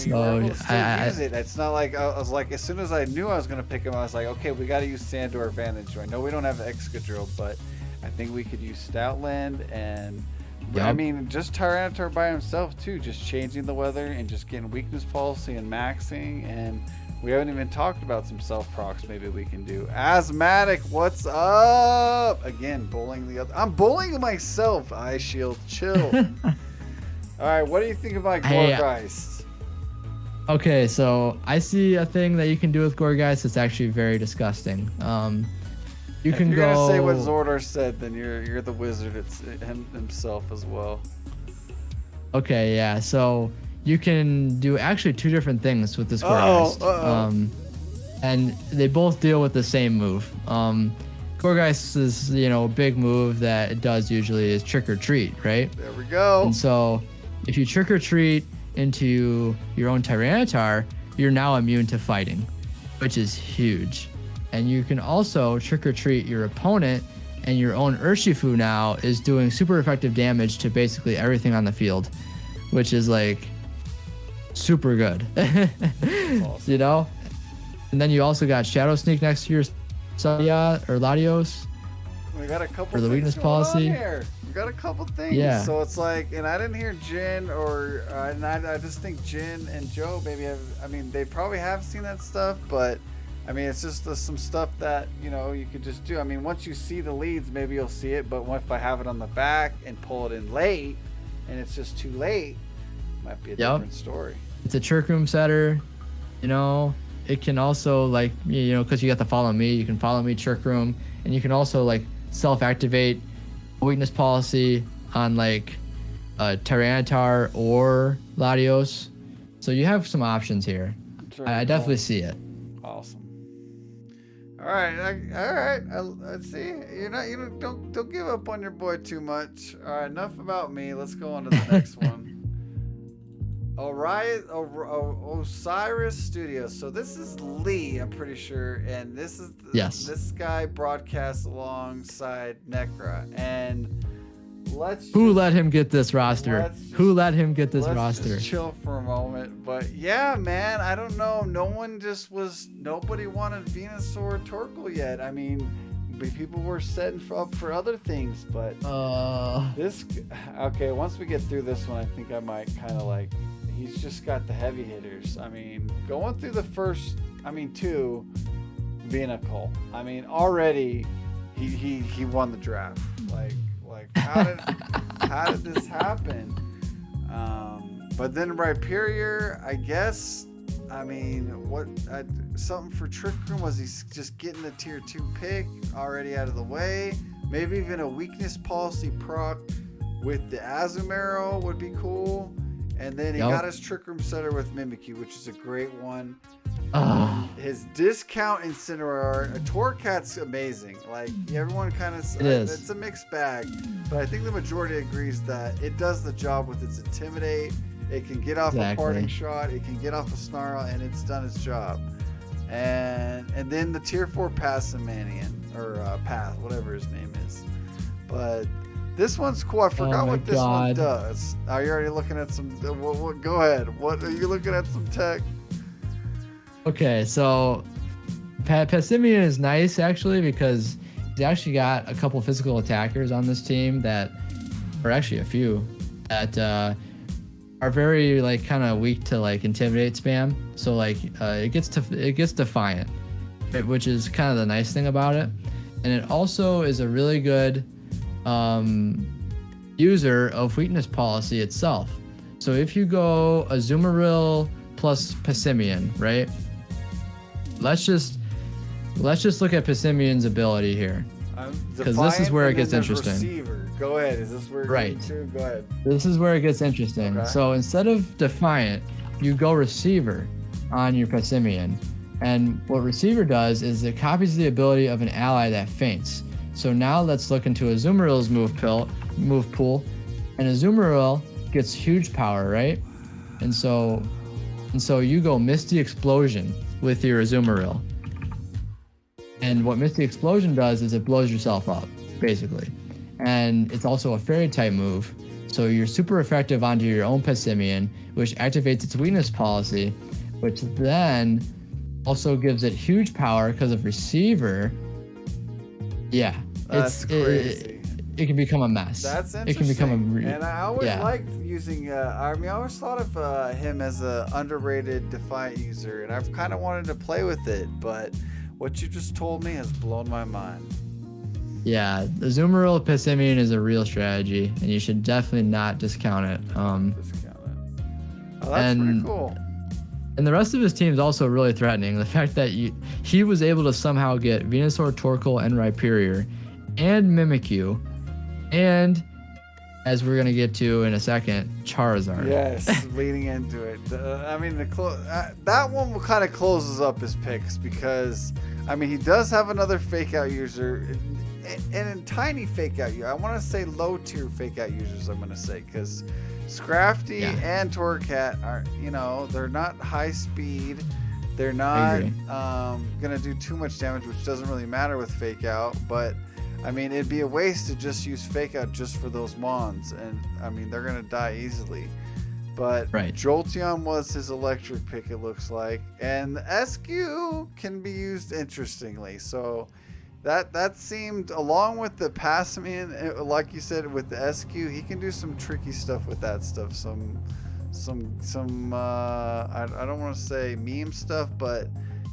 we were able to still use it. It's not like I was like, as soon as I knew I was going to pick him, I was like, okay, we got to use Sand to our advantage. I know we don't have Excadrill, but I think we could use Stoutland, and yep. I mean, just Tyranitar by himself too, just changing the weather and just getting weakness policy and maxing. And we haven't even talked about some self-procs maybe we can do. Asthmatic, what's up? Again, bullying the other. I'm bullying myself. Ice Shield, chill. All right, what do you think about Hey, Gourgeist? Okay, so I see a thing that you can do with Gourgeist that's actually very disgusting. You If can you're go. gonna say what Zordar said, then you're the wizard. It's himself as well. Okay, yeah. So you can do actually two different things with this Gourgeist. And they both deal with the same move. Gourgeist is, a big move that it does usually is Trick or Treat, right? There we go. And so if you Trick or Treat into your own Tyranitar, you're now immune to fighting, which is huge. And you can also Trick or Treat your opponent, and your own Urshifu now is doing super effective damage to basically everything on the field, which is like super good. Awesome. And then you also got Shadow Sneak next to your Sadia or Latios. We got a couple For the things weakness going policy. on here. We got a couple things. Yeah. So it's like, and I didn't hear Jin and I just think Jin and Joe maybe they probably have seen that stuff, but I mean, it's just some stuff that, you could just do. I mean, once you see the leads, maybe you'll see it, but what if I have it on the back and pull it in late and it's just too late, it might be a different story. It's a Trick Room setter, It can also because you got to follow me, you can follow me Trick Room, and you can also self-activate weakness policy on Tyranitar or Latios. So you have some options here. I definitely see it. Awesome. All right. Let's see. Don't give up on your boy too much. All right, enough about me. Let's go on to the next one. Osiris Studios. So this is Lee, I'm pretty sure, and this is this guy broadcasts alongside Nekkra, and Who let him get this roster? Who let him get this roster? Just chill for a moment. But yeah, man, I don't know. Nobody wanted Venusaur Torkoal yet. I mean, people were setting up for other things, but once we get through this one, I think I might kind of he's just got the heavy hitters. I mean, going through the first, two, Venusaur. I mean, already he won the draft. How did this happen? But then Rhyperior, I guess. I mean, something for Trick Room? Was he just getting the tier 2 pick already out of the way? Maybe even a weakness policy proc with the Azumarill would be cool. And then he got his Trick Room setter with Mimikyu, which is a great one. His discount Incineroar, a Torcat's amazing. Everyone kind of, it's a mixed bag, but I think the majority agrees that it does the job with its Intimidate. It can get off a Parting Shot, it can get off a Snarl, and it's done its job. And then the tier 4 Passamanian, or Path, whatever his name is. But this one's cool. I forgot what this one does. Are you already looking at some? Go ahead. What are you looking at? Some tech? Okay, so Passimian is nice actually because he's actually got a couple physical attackers on this team or actually a few that are very kind of weak to intimidate spam. So it gets Defiant, which is kind of the nice thing about it, and it also is a really good user of weakness policy itself. So if you go Azumarill plus Passimian, right? Let's just look at Passimian's ability here, because this is where it gets interesting. Receiver. Go ahead. Is this where? Right. Go ahead. This is where it gets interesting. Okay. So instead of Defiant, you go Receiver on your Passimian, and what Receiver does is it copies the ability of an ally that faints. So now let's look into Azumarill's move pool, and Azumarill gets huge power, right? And so you go Misty Explosion with your Azumarill. And what Misty Explosion does is it blows yourself up, basically. And it's also a Fairy type move, so you're super effective onto your own Passimian, which activates its weakness policy, which then also gives it huge power because of Receiver. Yeah, That's crazy. It can become a mess. That's interesting. It can become and I always liked using. I always thought of him as a underrated Defiant user, and I've kind of wanted to play with it. But what you just told me has blown my mind. Yeah, the Azumarill Pissimian is a real strategy, and you should definitely not discount it. Discount it. Oh, that's pretty cool. And the rest of his team is also really threatening. The fact that he was able to somehow get Venusaur, Torkoal, and Rhyperior, and Mimikyu, and as we're gonna get to in a second, Charizard. Yes, leading into it. I mean, that one kind of closes up his picks because, I mean, he does have another fake out user, and a tiny fake out user. I want to say low tier fake out users. I'm gonna say because Scrafty and Torcat are, they're not high speed. They're not gonna do too much damage, which doesn't really matter with fake out, but. I mean, it'd be a waste to just use Fake Out just for those Mons, and I mean, they're gonna die easily. But Jolteon was his electric pick, it looks like, and the SQ can be used interestingly. So that seemed, along with the Passimian, like you said, with the SQ, he can do some tricky stuff with that stuff. I don't want to say meme stuff, but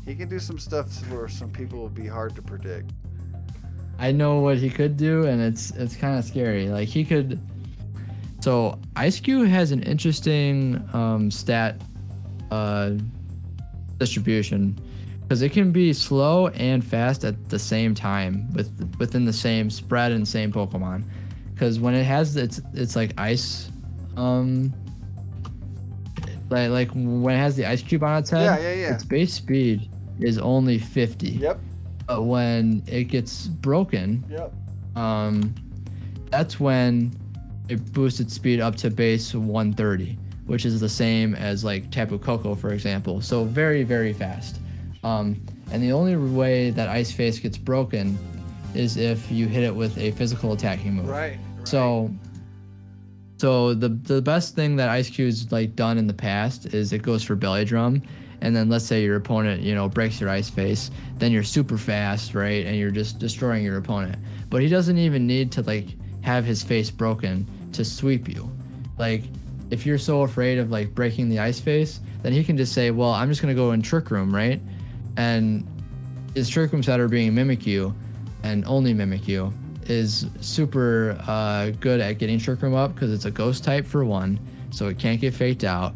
he can do some stuff where some people will be hard to predict. I know what he could do, and it's kind of scary. Like he could. So Ice-Q has an interesting stat distribution because it can be slow and fast at the same time within the same spread and same Pokemon. Because when it has it's like ice, like when it has the ice cube on its head, its base speed is only 50. Yep. But when it gets broken, that's when it boosts its speed up to base 130, which is the same as like Tapu Koko, for example. So very, very fast. And the only way that Ice Face gets broken is if you hit it with a physical attacking move. Right. So the best thing that Ice-Q's like done in the past is it goes for Belly Drum. And then let's say your opponent, breaks your Ice Face, then you're super fast, right? And you're just destroying your opponent. But he doesn't even need to like have his face broken to sweep you. Like if you're so afraid of like breaking the Ice Face, then he can just say, well, I'm just gonna go in Trick Room, right? And his Trick Room setter being Mimikyu and only Mimikyu is super good at getting Trick Room up because it's a ghost type for one, so it can't get faked out.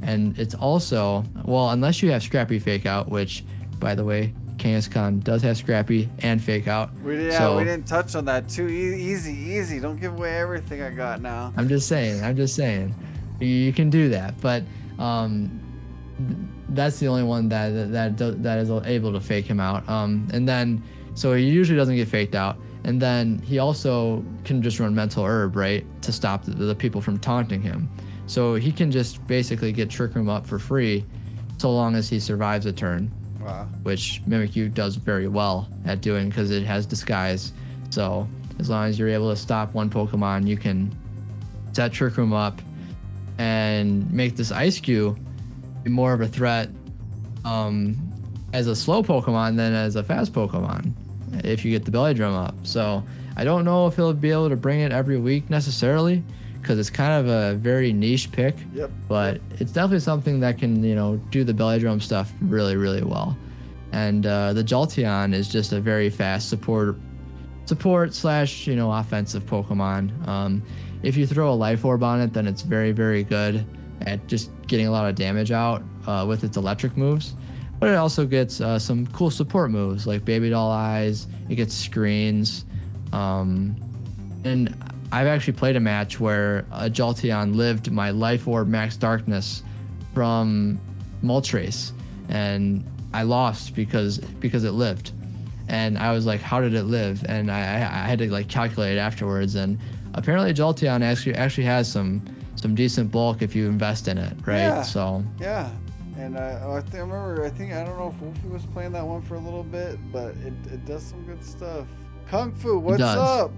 And it's also, well, unless you have Scrappy Fake Out, which, by the way, Kangaskhan does have Scrappy and Fake Out. We didn't touch on that too. Easy. Don't give away everything I got now. I'm just saying. You can do that, but that's the only one that is able to fake him out. And then, so he usually doesn't get faked out. And then he also can just run Mental Herb, right, to stop the people from taunting him. So he can just basically get Trick Room up for free so long as he survives a turn. Wow. Which Mimikyu does very well at doing because it has Disguise. So as long as you're able to stop one Pokemon, you can set Trick Room up and make this Ice-Q be more of a threat as a slow Pokemon than as a fast Pokemon if you get the Belly Drum up. So I don't know if he'll be able to bring it every week necessarily, because it's kind of a very niche pick. Yep. But it's definitely something that can, do the Belly Drum stuff really, really well. And the Jolteon is just a very fast support / offensive Pokemon. If you throw a Life Orb on it, then it's very, very good at just getting a lot of damage out with its electric moves. But it also gets some cool support moves like Baby Doll Eyes. It gets screens. And I've actually played a match where a Jolteon lived my Life Orb Max Darkness from Moltres, and I lost because it lived. And I was like, how did it live? And I had to like calculate it afterwards, and apparently Jolteon actually has some decent bulk if you invest in it, right? Yeah. So yeah. And I don't know if Wolfie was playing that one for a little bit, but it does some good stuff. Kung Fu, what's up?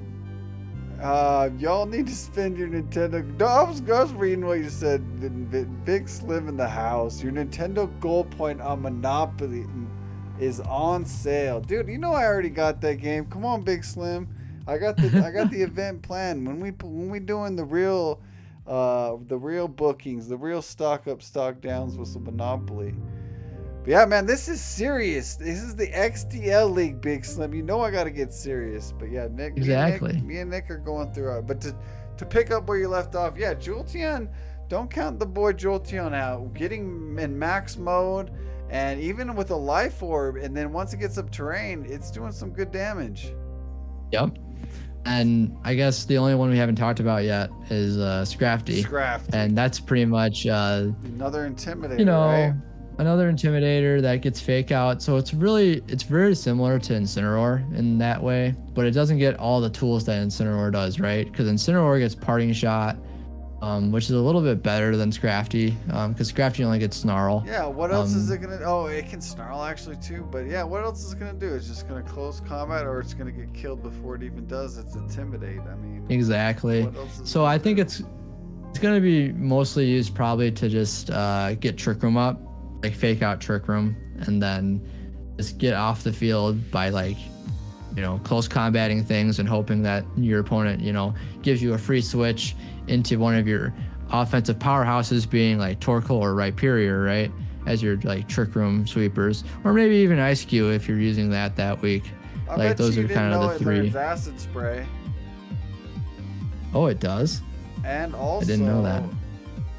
Y'all need to spend your Nintendo. No, I was reading what you said. Big Slim in the house. Your Nintendo Gold Point on Monopoly is on sale, dude. I already got that game. Come on, Big Slim. I got the event planned. When we doing the real bookings, the real stock up, stock downs with the Monopoly. But yeah, man, this is serious. This is the XDL League, Big Slim. You know I got to get serious. But yeah, Nick, Exactly. me and Nick are going through it. But to pick up where you left off, yeah, Jolteon, don't count the boy Jolteon out. Getting in max mode, and even with a life orb, and then once it gets up terrain, it's doing some good damage. Yep. And I guess the only one we haven't talked about yet is Scrafty. Scrafty. And that's pretty much another intimidator, you know, right? another intimidator that gets fake out. So it's very similar to Incineroar in that way, but it doesn't get all the tools that Incineroar does, right? Because Incineroar gets Parting Shot, which is a little bit better than Scrafty, because Scrafty only gets Snarl. Yeah, what else is it gonna? Oh, it can Snarl actually too. But yeah, what else is it gonna do? It's just gonna close combat, or it's gonna get killed before it even does. It's Intimidate. I mean, Exactly. So I think it's gonna be mostly used probably to just get Trick Room up, like fake out Trick Room, and then just get off the field by like, you know, close combating things and hoping that your opponent, you know, gives you a free switch into one of your offensive powerhouses, being like Torkoal or Rhyperior, right? As your like Trick Room sweepers, or maybe even Ice Cube if you're using that week. I Like bet those you are didn't kind know of the it three. learns Acid Spray, Oh, it does? and also I didn't know that.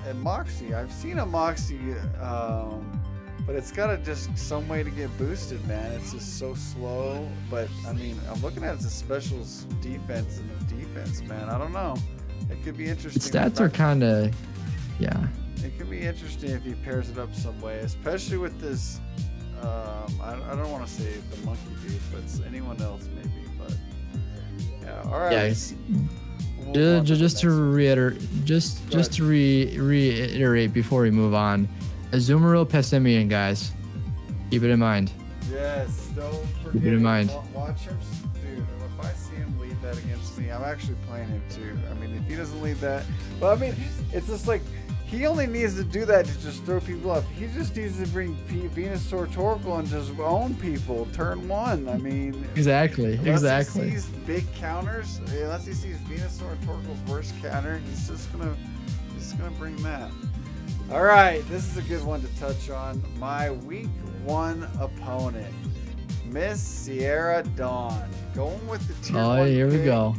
And Moxie, I've seen a Moxie, but it's gotta just some way to get boosted, man. It's just so slow. But I mean, I'm looking at it as a specials defense, man. I don't know. It could be interesting. Its stats are kind of, yeah. It could be interesting if he pairs it up some way, especially with this. I don't want to say the monkey dude, but it's anyone else maybe. But yeah, all right. Yeah, just to reiterate before we move on, Azumarill Pessimian, guys, keep it in mind. Yes, don't forget. Keep it in mind. Watch him, dude. If I see him lead that against me, I'm actually playing him too. I mean, if he doesn't lead that, well, I mean, it's just like he only needs to do that to just throw people off. He just needs to bring Venusaur Torkoal and just own people turn one. I mean, Exactly. unless he sees big counters, unless he sees Venusaur Torkoal's worst counter, he's gonna bring that. All right, this is a good one to touch on. My week 1 opponent, Miss Sierra Dawn, going with the tier 1 here we pick, go.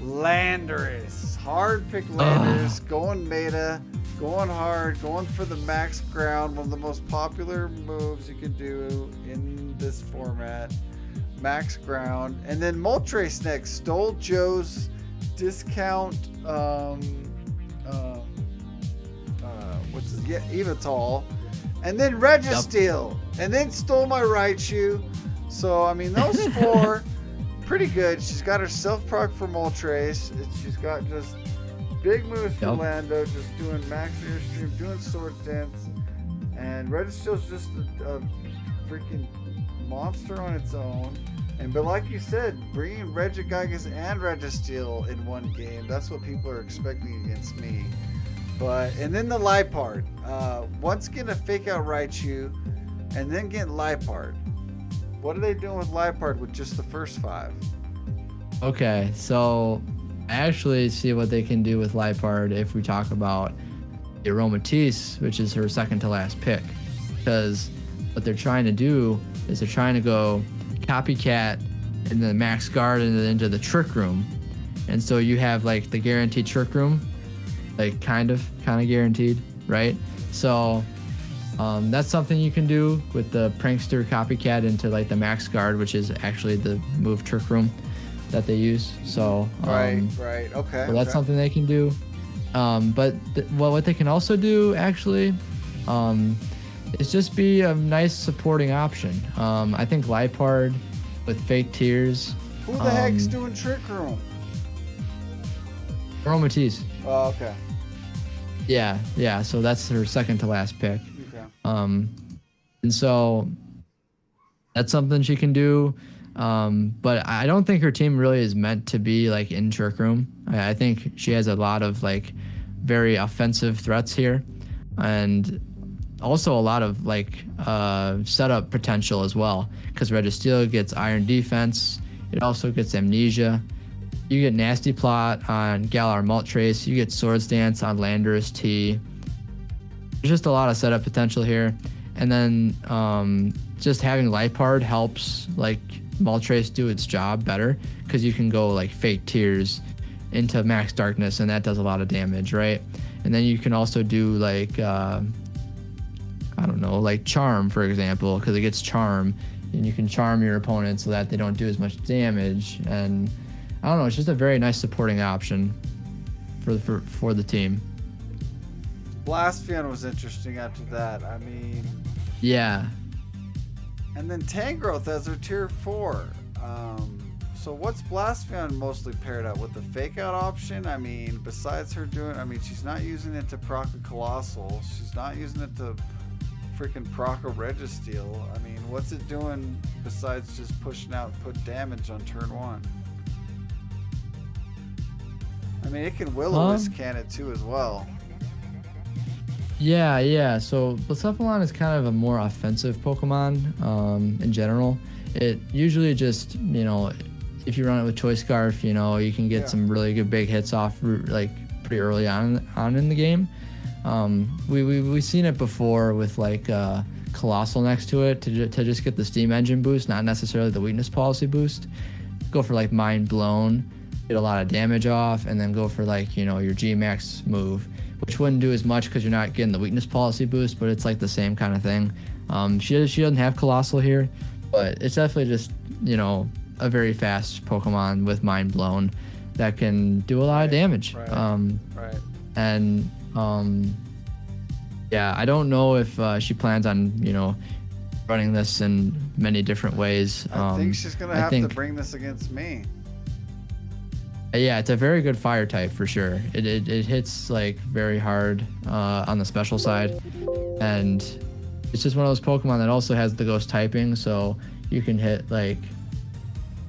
Landorus. Hard pick Landorus, going meta, going hard, going for the max ground, one of the most popular moves you can do in this format. Max ground. And then Moltres next, stole Joe's discount what's his, Evital, and then Registeel, and then stole my Raichu. So I mean, those 4 pretty good. She's got her self-proc for Moltres. She's got just big moves for Lando, just doing max airstream, doing sword dance, and Registeel's just a freaking monster on its own. But like you said, bringing Regigigas and Registeel in one game, that's what people are expecting against me. And then the Liepard. Once getting a fake out Raichu, and then getting Liepard. What are they doing with Liepard with just the first 5? Okay, so I actually see what they can do with Liepard if we talk about the Aromatisse, which is her second to last pick. Because what they're trying to do is they're trying to go copycat in the max guard and then into the Trick Room. And so you have like the guaranteed Trick Room, like kind of guaranteed, right? So that's something you can do with the Prankster copycat into like the max guard, which is actually the move Trick Room that they use. So right, okay. So that's something they can do. But what they can also do actually is just be a nice supporting option. I think Liepard with Fake Tears. Who the heck's doing Trick Room? Aromatisse. Oh, okay. Yeah. So that's her second to last pick. Okay. And so that's something she can do. But I don't think her team really is meant to be like in Trick Room. I think she has a lot of like very offensive threats here, and also a lot of like setup potential as well. Because Registeel gets Iron Defense. It also gets Amnesia. You get Nasty Plot on Galar Moltres. You get Swords Dance on Landorus T. There's just a lot of setup potential here. And then just having Lipard helps like Moltres do its job better, because you can go like fake tears into max darkness, and that does a lot of damage, right? And then you can also do like I don't know, like charm, for example, because it gets charm, and you can charm your opponent so that they don't do as much damage. And I don't know, it's just a very nice supporting option for the team. Blaspion was interesting after that. I mean, yeah. And then Tangrowth as her tier 4. So what's Blaspion mostly paired up with? The fake out option? I mean, besides her doing, I mean, she's not using it to proc a Colossal. She's not using it to freaking proc a Registeel. I mean, what's it doing besides just pushing out, put damage on turn 1? I mean, it can Will-O-Wisp can it too as well. Yeah. So Blacephalon is kind of a more offensive Pokemon in general. It usually just, if you run it with Choice Scarf, you can get some really good big hits off like pretty early on in the game. We've seen it before with like Colossal next to it to just get the Steam Engine boost, not necessarily the Weakness Policy boost. Go for like Mind Blown, get a lot of damage off, and then go for like your G-Max move, which wouldn't do as much because you're not getting the Weakness Policy boost, but it's like the same kind of thing. She doesn't have Colossal here, but it's definitely just a very fast Pokemon with Mind Blown that can do a lot of damage. Right. And I don't know if she plans on running this in many different ways. I think she's gonna have to bring this against me. Yeah, it's a very good fire type for sure. It hits like very hard on the special side, and it's just one of those Pokemon that also has the ghost typing, so you can hit like,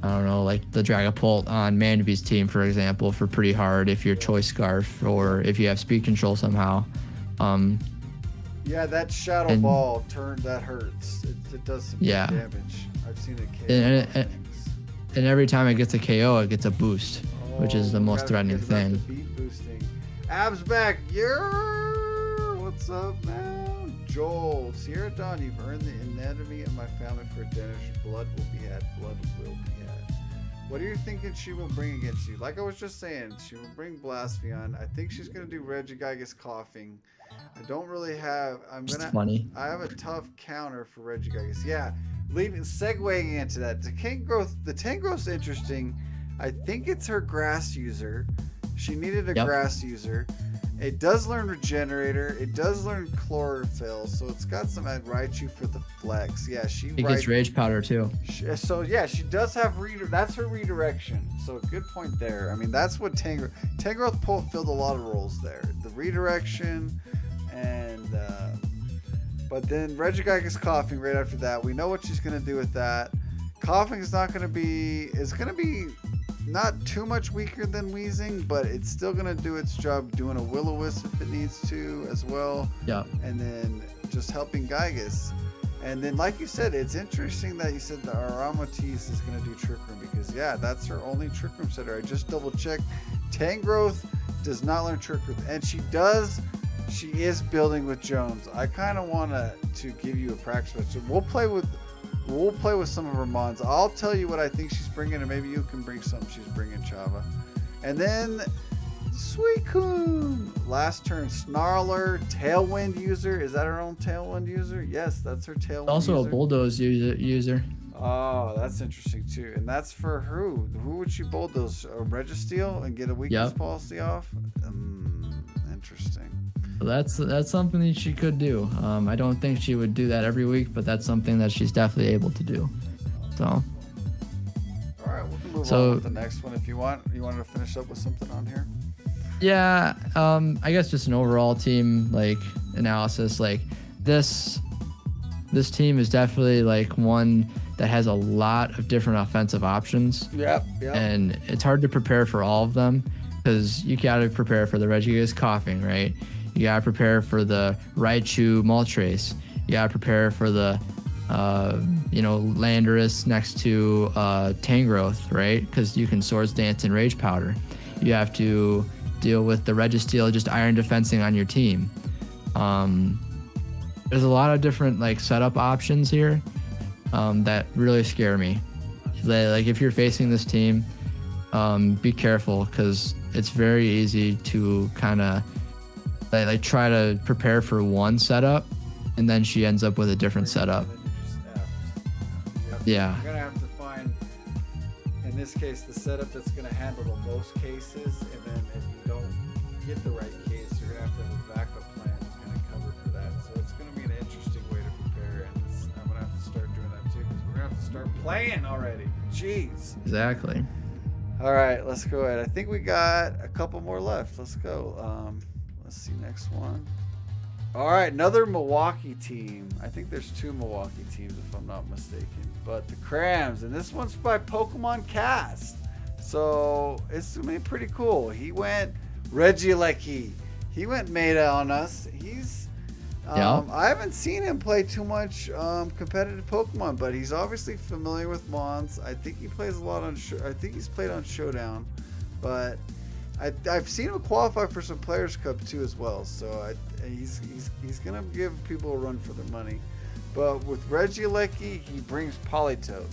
I don't know, like the Dragapult on Manby's team, for example, for pretty hard if you're Choice Scarf or if you have speed control somehow. Yeah, that Shadow Ball that hurts. It does some damage. I've seen it KO. And every time it gets a KO, it gets a boost, which is the most threatening thing. The beat boosting. Abs back. What's up, man? Joel, Sierra Dawn, you've earned the anatomy of my family for a dentist. Blood will be had. What are you thinking she will bring against you? Like I was just saying, she will bring Blaspion. I think she's gonna do Regigigas coughing. I don't really have. I have a tough counter for Regigigas. Yeah, segueing into that. The Tangrowth's interesting. I think it's her grass user. She needed a grass user. It does learn Regenerator. It does learn Chlorophyll, so it's got some Raichu for the flex. Yeah, it gets Rage Powder too. She does have that's her redirection. So good point there. I mean, that's what Tangrowth filled a lot of roles there. The redirection, and but then Regigigas coughing right after that. We know what she's gonna do with that. Coughing is gonna be not too much weaker than Wheezing, but it's still going to do its job doing a Will-O-Wisp if it needs to as well. Yeah. And then just helping Gigas. And then, like you said, it's interesting that you said the Aromatisse is going to do Trick Room because, that's her only Trick Room setter. I just double-checked. Tangrowth does not learn Trick Room. And she is building with Jones. I kind of want to give you a practice match. So we'll play with some of her mons. I'll tell you what I think she's bringing, and maybe you can bring something she's bringing, Chava. And then Suicune. Last turn, Snarler, Tailwind user. Is that her own Tailwind user? Yes, that's her Tailwind also user. A Bulldoze user. Oh, that's interesting too. And that's for who? Who would she Bulldoze? A Registeel and get a weakness policy off? Interesting. That's something that she could do. I don't think she would do that every week, but that's something that she's definitely able to do. So. All right, we can move on with the next one if you want. You wanted to finish up with something on here? Yeah, I guess just an overall team analysis. Like this team is definitely one that has a lot of different offensive options. Yep. And it's hard to prepare for all of them because you gotta prepare for the Regigigas coughing, right? You gotta prepare for the Raichu Moltres. You gotta prepare for the, Landorus next to Tangrowth, right? Because you can Swords Dance and Rage Powder. You have to deal with the Registeel just Iron Defensing on your team. there's a lot of different like setup options here that really scare me. Like if you're facing this team, be careful because it's very easy to kind of like try to prepare for one setup, and then she ends up with a different setup. Yeah. You're gonna have to find, in this case, the setup that's gonna handle the most cases, and then if you don't get the right case, you're gonna have to have a backup plan that's gonna cover for that. So it's gonna be an interesting way to prepare, and I'm gonna have to start doing that too because we're gonna have to start playing already. Jeez. Exactly. All right, let's go ahead. I think we got a couple more left. Let's go. Let's see next one. All right, another Milwaukee team. I think there's 2 Milwaukee teams if I'm not mistaken. But the Crams, and this one's by PokemonCast. So it's gonna be pretty cool. He went Regieleki. He went meta on us. He's I haven't seen him play too much competitive Pokemon, but he's obviously familiar with Mons. I think he plays a lot on. I think he's played on Showdown, but I've seen him qualify for some Players Cup too as well. So he's gonna give people a run for their money. But with Regieleki, he brings Politoed.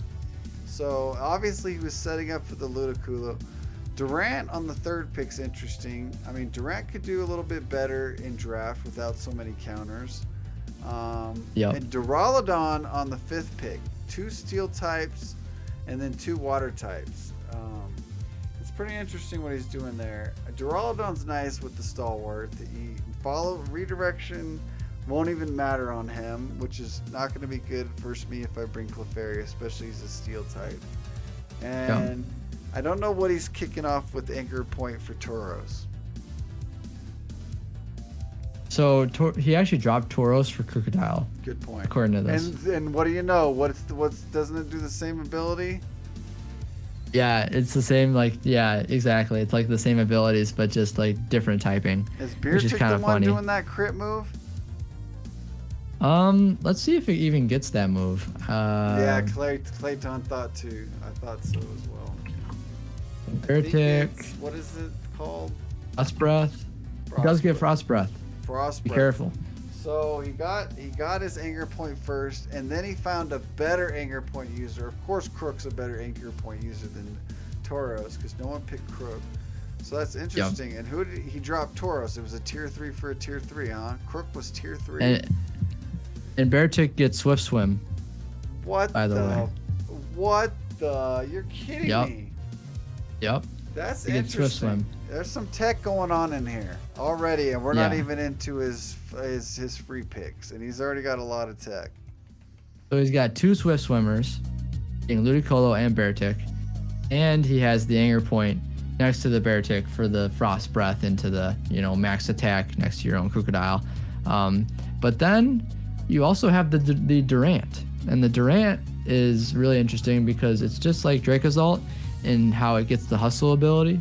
So obviously he was setting up for the Ludicolo. Durant on the 3rd pick's interesting. I mean, Durant could do a little bit better in draft without so many counters. And Duraludon on the 5th pick. 2 steel types and then 2 water types. It's pretty interesting what he's doing there. Duraludon's nice with the stalwart. Redirection won't even matter on him, which is not going to be good for me if I bring Clefairy, especially he's a steel type. And I don't know what he's kicking off with Anchor Point for Tauros. So he actually dropped Tauros for Crocodile. Good point. According to this. And what do you know? What's doesn't it do the same ability? Yeah, it's the same. Like, yeah, exactly. It's like the same abilities, but just like different typing. Is which is Beertick kind the of one funny. doing that crit move? Let's see if it even gets that move. Yeah, Clayton thought too. I thought so as well. Beartick. What is it called? Frost Breath. He does get Frost Breath. Frost Be Breath. careful. So he got his Anger Point first, and then he found a better Anger Point user. Of course, Crook's a better Anger Point user than Tauros, because no one picked Crook. So that's interesting. Yep. And who did he drop? Tauros. It was a tier 3 for a tier 3, huh? Crook was tier 3. And Beartick gets Swift Swim. What by the way? What the? You're kidding me. Yep. That's he interesting. Swift Swim. There's some tech going on in here already, and we're not even into his free picks, and he's already got a lot of tech. So he's got 2 Swift Swimmers, being Ludicolo and Beartick, and he has the Anger Point next to the Beartick for the Frost Breath into the max attack next to your own Crocodile. But then you also have the Durant, and the Durant is really interesting because it's just like Dracozolt in how it gets the hustle ability,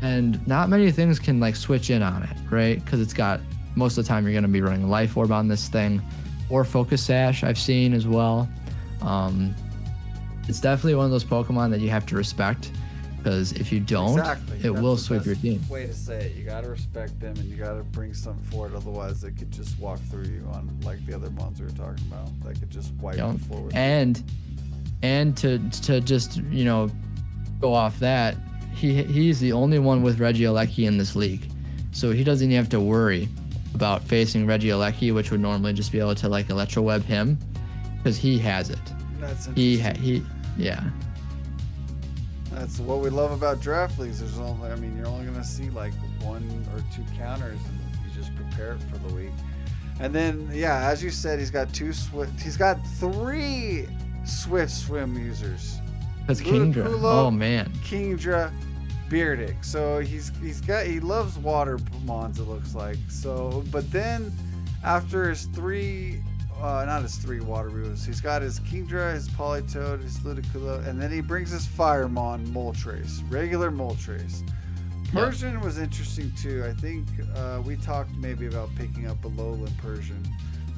and not many things can like switch in on it, right? Because it's got, most of the time you're going to be running Life Orb on this thing, or Focus Sash I've seen as well. It's definitely one of those Pokemon that you have to respect, because if you don't, it will sweep your team. Way to say it. You got to respect them, and you got to bring something forward. Otherwise, they could just walk through you on like the other mons we were talking about. They could just wipe the forward. And to just go off that, he's the only one with Regieleki in this league, so he doesn't even have to worry about facing Regieleki, which would normally just be able to like Electro Web him, because he has it. That's interesting. Yeah. That's what we love about draft leagues. There's only, you're only gonna see like 1 or 2 counters, and you just prepare it for the week. And then, yeah, as you said, he's got 3 Swift Swim users. That's Kingdra. Oh man. Kingdra, Beardick. So he loves water mons, it looks like. So, but then after his 3 water moves, he's got his Kingdra, his Politoed, his Ludicolo, and then he brings his Firemon Moltres, regular Moltres. Persian was interesting too. I think we talked maybe about picking up a lowland Persian,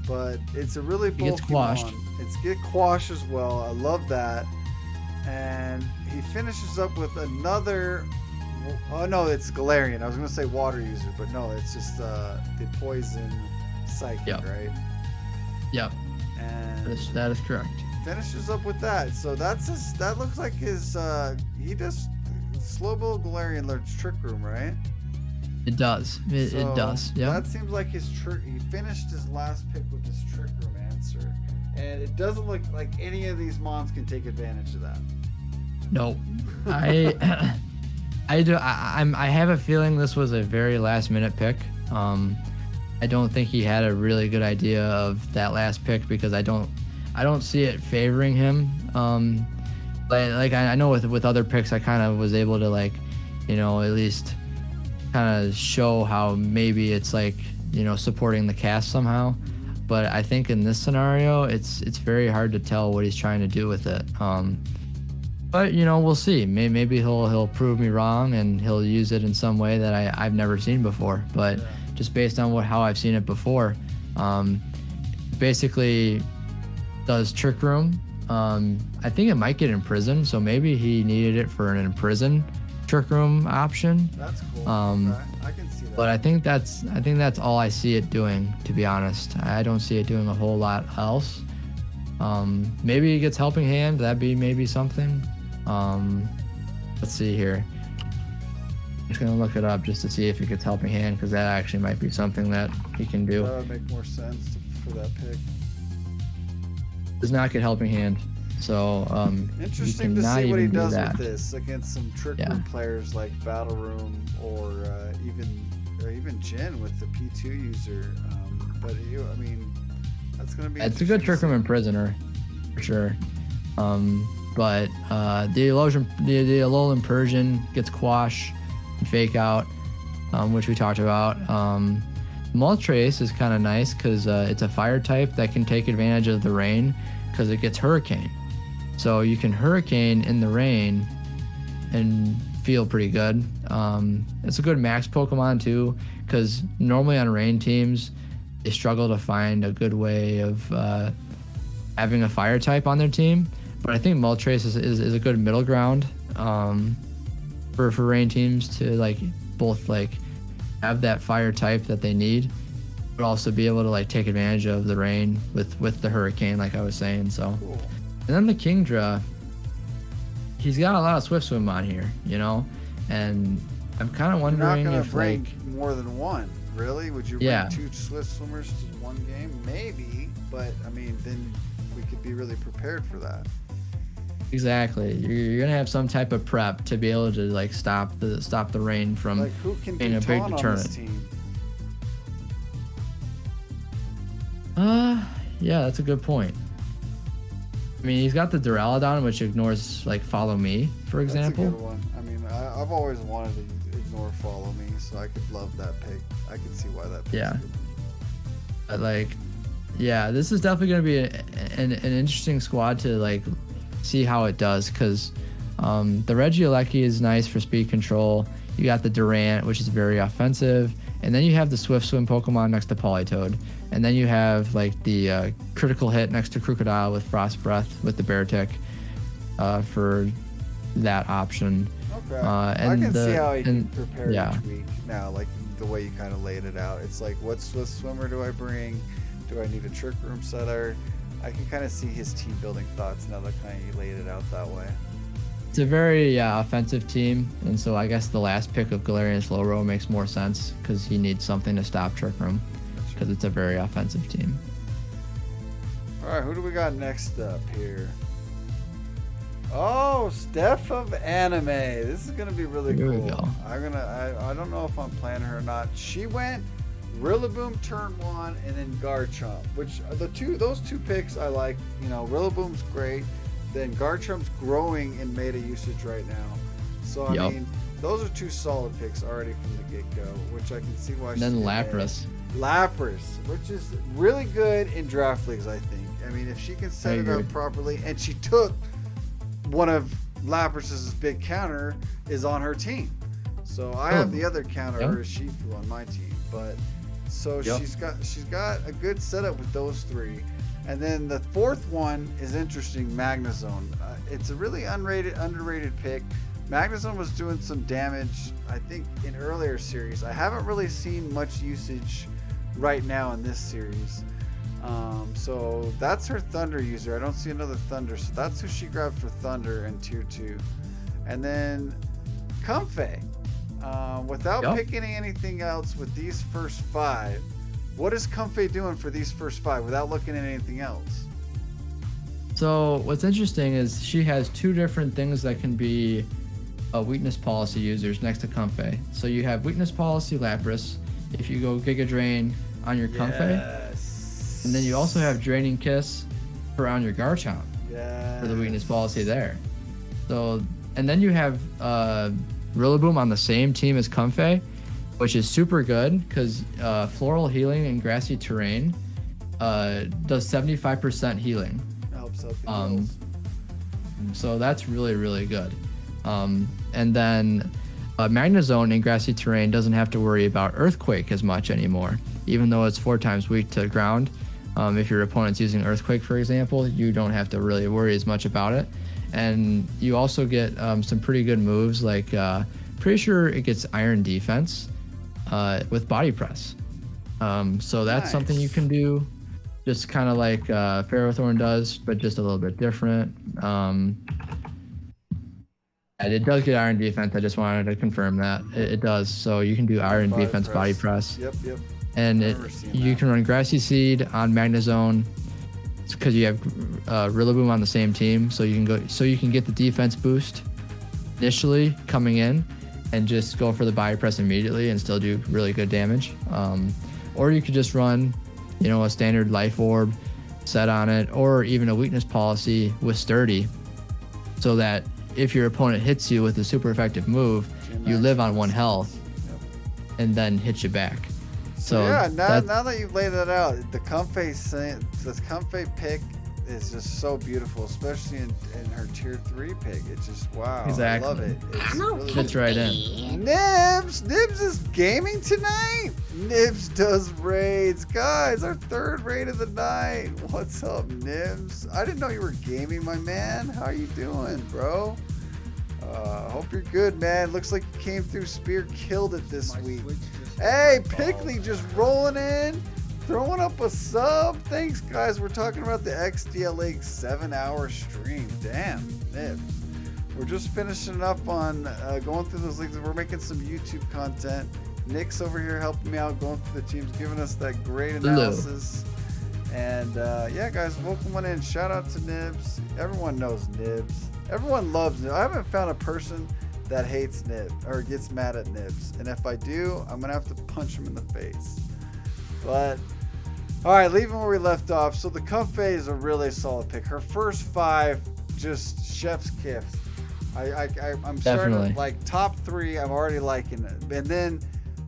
but it's a really bulky mon. It's get quash as well. I love that. And he finishes up with another. Oh no, it's Galarian. I was gonna say water user, but no, it's just the poison psychic, right? Yep, And that is correct. finishes up with that. So that looks like his he does Slowbill Galarian Lurch Trick Room, right? It does. It does. Yeah. That seems like his trick. He finished his last pick with his Trick Room answer, and it doesn't look like any of these mons can take advantage of that. No, I have a feeling this was a very last minute pick. I don't think he had a really good idea of that last pick because I don't see it favoring him. Like I know with other picks I kind of was able to like, you know, at least kind of show how maybe it's like, you know, supporting the cast somehow. But I think in this scenario, it's very hard to tell what he's trying to do with it. But you know, we'll see. Maybe he'll prove me wrong and he'll use it in some way that I've never seen before. But just based on how I've seen it before, basically does Trick Room. I think it might get imprisoned, so maybe he needed it for an imprison Trick Room option. That's cool. Okay. I can see that. But I think that's all I see it doing, to be honest. I don't see it doing a whole lot else. Maybe he gets Helping Hand. That'd be maybe something. Let's see here. I'm just gonna look it up just to see if he gets Helping Hand, because that actually might be something that he can do. That would make more sense for that pick. Does not get Helping Hand, so Interesting to see what he does with this against some Trick Room players like BattleRoom or even Jin with the P2 user. But I mean, that's gonna be. It's a good Trick Room Imprisoner, for sure. But the Alolan Persian gets Quash and Fake Out, which we talked about. Moltres is kind of nice because it's a fire type that can take advantage of the rain because it gets Hurricane. So you can Hurricane in the rain and feel pretty good. It's a good max Pokemon too, because normally on rain teams, they struggle to find a good way of having a fire type on their team. But I think Moltres is a good middle ground for rain teams to like both like have that fire type that they need, but also be able to like take advantage of the rain with the Hurricane, like I was saying. So cool. And then the Kingdra, he's got a lot of Swift Swim on here, you know, and I'm kind of wondering You're not if bring like more than one. Really? Would you bring two Swift Swimmers to one game? Maybe, but I mean, then we could be really prepared for that. Exactly. You're gonna have some type of prep to be able to like stop the rain from like who can being a big deterrent. On this team? Yeah, that's a good point. I mean, he's got the Duraludon, which ignores like Follow Me, for example. That's a good one. I mean, I've always wanted to ignore Follow Me, so I could love that pick. I can see why that pick. Yeah. But like, yeah, this is definitely gonna be an interesting squad to like see how it does, because the Regieleki is nice for speed control. You got the Durant, which is very offensive, and then you have the Swift Swim Pokemon next to Politoed, and then you have like the critical hit next to Crocodile with Frost Breath with the Beartick for that option. Okay. I can see how he can prepare each week now, like the way you kind of laid it out. It's like, what Swift Swimmer do I bring? Do I need a Trick Room setter? I can kind of see his team building thoughts now that kind of you laid it out that way. It's a very offensive team, and so I guess the last pick of Galarian Slowbro makes more sense because he needs something to stop Trick Room, because it's a very offensive team. All right, who do we got next up here? Oh, StephOfAnime. This is gonna be really cool. Here we go. I don't know if I'm playing her or not. She went Rillaboom turn 1 and then Garchomp, which are those two picks I like. You know, Rillaboom's great. Then Garchomp's growing in meta usage right now. So I mean, those are two solid picks already from the get-go, which I can see why. And then Lapras, which is really good in draft leagues, I think. I mean, if she can set it up properly, and she took one of Lapras's big counter is on her team. So I have the other counter, Urshifu, on my team. But so she's got a good setup with those three. And then the fourth one is interesting, Magnezone. It's a really underrated pick. Magnezone was doing some damage, I think, in earlier series. I haven't really seen much usage right now in this series. So that's her Thunder user. I don't see another Thunder, so that's who she grabbed for Thunder in Tier 2. And then Comfey. Without picking anything else with these first 5, what is Comfey doing for these first 5 without looking at anything else? So what's interesting is she has 2 different things that can be weakness policy users next to Comfey. So you have weakness policy Lapras if you go Giga Drain on your Comfey. Yes. And then you also have Draining Kiss around your Garchomp for the weakness policy there. So, and then you have Rillaboom on the same team as Comfey, which is super good because Floral Healing in Grassy Terrain does 75% healing. Helps up the heals. So that's really, really good. And then Magnezone in Grassy Terrain doesn't have to worry about Earthquake as much anymore, even though it's 4 times weak to ground. If your opponent's using Earthquake, for example, you don't have to really worry as much about it. And you also get some pretty good moves, like pretty sure it gets Iron Defense with Body Press. So that's something you can do, just kind of like Ferrothorn does, but just a little bit different. And it does get Iron Defense. I just wanted to confirm that. It does. So you can do Iron Defense, Body Press. Yep. And you can run Grassy Seed on Magnezone because you have Rillaboom on the same team, so you can get the defense boost initially coming in, and just go for the Body Press immediately and still do really good damage. Or you could just run, a standard Life Orb set on it, or even a weakness policy with Sturdy, so that if your opponent hits you with a super effective move, you live on 1 health, and then hit you back. So yeah, now that you've laid that out, the Comfey pick is just so beautiful, especially in her Tier 3 pick. It's just, wow. Exactly. I love it. It's really fits right in. Nibs is gaming tonight. Nibs does raids. Guys, our 3rd raid of the night. What's up, Nibs? I didn't know you were gaming, my man. How you doing, bro? Hope you're good, man. Looks like you came through Spear, killed it this week. Hey, Pickley just rolling in, throwing up a sub. Thanks, guys. We're talking about the XDL League 7-hour stream. Damn, Nibs. We're just finishing up on going through those leagues. We're making some YouTube content. Nick's over here helping me out, going through the teams, giving us that great analysis. And yeah, guys, welcome on in. Shout out to Nibs. Everyone knows Nibs. Everyone loves Nibs. I haven't found a person that hates Nibs or gets mad at Nibs, and if I do, I'm gonna have to punch him in the face. But all right, leaving where we left off. So the Comfey is a really solid pick. Her first 5, just chef's kiss. I'm starting like top 3. I'm already liking it, and then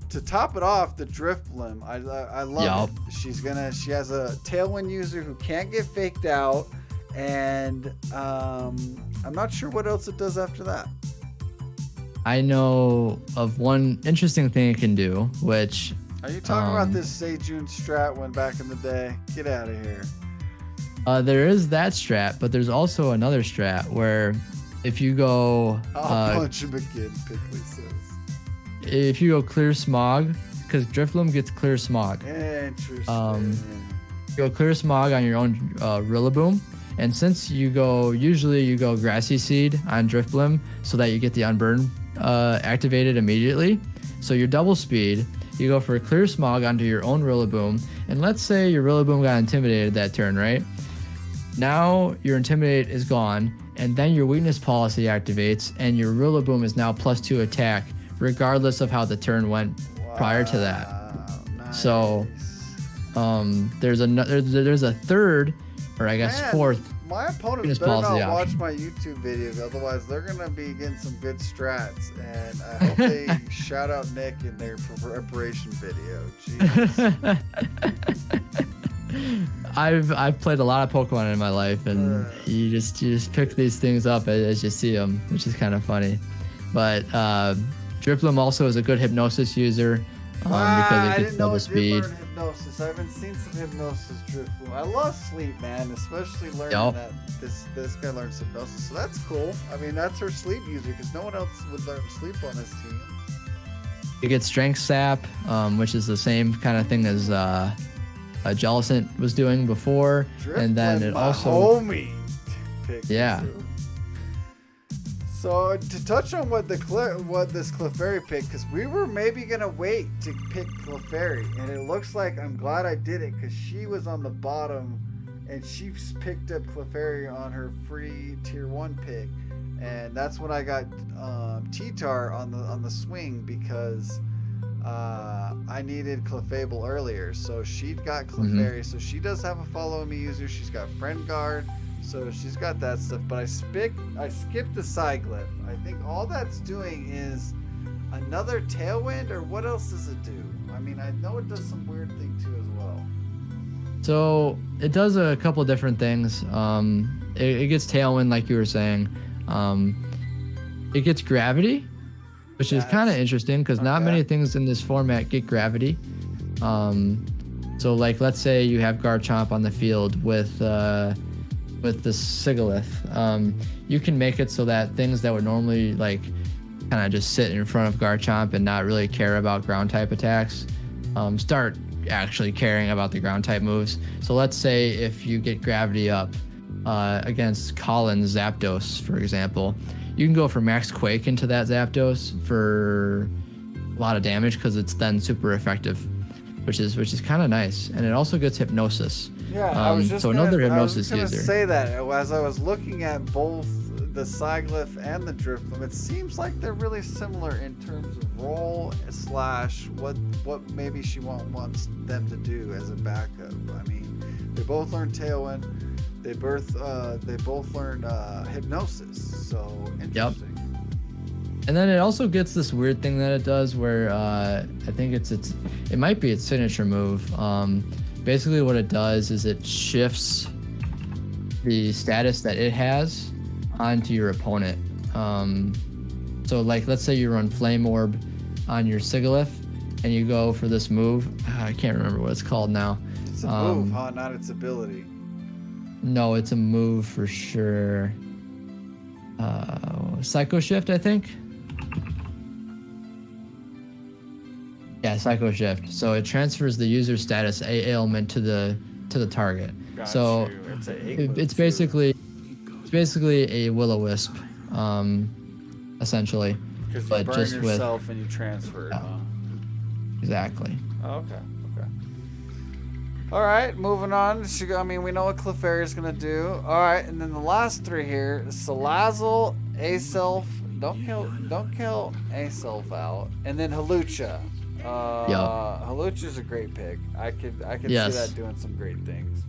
to top it off, the Drifblim. I love it. She has a Tailwind user who can't get faked out, and I'm not sure what else it does after that. I know of one interesting thing it can do, which... Are you talking about this Sejun strat one back in the day? Get out of here. There is that strat, but there's also another strat where if you go... I'll punch him again, Pickley says. If you go Clear Smog, because Drifblim gets Clear Smog. Interesting. You go Clear Smog on your own Rillaboom, and since usually you go Grassy Seed on Drifblim so that you get the Unburn activated immediately. So your double speed, you go for a Clear Smog onto your own Rillaboom, and let's say your Rillaboom got intimidated that turn, right? Now your Intimidate is gone, and then your Weakness Policy activates, and your Rillaboom is now +2 attack, regardless of how the turn went prior to that. Nice. So there's a third, or I guess fourth. My opponents better not watch my YouTube videos, otherwise they're gonna be getting some good strats. And I hope they shout out Nick in their preparation video. Jeez. I've played a lot of Pokemon in my life, and you just pick these things up as you see them, which is kind of funny. But Drifblim also is a good Hypnosis user because it gets double speed. Hypnosis. I haven't seen some Hypnosis Drifblim. I love sleep, man, especially learning that this guy learns Hypnosis. So that's cool. I mean, that's her sleep user because no one else would learn sleep on this team. You get Strength Sap, which is the same kind of thing as Jellicent was doing before, and then it my also homie picked Yeah. Mizzou. So to touch on what this Clefairy picked, because we were maybe gonna wait to pick Clefairy, and it looks like I'm glad I did it because she was on the bottom, and she picked up Clefairy on her free tier 1 pick, and that's when I got T-Tar on the swing because I needed Clefable earlier, so she got Clefairy. So she does have a follow me user. She's got Friend Guard. So she's got that stuff, but I skipped the Psyglyph. I think all that's doing is another Tailwind, or what else does it do? I mean, I know it does some weird thing too as well. So it does a couple different things. It gets Tailwind, like you were saying. It gets Gravity, which is kind of interesting because not many things in this format get Gravity. So like, let's say you have Garchomp on the field with the Sigilyph, you can make it so that things that would normally like kind of just sit in front of Garchomp and not really care about ground type attacks, start actually caring about the ground type moves. So let's say if you get Gravity up against Colin's Zapdos, for example, you can go for Max Quake into that Zapdos for a lot of damage because it's then super effective, which is kind of nice. And it also gets Hypnosis. Yeah, I was just another gonna, Hypnosis I was user. say that as I was looking at both the Psyglyph and the Drifloon, it seems like they're really similar in terms of role / what maybe she wants them to do as a backup. I mean, they both learn Tailwind. They both learn Hypnosis. So interesting. And then it also gets this weird thing that it does where I think it might be its signature move. Basically what it does is it shifts the status that it has onto your opponent. So like, let's say you run Flame Orb on your Sigilyph and you go for this move. I can't remember what it's called now. It's a move, huh? Not its ability. No, it's a move for sure. Psycho Shift, I think. Yeah, Psycho Shift. So it transfers the user status ailment to the target. Got so you. it's basically a Will-O-Wisp, essentially. Because you but burn just yourself and you transfer it, huh? Exactly. Oh, okay. All right, moving on. We know what Clefairy is gonna do. All right, and then the last three here: Salazzle, Aself. Don't kill Aself out, and then Hawlucha. Hawlucha's a great pick. I could see that doing some great things.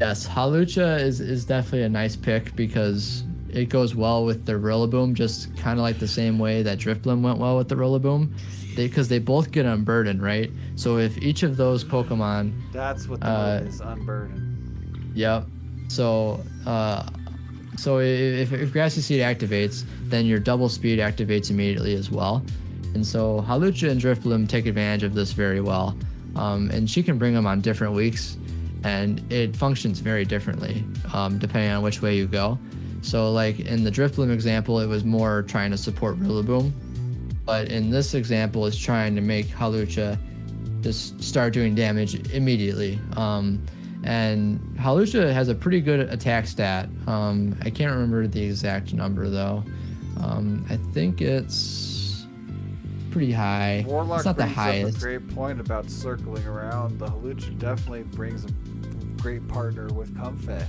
Yes, Hawlucha is definitely a nice pick because it goes well with the Rillaboom, just kind of like the same way that Drifblim went well with the Rillaboom. Because they both get Unburdened, right? So if each of those Pokemon... That's what the move is, Unburdened. Yep. So if Grassy Seed activates, then your Double Speed activates immediately as well. And so Hawlucha and Drifblim take advantage of this very well. And she can bring them on different weeks, and it functions very differently depending on which way you go. So like in the Drifblim example, it was more trying to support Rillaboom. But in this example, it's trying to make Hawlucha just start doing damage immediately. And Hawlucha has a pretty good attack stat. I can't remember the exact number though. I think it's pretty high. Warlock it's not the brings highest. Up a great point about circling around. The Hawlucha definitely brings a great partner with Comfey.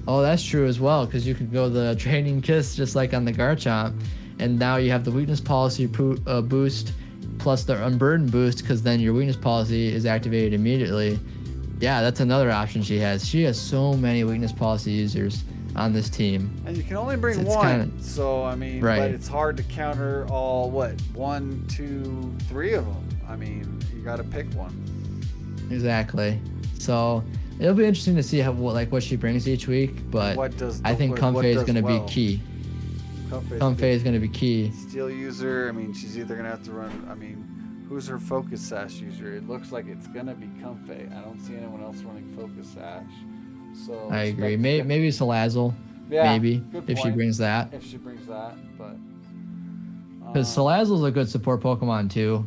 Oh, that's true as well, because you could go the Draining Kiss just like on the Garchomp. And now you have the weakness policy boost plus the unburden boost, because then your weakness policy is activated immediately. Yeah, that's another option she has. She has so many weakness policy users on this team. And you can only bring one, so I mean, right. But it's hard to counter all, 1, 2, 3 of them. I mean, you got to pick one. Exactly. So it'll be interesting to see what she brings each week, but I think Comfey is going to be key. Comfey is going to be key. Steel user, I mean, she's either going to have to run, I mean, who's her Focus Sash user? It looks like it's going to be Comfey. I don't see anyone else running Focus Sash. So I agree. Maybe Salazzle. Yeah, maybe if she brings that. If she brings that, but Because Salazzle's a good support Pokemon too.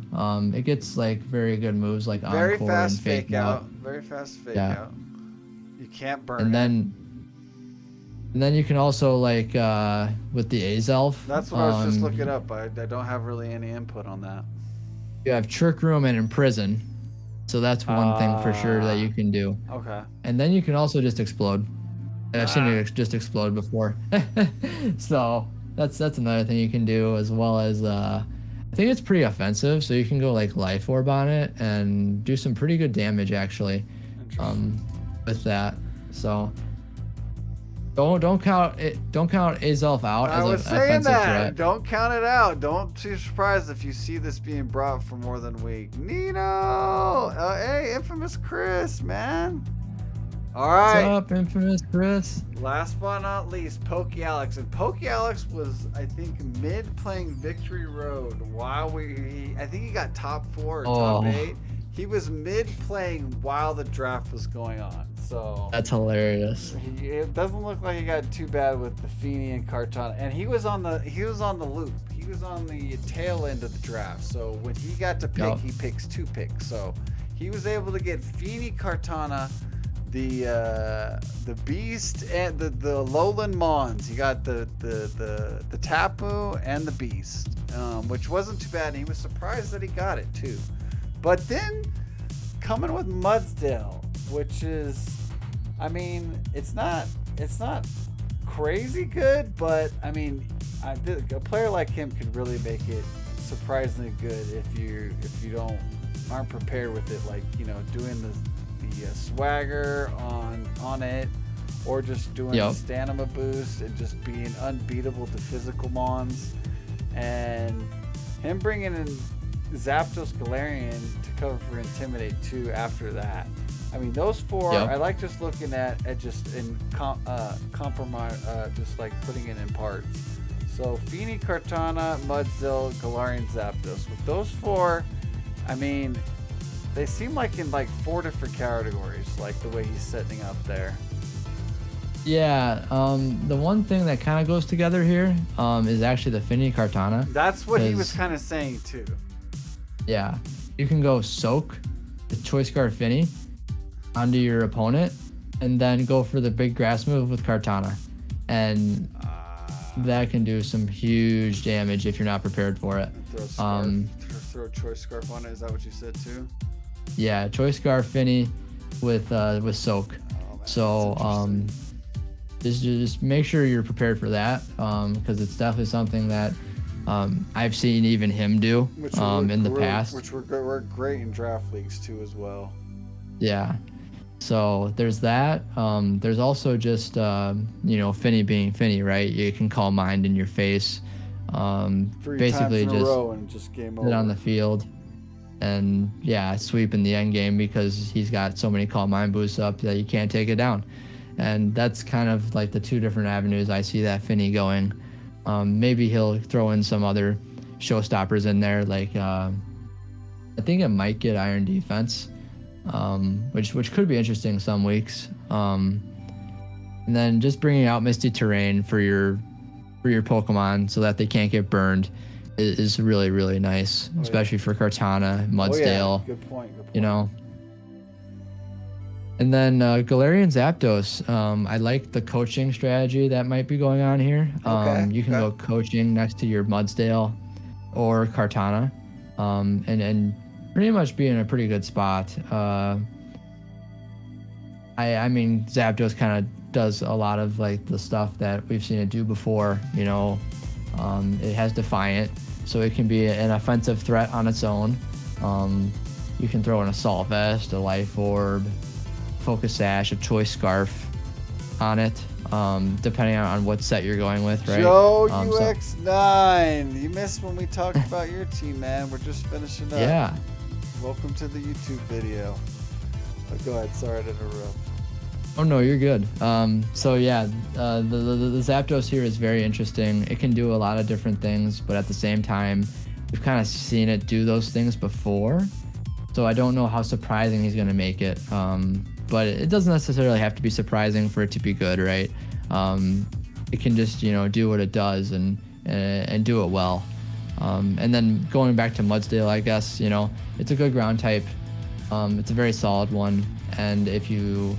It gets like very good moves like very Encore fast and Fake Out. Very fast fake Yeah. out. You can't burn And then you can also like with the Azelf. That's what I was just looking up. I don't have really any input on that. You have Trick Room and Imprison. So that's one thing for sure that you can do. Okay. And then you can also just explode. I've seen it just explode before. So that's another thing you can do, as well as I think it's pretty offensive. So you can go like Life Orb on it and do some pretty good damage actually with that. So don't count Azelf out I as was an saying offensive that. threat. Don't count it out. Don't be surprised if you see this being brought for more than a week. Nino! Hey, Infamous Chris, man. All right. What's up, Infamous Chris? Last but not least, Pokey Alex. And Pokey Alex was, I think, mid playing Victory Road while I think he got top 4 or top 8. He was mid playing while the draft was going on. So That's hilarious. it doesn't look like he got too bad with the Feeney and Kartana. And he was on the loop. He was on the tail end of the draft. So when he got to pick, he picks 2 picks. So he was able to get Feeney, Kartana, the Beast, and the Lowland Mons. He got the Tapu and the Beast, which wasn't too bad. And he was surprised that he got it too. But then coming with Mudsdale, which is, I mean, it's not crazy good, but I mean, a player like him could really make it surprisingly good if you aren't prepared with it, like, you know, doing the swagger on it, or just doing the stamina boost and just being unbeatable to physical mons, and him bringing in Zapdos, Galarian to cover for Intimidate too after that. I mean, those 4, I like just looking at just in compromise, just like putting it in parts. So Feeney, Kartana, Mudsdale, Galarian, Zapdos. With those 4, I mean, they seem like in like 4 different categories, like the way he's setting up there. Yeah, the one thing that kind of goes together here is actually the Feeney Kartana. That's what he was kind of saying too. Yeah, you can go Soak, the Choice Scarf Finny, onto your opponent, and then go for the big grass move with Kartana. And that can do some huge damage if you're not prepared for it. Throw Choice Scarf on it, is that what you said too? Yeah, Choice Scarf Finny with Soak. So just make sure you're prepared for that, because it's definitely something that I've seen even him do in the past. Which were great in draft leagues too as well. Yeah. So there's that. There's also just, Finny being Finny, right? You can call Mind in your face. 3 basically times in just a row and just game over. sit on the field. And sweep in the end game, because he's got so many call Mind boosts up that you can't take it down. And that's kind of like the 2 different avenues I see that Finny going. Maybe he'll throw in some other showstoppers in there, like I think it might get Iron Defense, which could be interesting some weeks. And then just bringing out Misty Terrain for your Pokemon so that they can't get burned is really, really nice, especially for Kartana, Mudsdale. Good point. You know. And then Galarian Zapdos, I like the coaching strategy that might be going on here. You can go coaching next to your Mudsdale or Kartana, and pretty much be in a pretty good spot. I mean, Zapdos kind of does a lot of like the stuff that we've seen it do before. You know, it has Defiant, so it can be an offensive threat on its own. You can throw an Assault Vest, a Life Orb, Focus Sash, a Choice Scarf on it, depending on what set you're going with, right? Joe UX9, you missed when we talked about your team, man. We're just finishing up. Yeah. Welcome to the YouTube video. Go ahead, sorry to interrupt. Oh no, you're good. So yeah, the Zapdos here is very interesting. It can do a lot of different things, but at the same time, we've kind of seen it do those things before. So I don't know how surprising he's going to make it. But it doesn't necessarily have to be surprising for it to be good, right? It can just, do what it does and do it well. And then going back to Mudsdale, I guess, you know, it's a good ground type. It's a very solid one. And if you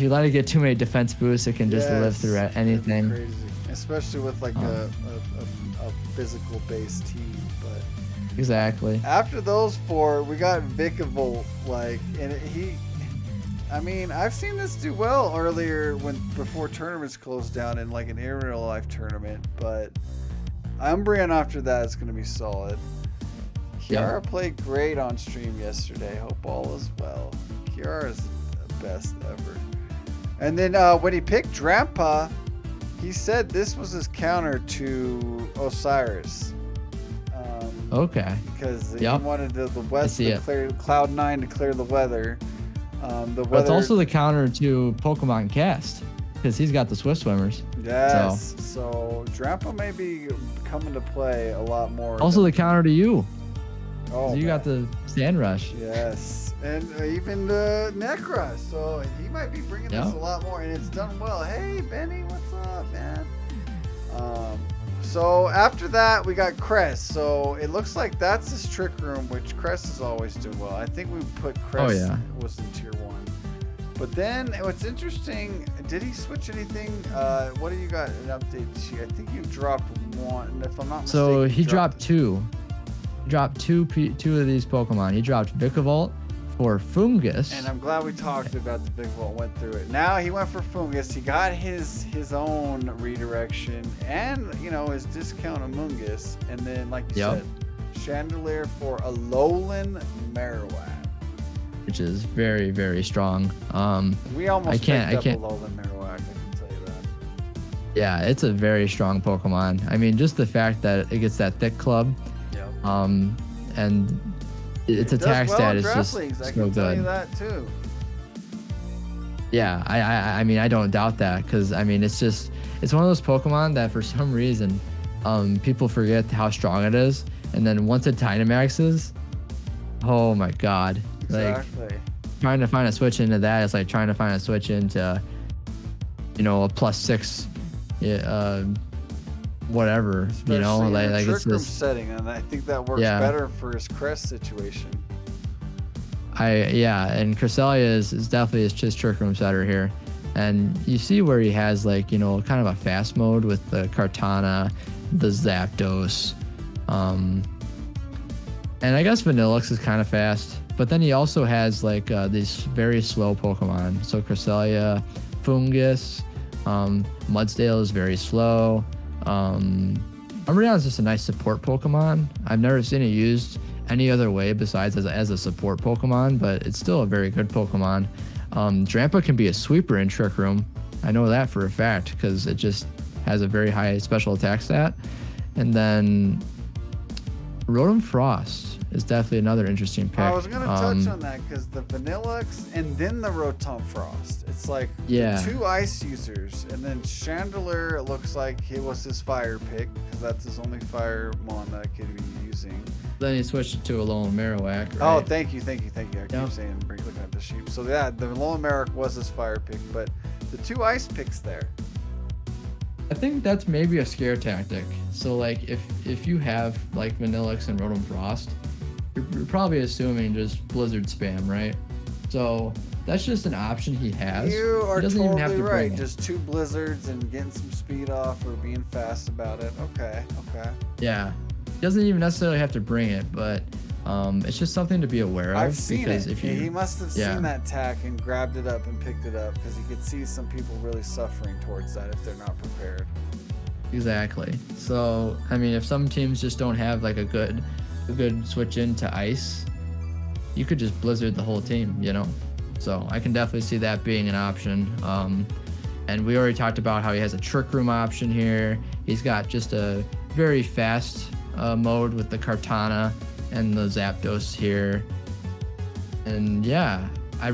let it get too many defense boosts, it can just live through anything. Crazy. Especially with like a physical based team. But exactly. after those 4, we got Vikavolt, like, and I mean, I've seen this do well earlier before tournaments closed down in like an real life tournament, but Umbreon after that is going to be solid. Kiara played great on stream yesterday. Hope all is well. Kiara is the best ever. And then when he picked Drampa, he said this was his counter to Osiris. Okay. Because he wanted the West to clear Cloud9 to clear the weather. But it's also the counter to PokemonCast because he's got the Swift Swimmers. Yes. So Drampa may be coming to play a lot more. Also the counter to you. Oh, you got the Sand Rush. Yes. And even the Nekkra. So he might be bringing this a lot more. And it's done well. Hey, Benny, what's up, man? So after that, we got Crest. So it looks like that's his Trick Room, which Crest is always doing well. I think we put Crest was in tier 1. But then what's interesting, did he switch anything? What do you got an update sheet? I think you dropped 1, if I'm not mistaken. So he dropped 2. He dropped two of these Pokemon. He dropped Vikavolt for Fungus. And I'm glad we talked about the Vikavolt, went through it. Now he went for Fungus. He got his own redirection and, you know, his discount Amoonguss. And then, like you said, Chandelier for a Alolan Marowak. Which is very, very strong. We almost picked up Alolan Marowak, I can tell you that. Yeah, it's a very strong Pokemon. I mean, just the fact that it gets that thick club. And its attack stat is just so good. I can tell you that too. Yeah, I mean, I don't doubt that because I mean, it's one of those Pokemon that for some reason, people forget how strong it is, and then once it Dynamaxes, oh my god, exactly. Like trying to find a switch into that is like trying to find a switch into, you know, a +6, whatever. Especially you know, like Trick it's Room just setting, and I think that works better for his Crest situation. And Cresselia is definitely his Trick Room setter here. And you see where he has like, you know, kind of a fast mode with the Kartana, the Zapdos. And I guess Vanillix is kind of fast. But then he also has like these very slow Pokemon. So Cresselia, Fungus, Mudsdale is very slow. Umbreon is just a nice support Pokemon. I've never seen it used any other way besides as a support Pokemon, but it's still a very good Pokemon. Drampa can be a sweeper in Trick Room. I know that for a fact because it just has a very high special attack stat. And then Rotom Frost is definitely another interesting pick. I was going to touch on that because the Vanillix and then the Rotom Frost. It's like the 2 ice users. And then Chandelier, it looks like it was his fire pick because that's his only fire mon that I could be using. Then he switched it to a Alolan Marowak, right? Oh, thank you. I keep saying, looking at the sheep. So yeah, the Alolan Marowak was his fire pick, but the 2 ice picks there. I think that's maybe a scare tactic. So like if you have like Vanillix and Rotom Frost, you're probably assuming just Blizzard spam, right? So that's just an option he has. You are totally right. It. Just 2 Blizzards and getting some speed off or being fast about it. Okay. Yeah. He doesn't even necessarily have to bring it, but it's just something to be aware of. I've seen because it. He must have seen that tack and grabbed it up and picked it up because he could see some people really suffering towards that if they're not prepared. Exactly. So, I mean, if some teams just don't have like a good switch into ice, you could just Blizzard the whole team, you know? So I can definitely see that being an option. And we already talked about how he has a Trick Room option here. He's got just a very fast mode with the Kartana and the Zapdos here. And yeah, I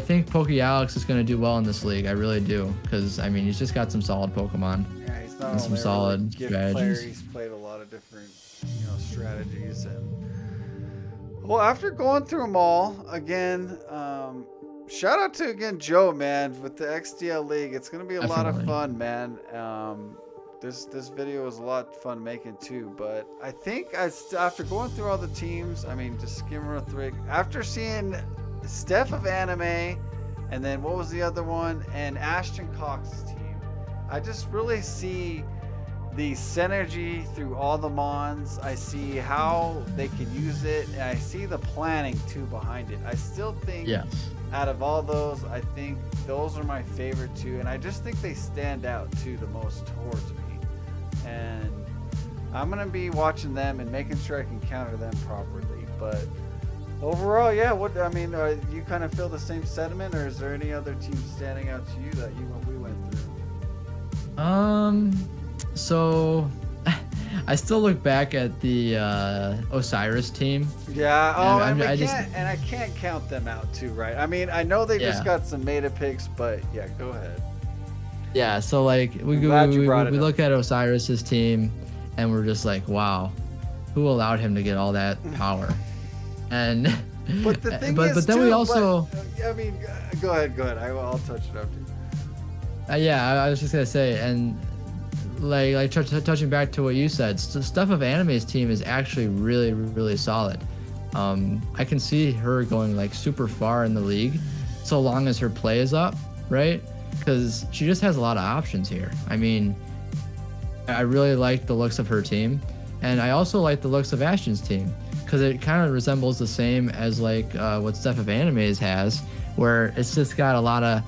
think PokeAlex is going to do well in this league. I really do. Because, I mean, he's just got some solid Pokemon. Yeah, he's not and some solid strategies. Player, he's played a lot of different, strategies. And well, after going through them all, again, shout out to, Joe, man, with the XDL League. It's going to be a lot of fun, man. this video was a lot of fun making too. But I think after going through all the teams, I mean, just skimmer through. After seeing StephOfAnime, and then what was the other one? And AshtonCox's team, I just really see the synergy through all the mons. I see how they can use it, and I see the planning too behind it. I still think out of all those, I think those are my favorite two, and I just think they stand out too the most towards me. And I'm gonna be watching them and making sure I can counter them properly. But overall, yeah, you kind of feel the same sentiment, or is there any other teams standing out to you that we went through? So I still look back at the Osiris team. Yeah. Oh, and I can't count them out too, right? I mean, I know they just got some meta picks, but yeah, go ahead. Yeah. So like we look at Osiris's team, and we're just like, wow, who allowed him to get all that power? And but the thing but then we also. I mean, go ahead. I'll touch it after. Yeah, I was just gonna say, and like touching back to what you said, StephOfAnime's team is actually really, really solid. I can see her going like super far in the league, so long as her play is up, right? Because she just has a lot of options here. I mean, I really like the looks of her team, and I also like the looks of Ashton's team, because it kind of resembles the same as like what StephOfAnime's has, where it's just got a lot of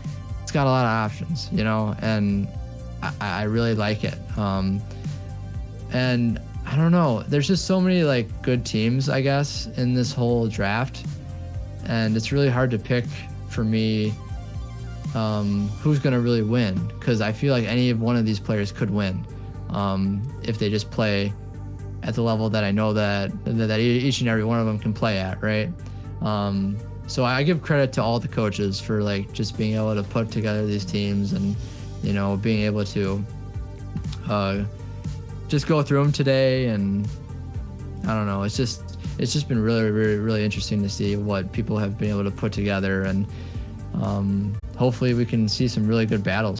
options, you know, and I really like it. And I don't know, there's just so many like good teams, I guess, in this whole draft, and it's really hard to pick for me who's gonna really win, because I feel like any of one of these players could win if they just play at the level that I know that each and every one of them can play at, right? So I give credit to all the coaches for like just being able to put together these teams, and you know, being able to just go through them today. And I don't know, it's just been really, really, really interesting to see what people have been able to put together, and hopefully we can see some really good battles.